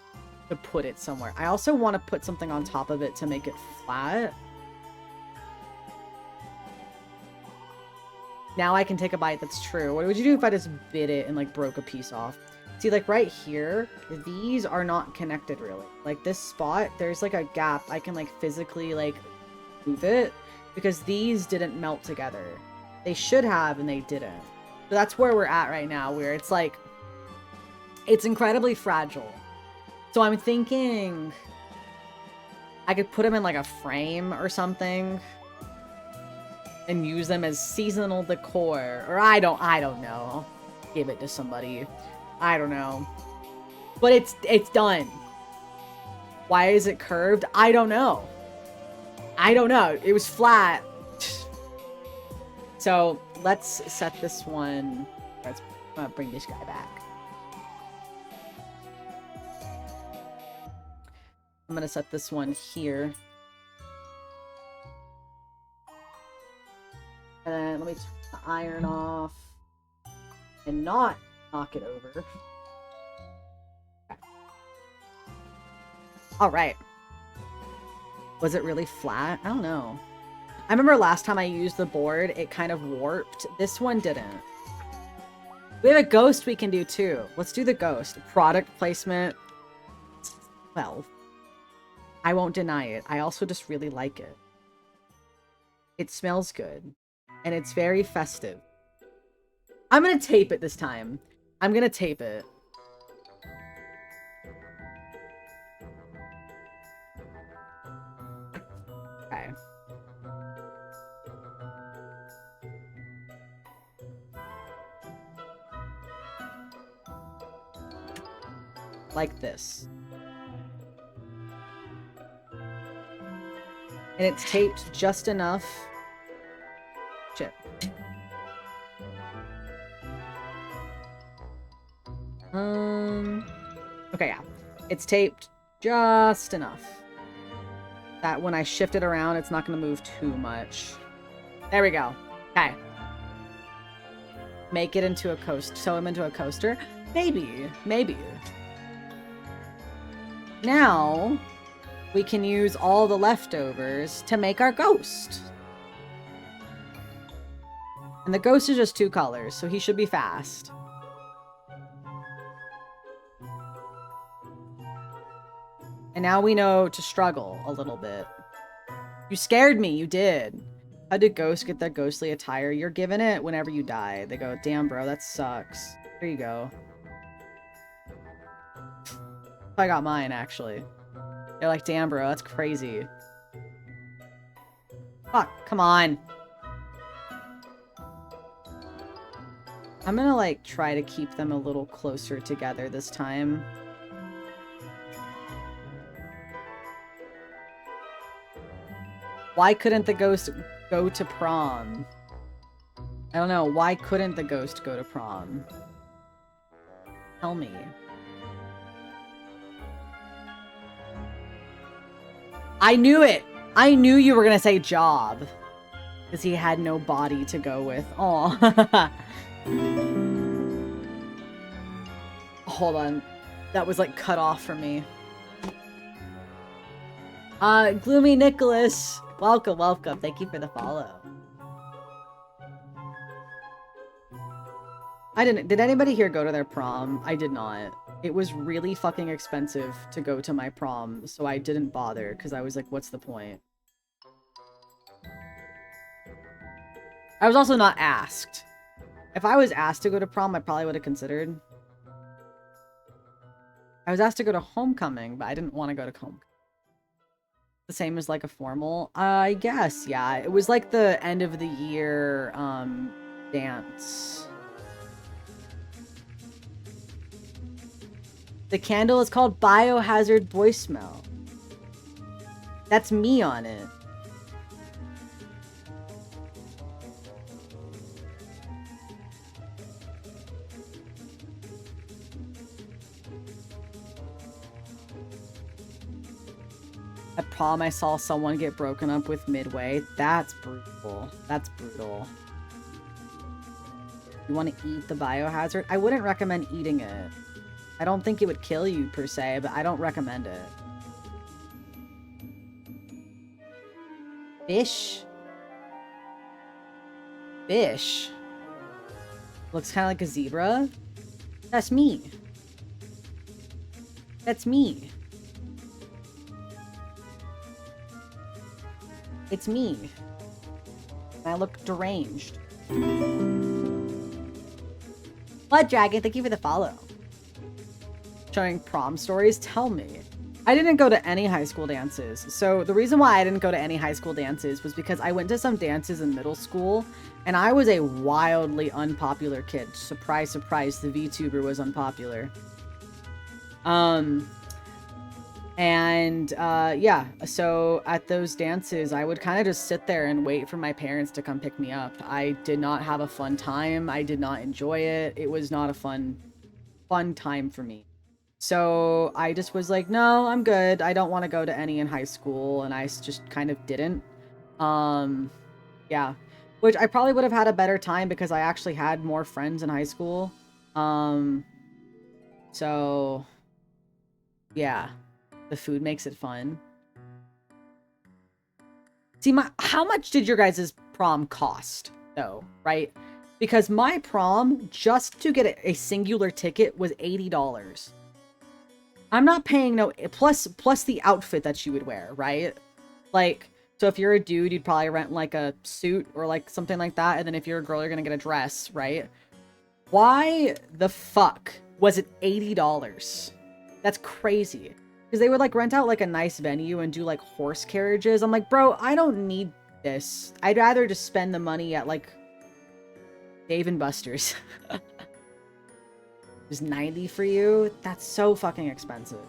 to put it somewhere. I also want to put something on top of it to make it flat. Now I can take a bite. That's true. What would you do if I just bit it and like broke a piece off? See, like right here, these are not connected really. Like this spot, there's like a gap. I can like physically like move it because these didn't melt together. They should have and they didn't. So that's where we're at right now, where it's like, it's incredibly fragile. So I'm thinking I could put them in like a frame or something and use them as seasonal decor. Or I don't know. Give it to somebody. I don't know. But it's done. Why is it curved? I don't know. I don't know. It was flat. So let's set this one. Let's bring this guy back. I'm gonna set this one here. And then let me turn the iron off and not knock it over. Okay. All right. Was it really flat? I don't know. I remember last time I used the board, it kind of warped. This one didn't. We have a ghost we can do too. Let's do the ghost. Product placement. Well, I won't deny it. I also just really like it. It smells good. And it's very festive. I'm gonna tape it this time. I'm gonna tape it. Okay. Like this. And it's taped just enough. Shit. Okay, yeah. It's taped just enough that when I shift it around, it's not going to move too much. There we go. Okay. Make it into a coaster. Sew him into a coaster? Maybe. Maybe. Now, we can use all the leftovers to make our ghost. And the ghost is just 2 colors, so he should be fast. And now we know to struggle a little bit. You scared me, you did. How did ghosts get their ghostly attire? You're given it whenever you die. They go, damn bro, that sucks. Here you go. I got mine, actually. They're like, damn bro, that's crazy. Fuck, come on. I'm gonna, like, try to keep them a little closer together this time. Why couldn't the ghost go to prom? I don't know. Why couldn't the ghost go to prom? Tell me. I knew it! I knew you were gonna say job. Because he had no body to go with. Aw. Hold on. That was like cut off from me. Gloomy Nicholas. Welcome, welcome. Thank you for the follow. Did anybody here go to their prom? I did not. It was really fucking expensive to go to my prom, so I didn't bother, because I was like, what's the point? I was also not asked. If I was asked to go to prom, I probably would have considered. I was asked to go to homecoming, but I didn't want to go to homecoming. The same as like a formal? I guess, yeah. It was like the end of the year, dance. The candle is called Biohazard Voicemail. That's me on it. At prom, I saw someone get broken up with midway. That's brutal. That's brutal. You want to eat the biohazard? I wouldn't recommend eating it. I don't think it would kill you per se, but I don't recommend it. Fish? Fish? Looks kind of like a zebra? That's me. That's me. It's me. I look deranged. Blood Dragon, thank you for the follow. Showing prom stories? Tell me. I didn't go to any high school dances. So the reason why I didn't go to any high school dances was because I went to some dances in middle school and I was a wildly unpopular kid. Surprise, surprise, the VTuber was unpopular. Yeah, so at those dances, I would kind of just sit there and wait for my parents to come pick me up. I did not have a fun time. I did not enjoy it. It was not a fun time for me. So I just was like, no, I'm good. I don't want to go to any in high school. And I just kind of didn't. Yeah. Which I probably would have had a better time because I actually had more friends in high school. So yeah, the food makes it fun. See, how much did your guys' prom cost though, right? Because my prom, just to get a singular ticket, was $80. I'm not paying no plus the outfit that you would wear, right? Like, so if you're a dude, you'd probably rent like a suit or like something like that, and then if you're a girl, you're gonna get a dress, right? Why the fuck was it $80? That's crazy. Because they would like rent out like a nice venue and do like horse carriages. I'm like, bro, I don't need this. I'd rather just spend the money at like Dave and Buster's. Is 90 for you? That's so fucking expensive.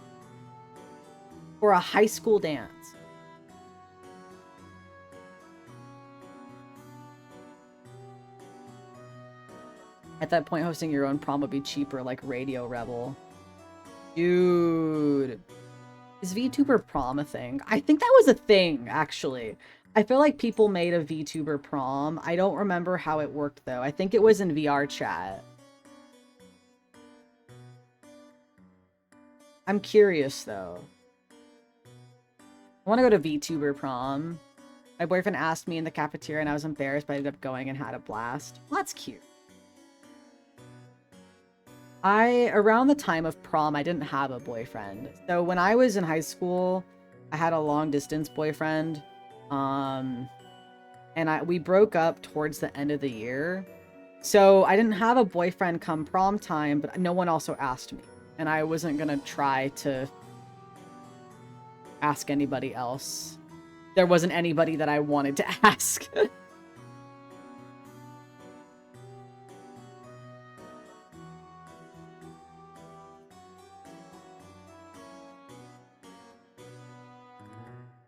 For a high school dance. At that point, hosting your own prom would be cheaper, like Radio Rebel. Dude. Is VTuber prom a thing? I think that was a thing, actually. I feel like people made a VTuber prom. I don't remember how it worked, though. I think it was in VR chat. I'm curious, though. I want to go to VTuber prom. My boyfriend asked me in the cafeteria and I was embarrassed, but I ended up going and had a blast. Well, that's cute. Around the time of prom, I didn't have a boyfriend. So when I was in high school, I had a long distance boyfriend. And we broke up towards the end of the year. So I didn't have a boyfriend come prom time, but no one also asked me. And I wasn't gonna try to ask anybody else. There wasn't anybody that I wanted to ask.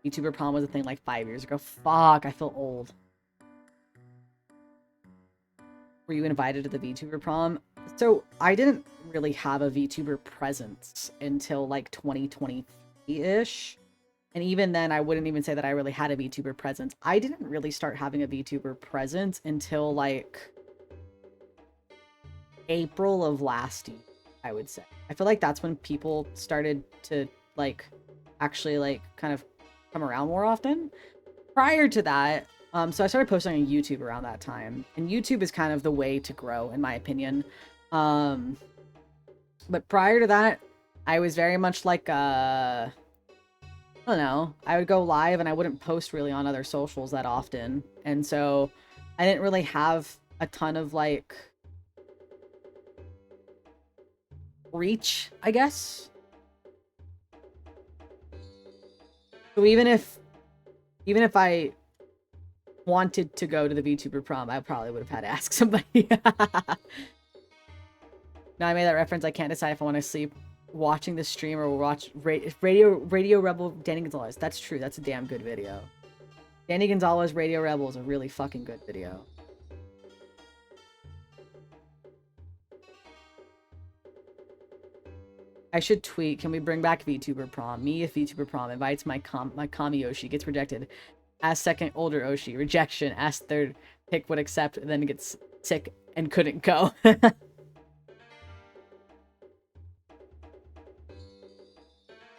YouTuber prom was a thing like 5 years ago. Fuck, I feel old. Were you invited to the VTuber prom? So I didn't really have a VTuber presence until like 2020-ish. And even then, I wouldn't even say that I really had a VTuber presence. I didn't really start having a VTuber presence until like April of last year, I would say. I feel like that's when people started to like actually like kind of come around more often. Prior to that, so I started posting on YouTube around that time. And YouTube is kind of the way to grow, in my opinion. But prior to that, I was very much like, I don't know, I would go live and I wouldn't post really on other socials that often. And so I didn't really have a ton of like reach, I guess. So even if I wanted to go to the VTuber prom, I probably would have had to ask somebody. Now I made that reference, I can't decide if I want to sleep watching the stream or watch Radio Rebel Danny Gonzalez. That's true. That's a damn good video. Danny Gonzalez Radio Rebel is a really fucking good video. I should tweet. Can we bring back VTuber prom? Me if VTuber prom invites my Kami Yoshi, gets rejected. Ask second older Oshi. Rejection. Ask third pick would accept, then gets sick and couldn't go.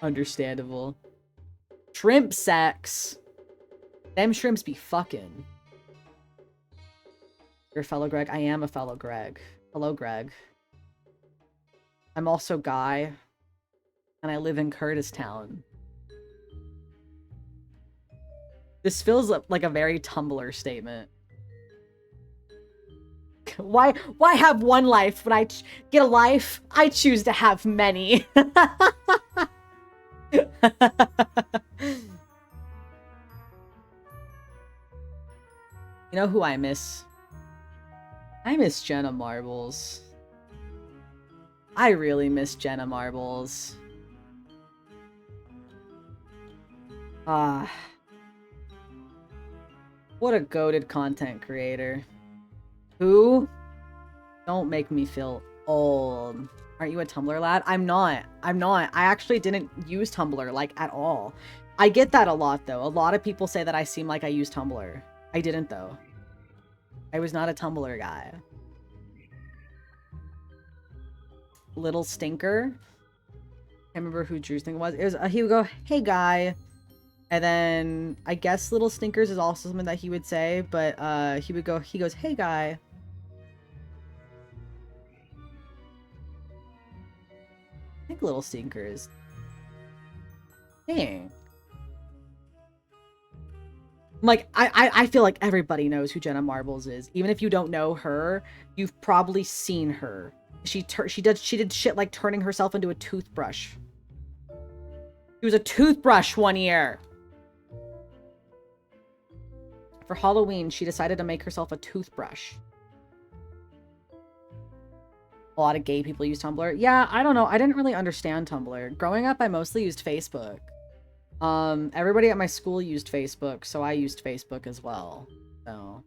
Understandable. Shrimp sex. Them shrimps be fucking. You're a fellow Greg? I am a fellow Greg. Hello, Greg. I'm also Guy. And I live in Curtistown. This feels like a very Tumblr statement. Why have one life when I get a life? I choose to have many. You know who I miss? I miss Jenna Marbles. I really miss Jenna Marbles. What a goated content creator. Who? Don't make me feel old. Aren't you a Tumblr lad? I'm not. I actually didn't use Tumblr, like, at all. I get that a lot, though. A lot of people say that I seem like I use Tumblr. I didn't, though. I was not a Tumblr guy. Little Stinker. Can't remember who Drew's thing was. It was he would go, "Hey guy," and then I guess Little Stinkers is also something that he would say, but he goes, "Hey guy." I think Little Stinkers. Dang. Like, I feel like everybody knows who Jenna Marbles is. Even if you don't know her, you've probably seen her. She did shit like turning herself into a toothbrush. She was a toothbrush one year. For Halloween, she decided to make herself a toothbrush. A lot of gay people use Tumblr. Yeah, I don't know. I didn't really understand Tumblr. Growing up, I mostly used Facebook. Everybody at my school used Facebook, so I used Facebook as well. So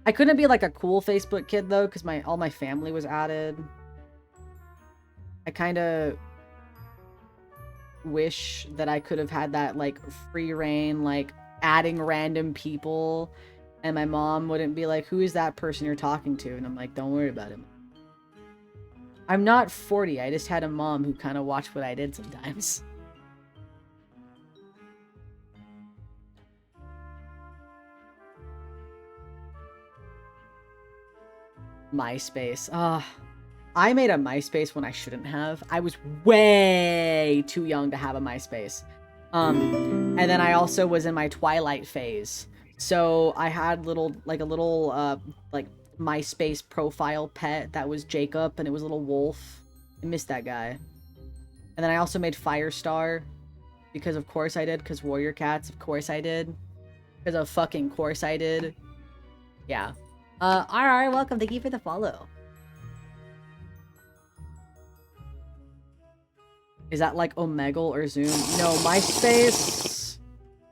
I couldn't be like a cool Facebook kid though, because all my family was added. I kind of wish that I could have had that like free reign, like adding random people, and my mom wouldn't be like, "Who is that person you're talking to?" And I'm like, "Don't worry about him." I'm not 40. I just had a mom who kind of watched what I did sometimes. MySpace. I made a MySpace when I shouldn't have. I was way too young to have a MySpace. And then I also was in my Twilight phase. So I had a little MySpace profile pet that was Jacob, and it was a little wolf. I missed that guy. And then I also made Firestar, because of course I did, because Warrior Cats, of course I did. Because of fucking course I did. Yeah. RR, welcome. Thank you for the follow. Is that like Omegle or Zoom? No, MySpace.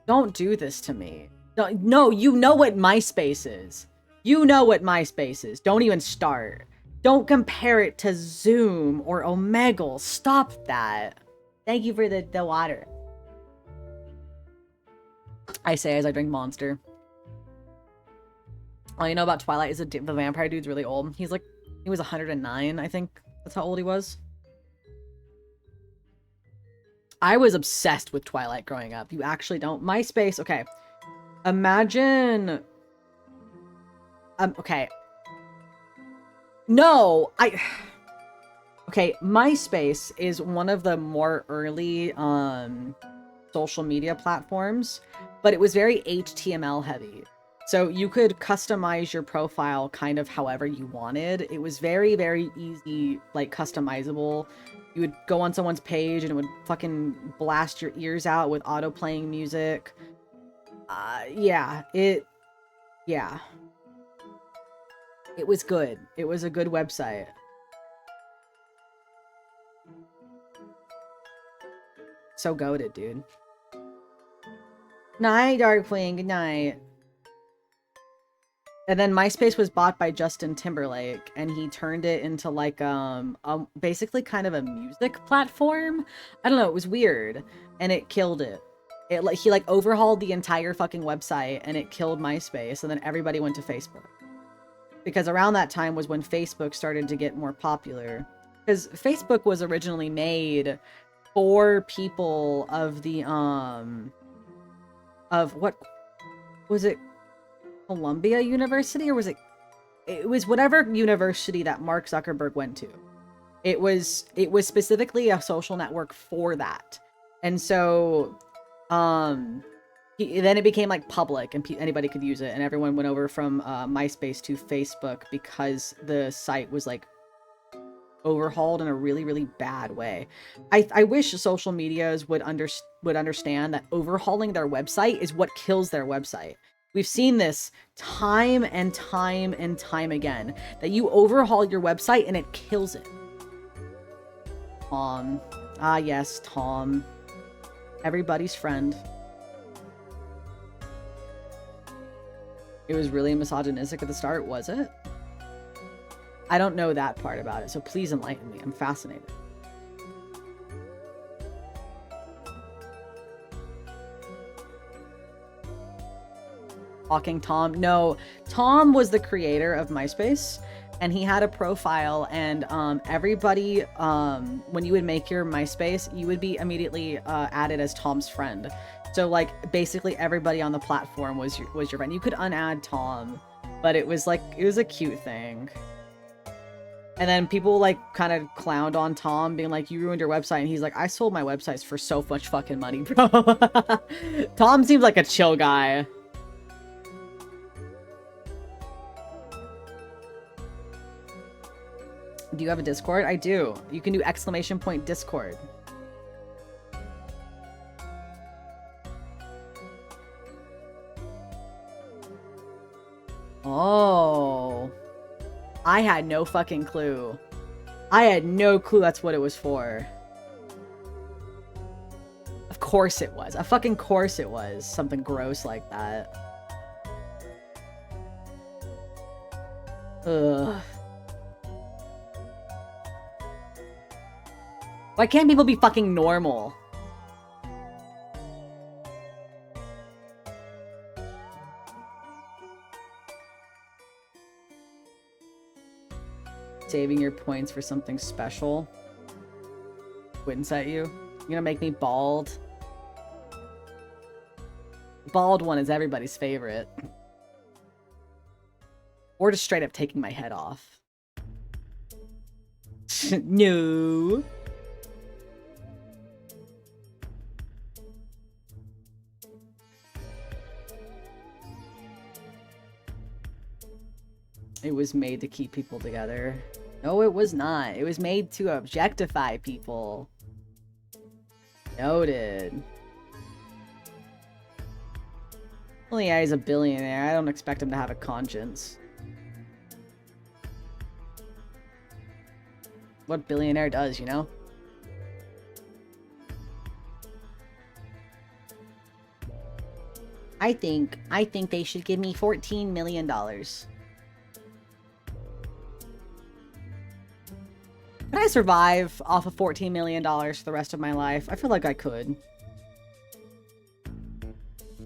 Don't do this to me. No, you know what MySpace is. You know what MySpace is. Don't even start. Don't compare it to Zoom or Omegle. Stop that. Thank you for the water. I say as I drink Monster. All you know about Twilight is the vampire dude's really old. He was 109, I think. That's how old he was. I was obsessed with Twilight growing up. You actually don't. MySpace, okay. Imagine... okay. No, okay, MySpace is one of the more early, social media platforms, but it was very HTML heavy. So you could customize your profile kind of however you wanted. It was very, very easy, like, customizable. You would go on someone's page and it would fucking blast your ears out with auto-playing music. Yeah. It was good. It was a good website. So goated, dude. Night, Darkwing. Good night. And then MySpace was bought by Justin Timberlake, and he turned it into like basically kind of a music platform. I don't know, it was weird, and it killed it. He like overhauled the entire fucking website, and it killed MySpace, and then everybody went to Facebook. Because around that time was when Facebook started to get more popular. Because Facebook was originally made for people of the of what was it? Columbia University, or was it was whatever university that Mark Zuckerberg went to. It was specifically a social network for that. And so Then it became like public and anybody could use it, and everyone went over from MySpace to Facebook because the site was like overhauled in a really, really bad way. I wish social medias would understand that overhauling their website is what kills their website. We've seen this time and time and time again, that you overhaul your website and it kills it. Tom. Ah, yes, Tom. Everybody's friend. It was really misogynistic at the start, was it? I don't know that part about it, so please enlighten me. I'm fascinated. Talking Tom. No, Tom was the creator of MySpace, and he had a profile, and everybody, when you would make your MySpace, you would be immediately added as Tom's friend. So like basically everybody on the platform was your friend. You could unadd Tom, but it was like, it was a cute thing. And then people like kind of clowned on Tom, being like, you ruined your website. And he's like, I sold my websites for so much fucking money, bro. Tom seems like a chill guy. Do you have a Discord? I do. You can do ! Discord. Oh. I had no fucking clue. I had no clue that's what it was for. Of course it was. A fucking course it was. Something gross like that. Ugh. Why can't people be fucking normal? Saving your points for something special. Wouldn't set you. You're gonna make me bald. Bald one is everybody's favorite. Or just straight up taking my head off. No. It was made to keep people together. No, it was not. It was made to objectify people. Noted. Well, yeah, he's a billionaire. I don't expect him to have a conscience. What billionaire does, you know? I think they should give me $14 million. Could I survive off of $14 million for the rest of my life? I feel like I could.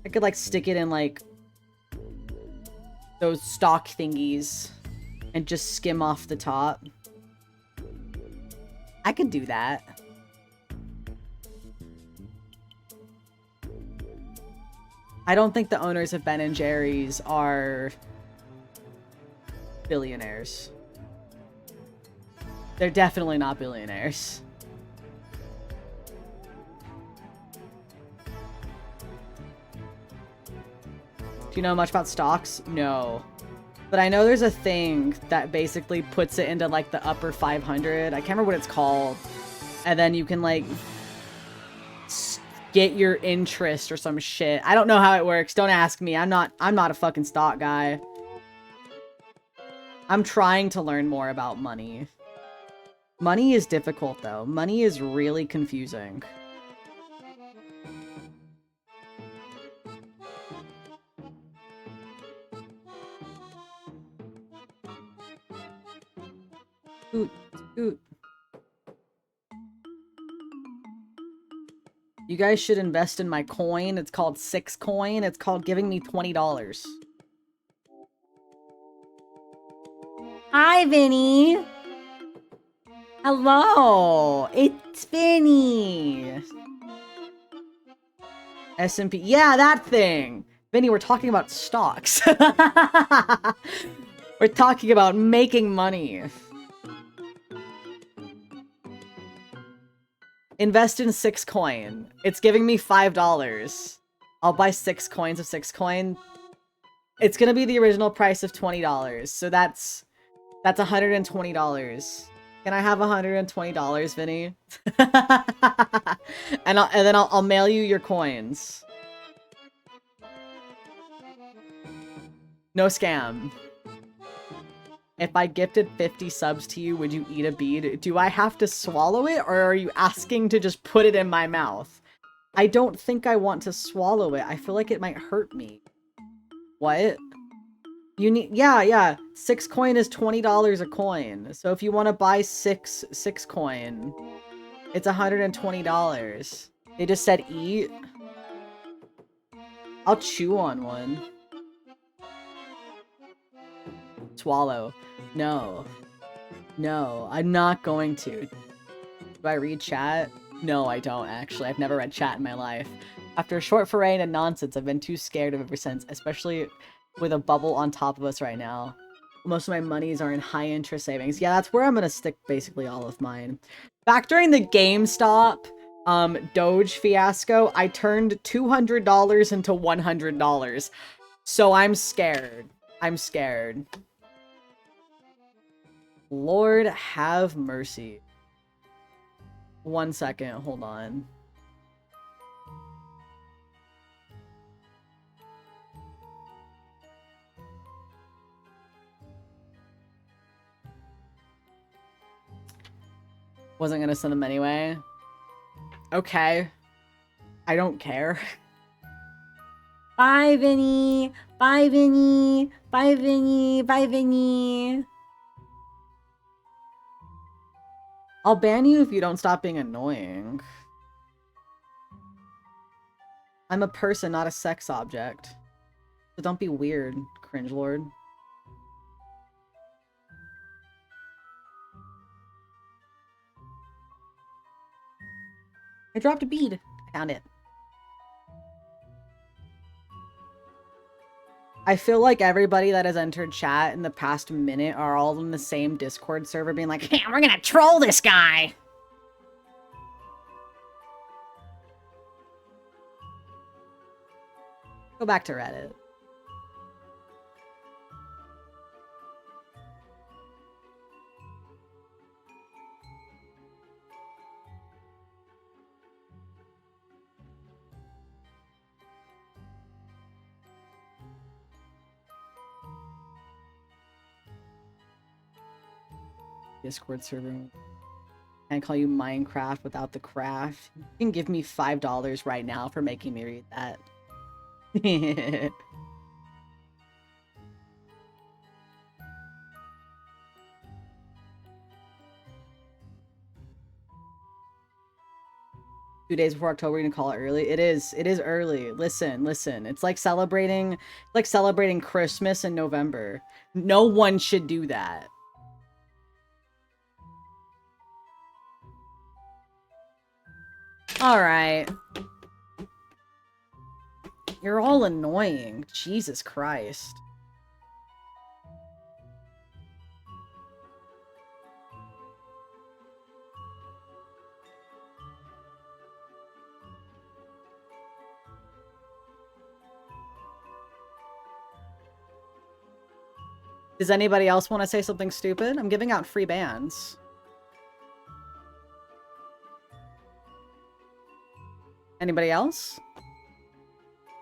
I could, like, stick it in, like, those stock thingies and just skim off the top. I could do that. I don't think the owners of Ben & Jerry's are billionaires. They're definitely not billionaires. Do you know much about stocks? No. But I know there's a thing that basically puts it into like the upper 500. I can't remember what it's called. And then you can like get your interest or some shit. I don't know how it works. Don't ask me. I'm not a fucking stock guy. I'm trying to learn more about money. Money is difficult, though. Money is really confusing. Oot, oot. You guys should invest in my coin. It's called 6coin. It's called giving me $20. Hi, Vinny! Hello! It's Vinny! S&P. Yeah, that thing! Vinny, we're talking about stocks. We're talking about making money. Invest in 6coin. It's giving me $5. I'll buy 6 coins of 6 coin. It's gonna be the original price of $20. So that's $120. Can I have $120, Vinny? and then I'll mail you your coins. No scam. If I gifted 50 subs to you, would you eat a bead? Do I have to swallow it, or are you asking to just put it in my mouth? I don't think I want to swallow it. I feel like it might hurt me. What? You need, yeah. 6 coin is $20 a coin. So if you want to buy 6 coin, it's $120. They just said eat. I'll chew on one. Swallow. No. No, I'm not going to. Do I read chat? No, I don't, actually. I've never read chat in my life. After a short foray into nonsense, I've been too scared of ever since, especially with a bubble on top of us right now. Most of my monies are in high interest savings. Yeah, that's where I'm gonna stick basically all of mine. Back during the GameStop Doge fiasco, I turned $200 into $100. So I'm scared. I'm scared. Lord have mercy. 1 second, hold on. Wasn't gonna send them anyway. Okay. I don't care. Bye, Vinny. Bye, Vinny. Bye, Vinny. Bye, Vinny. I'll ban you if you don't stop being annoying. I'm a person, not a sex object. So don't be weird, cringe lord. I dropped a bead. I found it. I feel like everybody that has entered chat in the past minute are all in the same Discord server being like, hey, we're gonna troll this guy! Go back to Reddit. Discord server. Can't call you Minecraft without the craft. You can give me $5 right now for making me read that. 2 days before October, you can call it early. It is early. Listen. It's like celebrating Christmas in November. No one should do that. Alright. You're all annoying. Jesus Christ. Does anybody else want to say something stupid? I'm giving out free bans. Anybody else?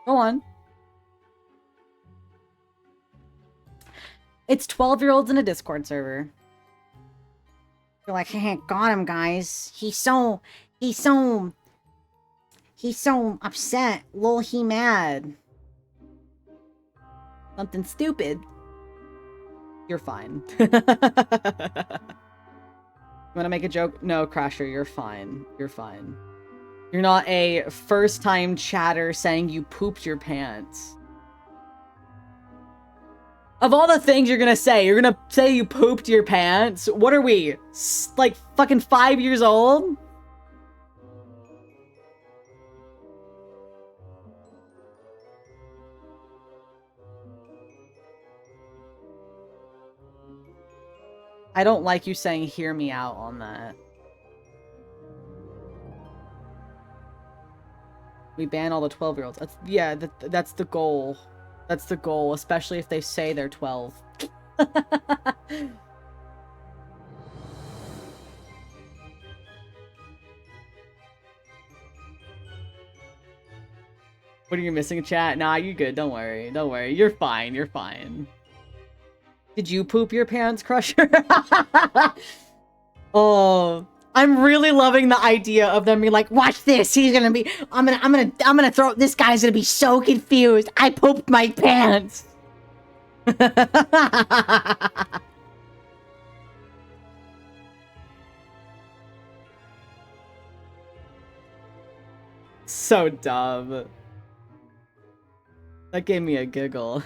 Go on. It's 12-year-olds in a Discord server. You're like, hey, got him, guys. He's so upset. Lol, he mad. Something stupid. You're fine. You wanna make a joke? No, Crasher, you're fine. You're fine. You're not a first-time chatter saying you pooped your pants. Of all the things you're gonna say you pooped your pants? What are we? Like fucking 5 years old? I don't like you saying hear me out on that. We ban all the 12-year-olds. Yeah, that's the goal. That's the goal, especially if they say they're 12. What are you missing, chat? Nah, you good. Don't worry. Don't worry. You're fine. You're fine. Did you poop your pants, Crusher? Oh, I'm really loving the idea of them being like, watch this. He's gonna be, I'm gonna throw, this guy's gonna be so confused. I pooped my pants. So dumb. That gave me a giggle.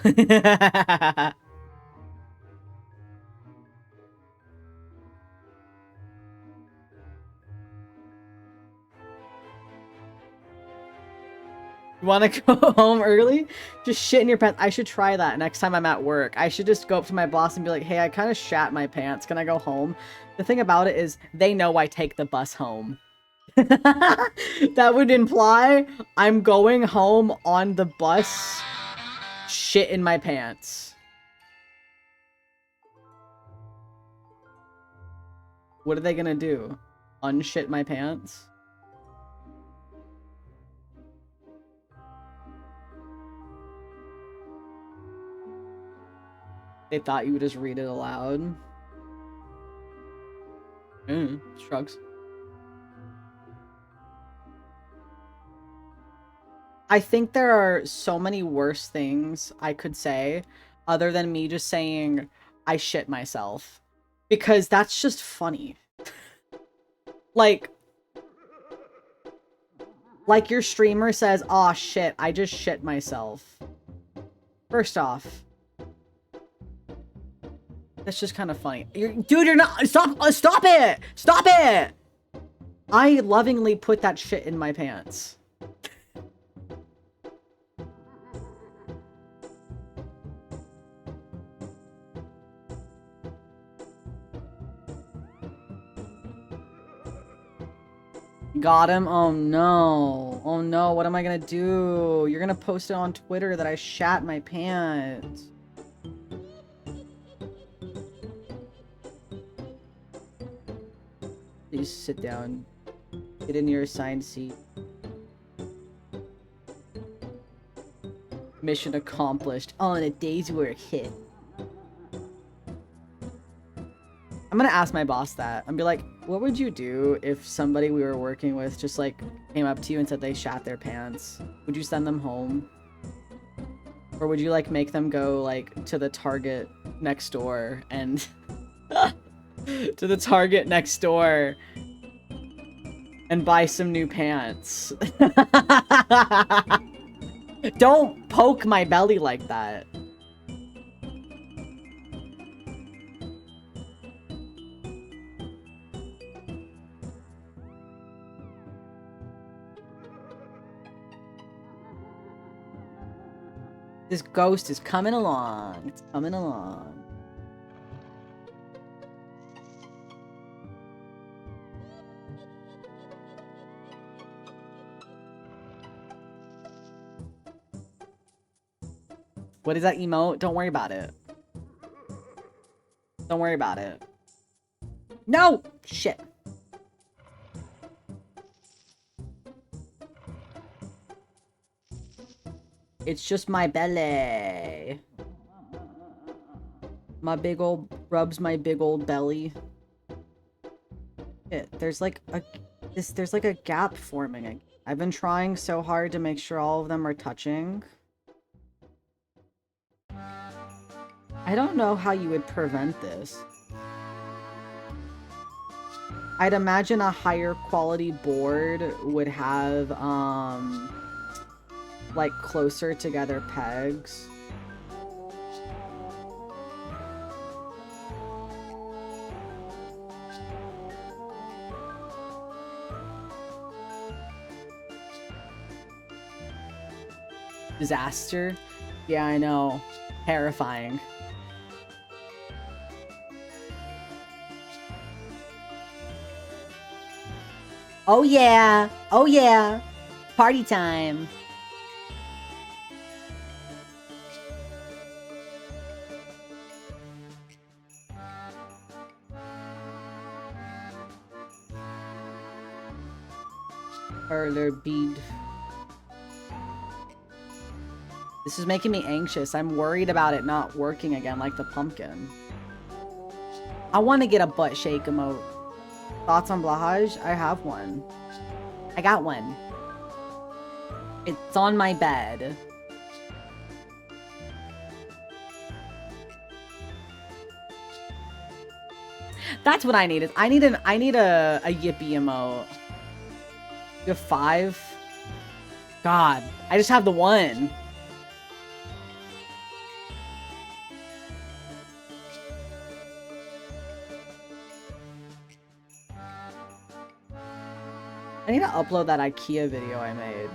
You want to go home early? Just shit in your pants. I should try that next time I'm at work. I should just go up to my boss and be like, hey, I kind of shat my pants. Can I go home? The thing about it is they know I take the bus home. That would imply I'm going home on the bus, shit in my pants. What are they gonna do? Unshit my pants? They thought you would just read it aloud. Shrugs. I think there are so many worse things I could say other than me just saying I shit myself. Because that's just funny. Like your streamer says, aw shit, I just shit myself. First off, that's just kind of funny. Dude, you're not, stop it! Stop it! I lovingly put that shit in my pants. Got him? Oh no. Oh no, what am I gonna do? You're gonna post it on Twitter that I shat my pants. Please sit down. Get in your assigned seat. Mission accomplished. On a day's work hit. I'm gonna ask my boss that. I'm be like, what would you do if somebody we were working with just like came up to you and said they shat their pants? Would you send them home? Or would you like make them go like to the Target next door and to the Target next door and buy some new pants? Don't poke my belly like that. This ghost is coming along. It's coming along. What is that emote? Don't worry about it. Don't worry about it. No! Shit. It's just my belly. My big old rubs my big old belly. Shit, there's like a gap forming. I've been trying so hard to make sure all of them are touching. I don't know how you would prevent this. I'd imagine a higher quality board would have like closer together pegs. Disaster? Yeah, I know. Terrifying. Oh yeah! Oh yeah! Party time. Perler bead. This is making me anxious. I'm worried about it not working again like the pumpkin. I want to get a butt shake emote. Thoughts on Blahaj? I have one. I got one. It's on my bed. That's what I needed. I need a yippee emote. You have 5? God, I just have the 1. I need to upload that IKEA video I made.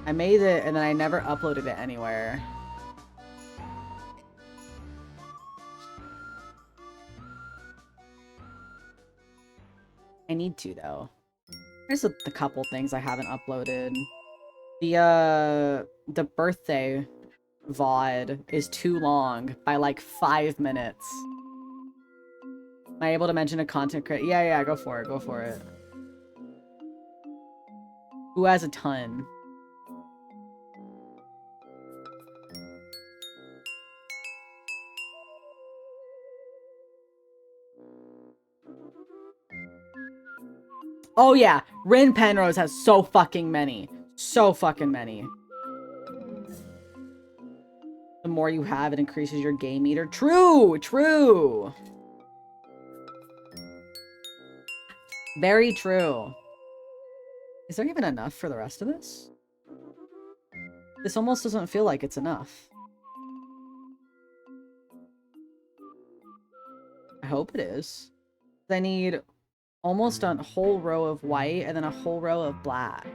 I made it and then I never uploaded it anywhere. I need to though. There's a couple things I haven't uploaded. The birthday VOD is too long by like 5 minutes. Am I able to mention a content creator? Yeah, go for it, go for it. Who has a ton? Oh yeah, Rin Penrose has so fucking many. So fucking many. The more you have, it increases your game meter. True! True! Very true. Is there even enough for the rest of this? This almost doesn't feel like it's enough. I hope it is. I need almost a whole row of white and then a whole row of black.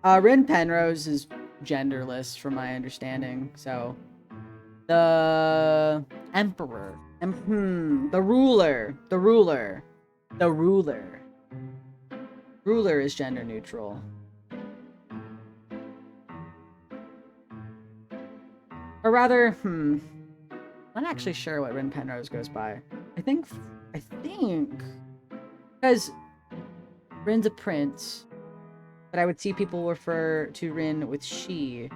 Rin Penrose is genderless from my understanding, so... The... Emperor. The ruler. The ruler. The ruler. Ruler is gender neutral. Or rather, I'm not actually sure what Rin Penrose goes by. I think... Because Rin's a prince, but I would see people refer to Rin with she.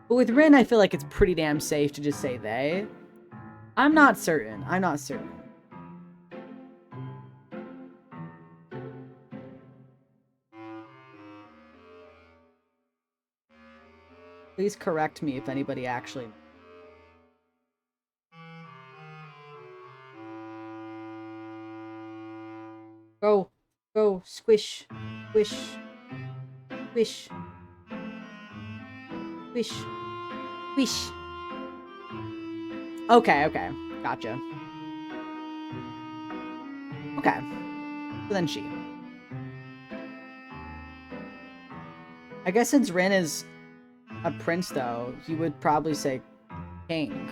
But with Rin, I feel like it's pretty damn safe to just say they. I'm not certain. I'm not certain. Please correct me if anybody actually... Go. Go. Squish. Squish. Squish. Squish. Squish. Okay, okay. Gotcha. Okay. So then she. I guess since Rin is a prince, though, he would probably say king.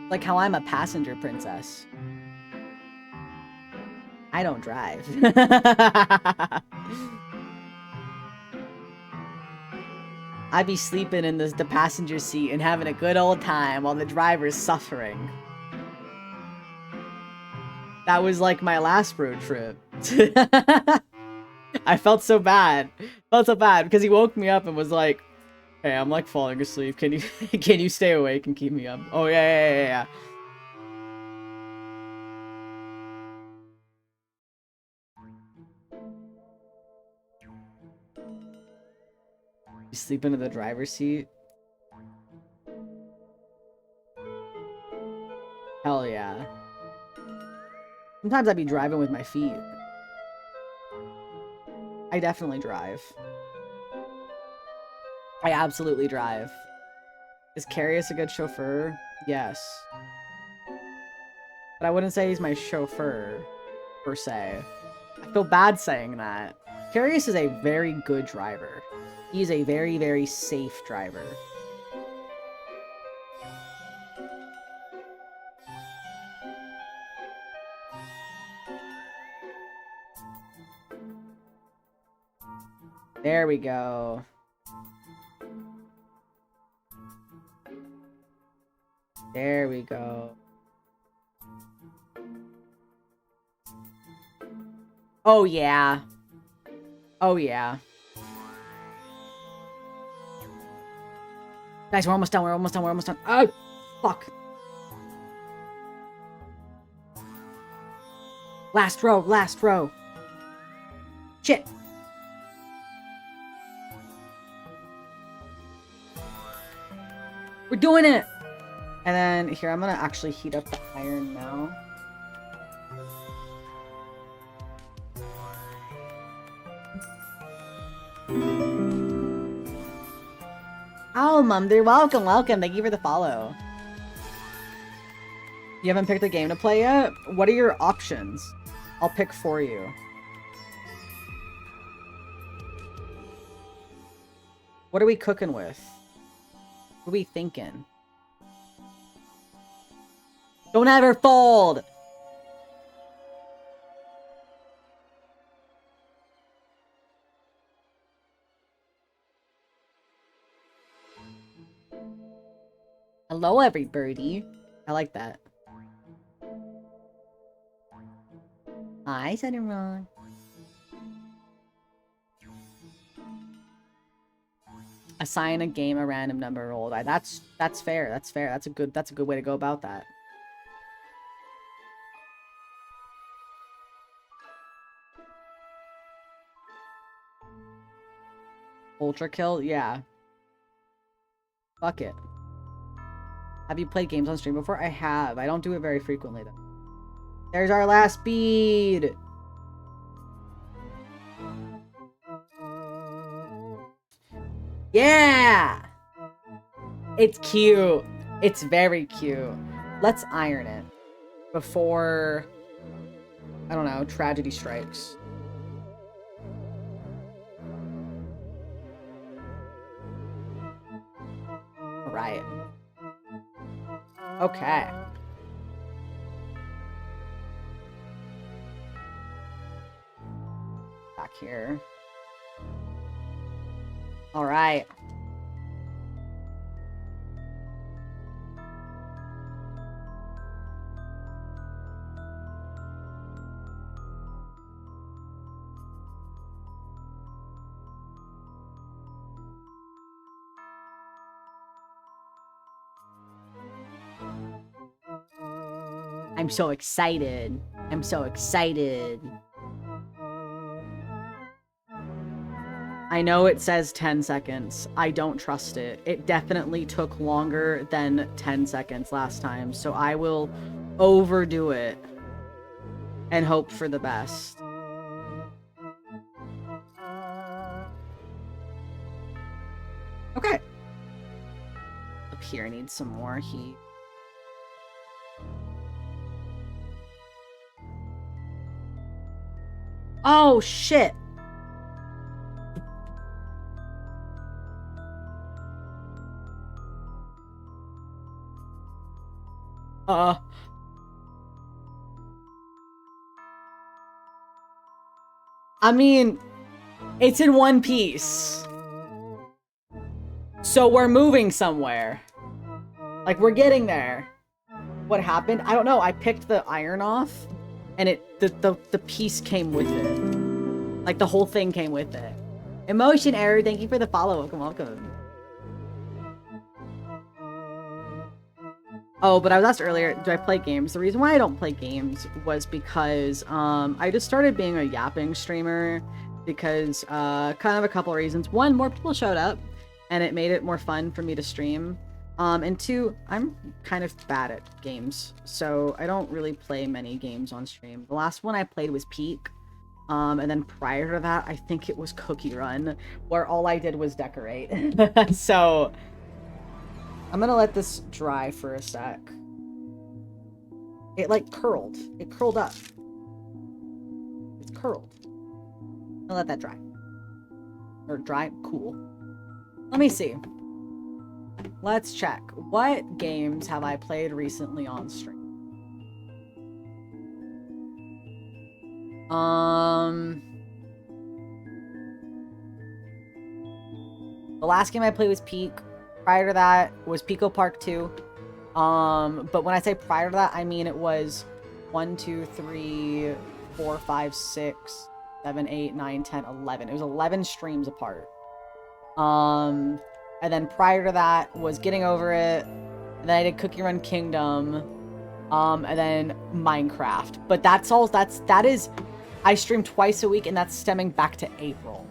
Like how I'm a passenger princess. I don't drive. I'd be sleeping in the passenger seat and having a good old time while the driver's suffering. That was like my last road trip. I felt so bad. Felt so bad because he woke me up and was like, "Hey, I'm like falling asleep. Can you stay awake and keep me up?" Oh yeah. You sleep into the driver's seat? Hell yeah. Sometimes I'd be driving with my feet. I definitely drive. I absolutely drive. Is Carius a good chauffeur? Yes. But I wouldn't say he's my chauffeur, per se. I feel bad saying that. Vicarious is a very good driver. He's a very, very safe driver. There we go. There we go. Oh, yeah. Oh, yeah. Guys, we're almost done. We're almost done. We're almost done. Oh, fuck. Last row. Last row. Shit. We're doing it. And then here, I'm gonna actually heat up the iron now. Oh, Mumder, welcome, welcome. Thank you for the follow. You haven't picked a game to play yet? What are your options? I'll pick for you. What are we cooking with? What are we thinking? Don't ever fold! Hello, everybody. I like that. I said it wrong. Assign a game a random number rolled. That's fair. That's fair. That's a good way to go about that. Ultra kill? Yeah. Fuck it. Have you played games on stream before? I have. I don't do it very frequently, though. There's our last bead! Yeah! It's cute. It's very cute. Let's iron it before, I don't know, tragedy strikes. Right. Okay. Back here. All right. I'm so excited. I'm so excited. I know it says 10 seconds. I don't trust it. It definitely took longer than 10 seconds last time, so I will overdo it and hope for the best. Okay. Up here, I need some more heat. Oh, shit. I mean, it's in one piece. So we're moving somewhere. Like, we're getting there. What happened? I don't know. I picked the iron off, and the piece came with it. Like, the whole thing came with it. Emotion error, thank you for the follow. Welcome, welcome. Oh, but I was asked earlier, do I play games? The reason why I don't play games was because I just started being a yapping streamer because kind of a couple of reasons. One, more people showed up and it made it more fun for me to stream. And two, I'm kind of bad at games, so I don't really play many games on stream. The last one I played was Peak. And then prior to that, I think it was Cookie Run, where all I did was decorate. So I'm gonna let this dry for a sec. It like curled. It curled up. It's curled. I'll let that dry. Or dry? Cool. Let me see. Let's check. What games have I played recently on stream? The last game I played was Peak. Prior to that was Pico Park 2. But when I say prior to that, I mean it was 1, 2, 3, 4, 5, 6, 7, 8, 9, 10, 11. It was 11 streams apart. And then prior to that was Getting Over It. And then I did Cookie Run Kingdom. And then Minecraft. But that's all, that is, I stream twice a week and that's stemming back to April.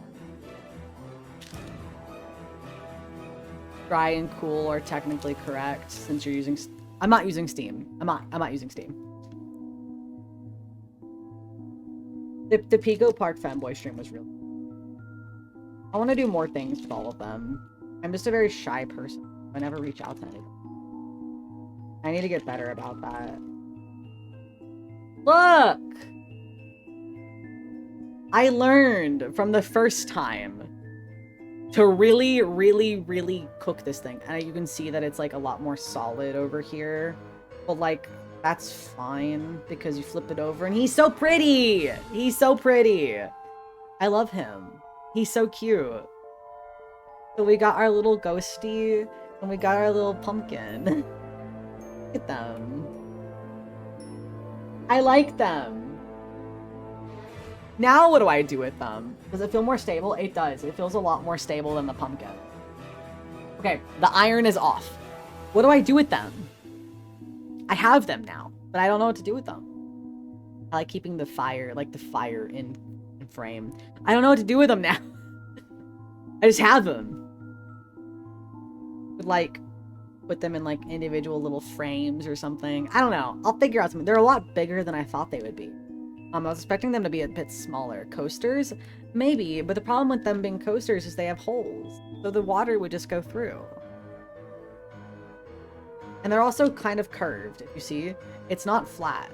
Dry and cool are technically correct since you're using, I'm not using Steam. I'm not using Steam. The Pico Park fanboy stream was real. I want to do more things with all of them. I'm just a very shy person. I never reach out to anyone. I need to get better about that. Look! I learned from the first time to really, really, really cook this thing. And you can see that it's like a lot more solid over here. But like, that's fine because you flip it over and he's so pretty! He's so pretty! I love him. He's so cute. So we got our little ghosty and we got our little pumpkin. Look at them. I like them. Now what do I do with them? Does it feel more stable? It does. It feels a lot more stable than the pumpkin. Okay, the iron is off. What do I do with them? I have them now, but I don't know what to do with them. I like keeping the fire, in frame. I don't know what to do with them now. I just have them. Would like put them in like individual little frames or something. I don't know. I'll figure out something. They're a lot bigger than I thought they would be. I was expecting them to be a bit smaller. Coasters? Maybe, but the problem with them being coasters is they have holes. So the water would just go through. And they're also kind of curved, if you see. It's not flat.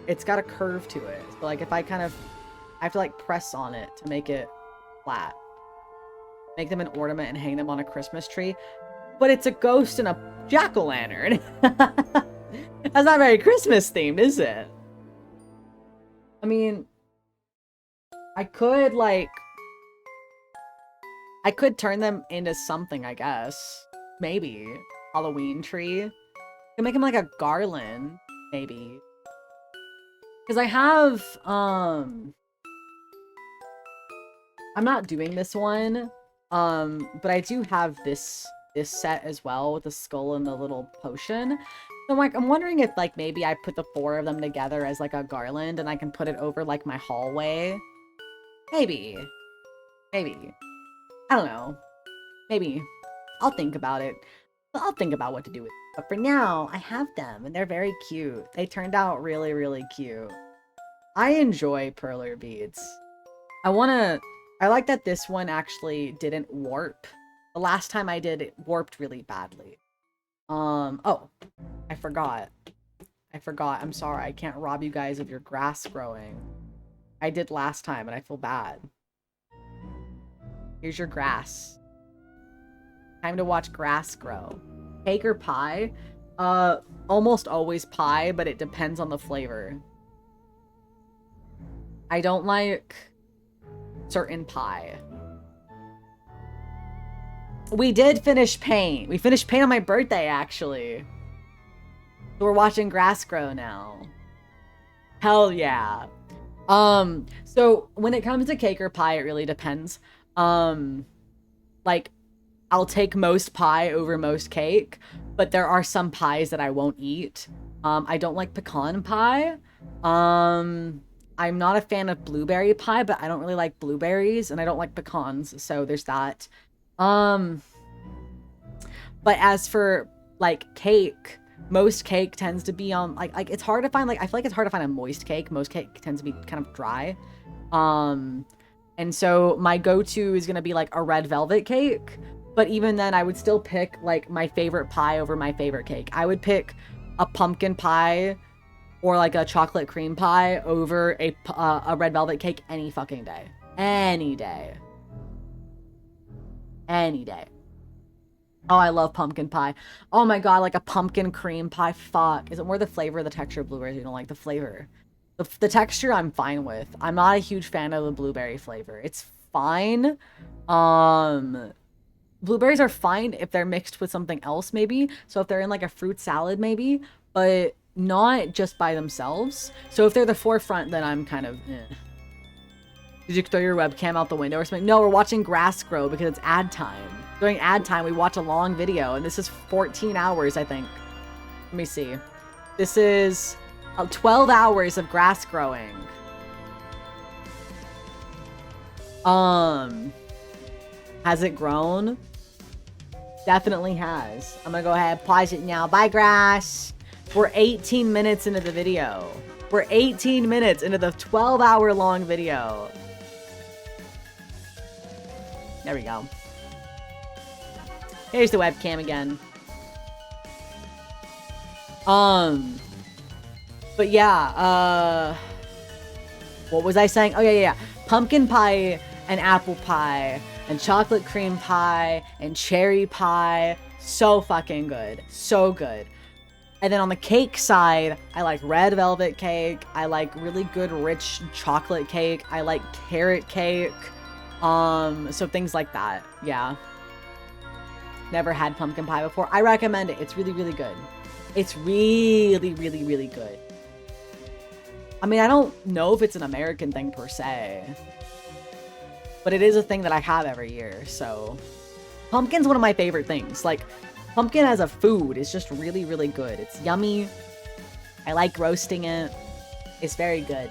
It's got a curve to it. So like if I have to like press on it to make it flat. Make them an ornament and hang them on a Christmas tree. But it's a ghost and a jack-o'-lantern. That's not very Christmas themed, is it? I mean, I could turn them into something, I guess. Maybe. Halloween tree. I could make them like a garland, maybe. Because I have, I'm not doing this one, but I do have this set as well with the skull and the little potion. So I'm wondering if like maybe I put the 4 of them together as like a garland and I can put it over like my hallway. Maybe. Maybe. I don't know. Maybe. I'll think about it. I'll think about what to do with it. But for now, I have them and they're very cute. They turned out really, really cute. I enjoy perler beads. I like that this one actually didn't warp. The last time I did, it warped really badly. Oh, I forgot. I'm sorry. I can't rob you guys of your grass growing. I did last time and I feel bad. Here's your grass. Time to watch grass grow. Cake or pie? Almost always pie, but it depends on the flavor. I don't like certain pie. We did finish paint. We finished paint on my birthday, actually. So we're watching grass grow now. Hell yeah. So when it comes to cake or pie, it really depends. Like, I'll take most pie over most cake, but there are some pies that I won't eat. I don't like pecan pie. I'm not a fan of blueberry pie, but I don't really like blueberries, and I don't like pecans, so there's that. But as for like cake, most cake tends to be on like it's hard to find, like I feel like it's hard to find a moist cake. Most cake tends to be kind of dry. And so my go-to is gonna be like a red velvet cake, but even then I would still pick like my favorite pie over my favorite cake. I would pick a pumpkin pie or like a chocolate cream pie over a red velvet cake any fucking day. Any day. Any day. Oh, I love pumpkin pie. Oh my god, like a pumpkin cream pie. Fuck. Is it more the flavor or the texture of blueberries? You don't like the flavor. The texture I'm fine with. I'm not a huge fan of the blueberry flavor. It's fine. Blueberries are fine if they're mixed with something else, maybe. So if they're in like a fruit salad, maybe. But not just by themselves. So if they're the forefront, then I'm kind of eh. Did you throw your webcam out the window or something? No, we're watching grass grow because it's ad time. During ad time, we watch a long video, and this is 14 hours, I think. Let me see. This is 12 hours of grass growing. Has it grown? Definitely has. I'm gonna go ahead and pause it now. Bye, grass. We're 18 minutes into the video. We're 18 minutes into the 12-hour-long video. There we go. Here's the webcam again. But yeah, what was I saying? Oh, yeah. Pumpkin pie and apple pie and chocolate cream pie and cherry pie. So fucking good. So good. And then on the cake side, I like red velvet cake. I like really good rich chocolate cake. I like carrot cake. So things like that. Yeah. Never had pumpkin pie before. I recommend it. It's really, really good. It's really, really, really good. I mean, I don't know if it's an American thing per se, but it is a thing that I have every year. So pumpkin's one of my favorite things. Like, pumpkin as a food is just really, really good. It's yummy. I like roasting it. It's very good.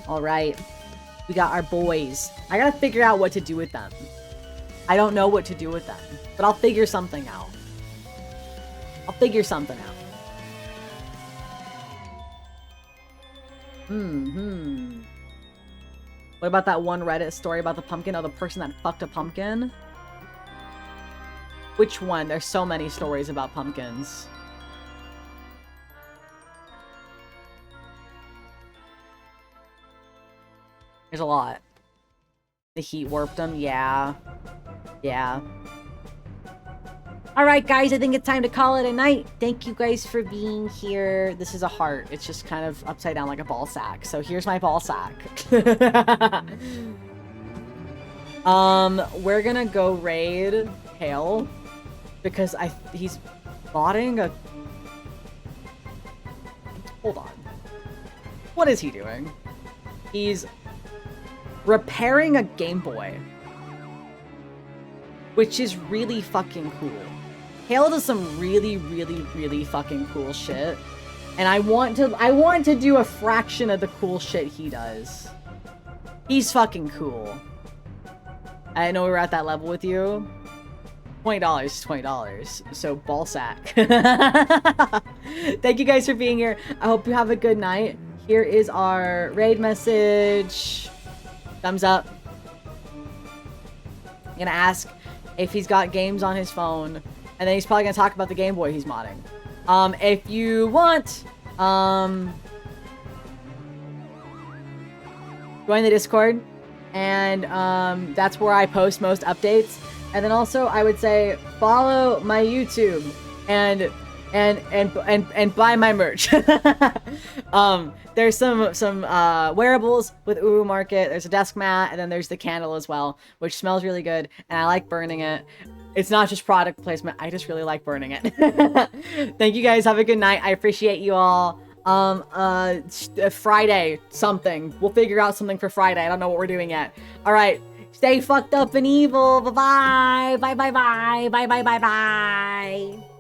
All right. We got our boys. I gotta figure out what to do with them. I don't know what to do with them, but I'll figure something out. I'll figure something out. What about that one Reddit story about the pumpkin? Oh, the person that fucked a pumpkin? Which one? There's so many stories about pumpkins. There's a lot. The heat warped them? Yeah. Yeah. Alright, guys, I think it's time to call it a night. Thank you guys for being here. This is a heart. It's just kind of upside down like a ball sack. So here's my ball sack. We're gonna go raid Hale because he's botting a... Hold on. What is he doing? He's repairing a Game Boy, which is really fucking cool. Hale does some really, really, really fucking cool shit, and I want to do a fraction of the cool shit he does. He's fucking cool. I didn't know we were at that level with you. $20 is $20, so ball sack. Thank you guys for being here. I hope you have a good night. Here is our raid message. Thumbs up. I'm gonna ask if he's got games on his phone, and then he's probably gonna talk about the Game Boy he's modding. If you want, join the Discord, and that's where I post most updates. And then also, I would say follow my YouTube and buy my merch. There's some wearables with Uwu Market. There's a desk mat, and then there's the candle as well, which smells really good, and I like burning it. It's not just product placement. I just really like burning it. Thank you guys. Have a good night. I appreciate you all. Friday something. We'll figure out something for Friday. I don't know what we're doing yet. All right. Stay fucked up and evil. Bye-bye. Bye-bye-bye. Bye-bye-bye-bye.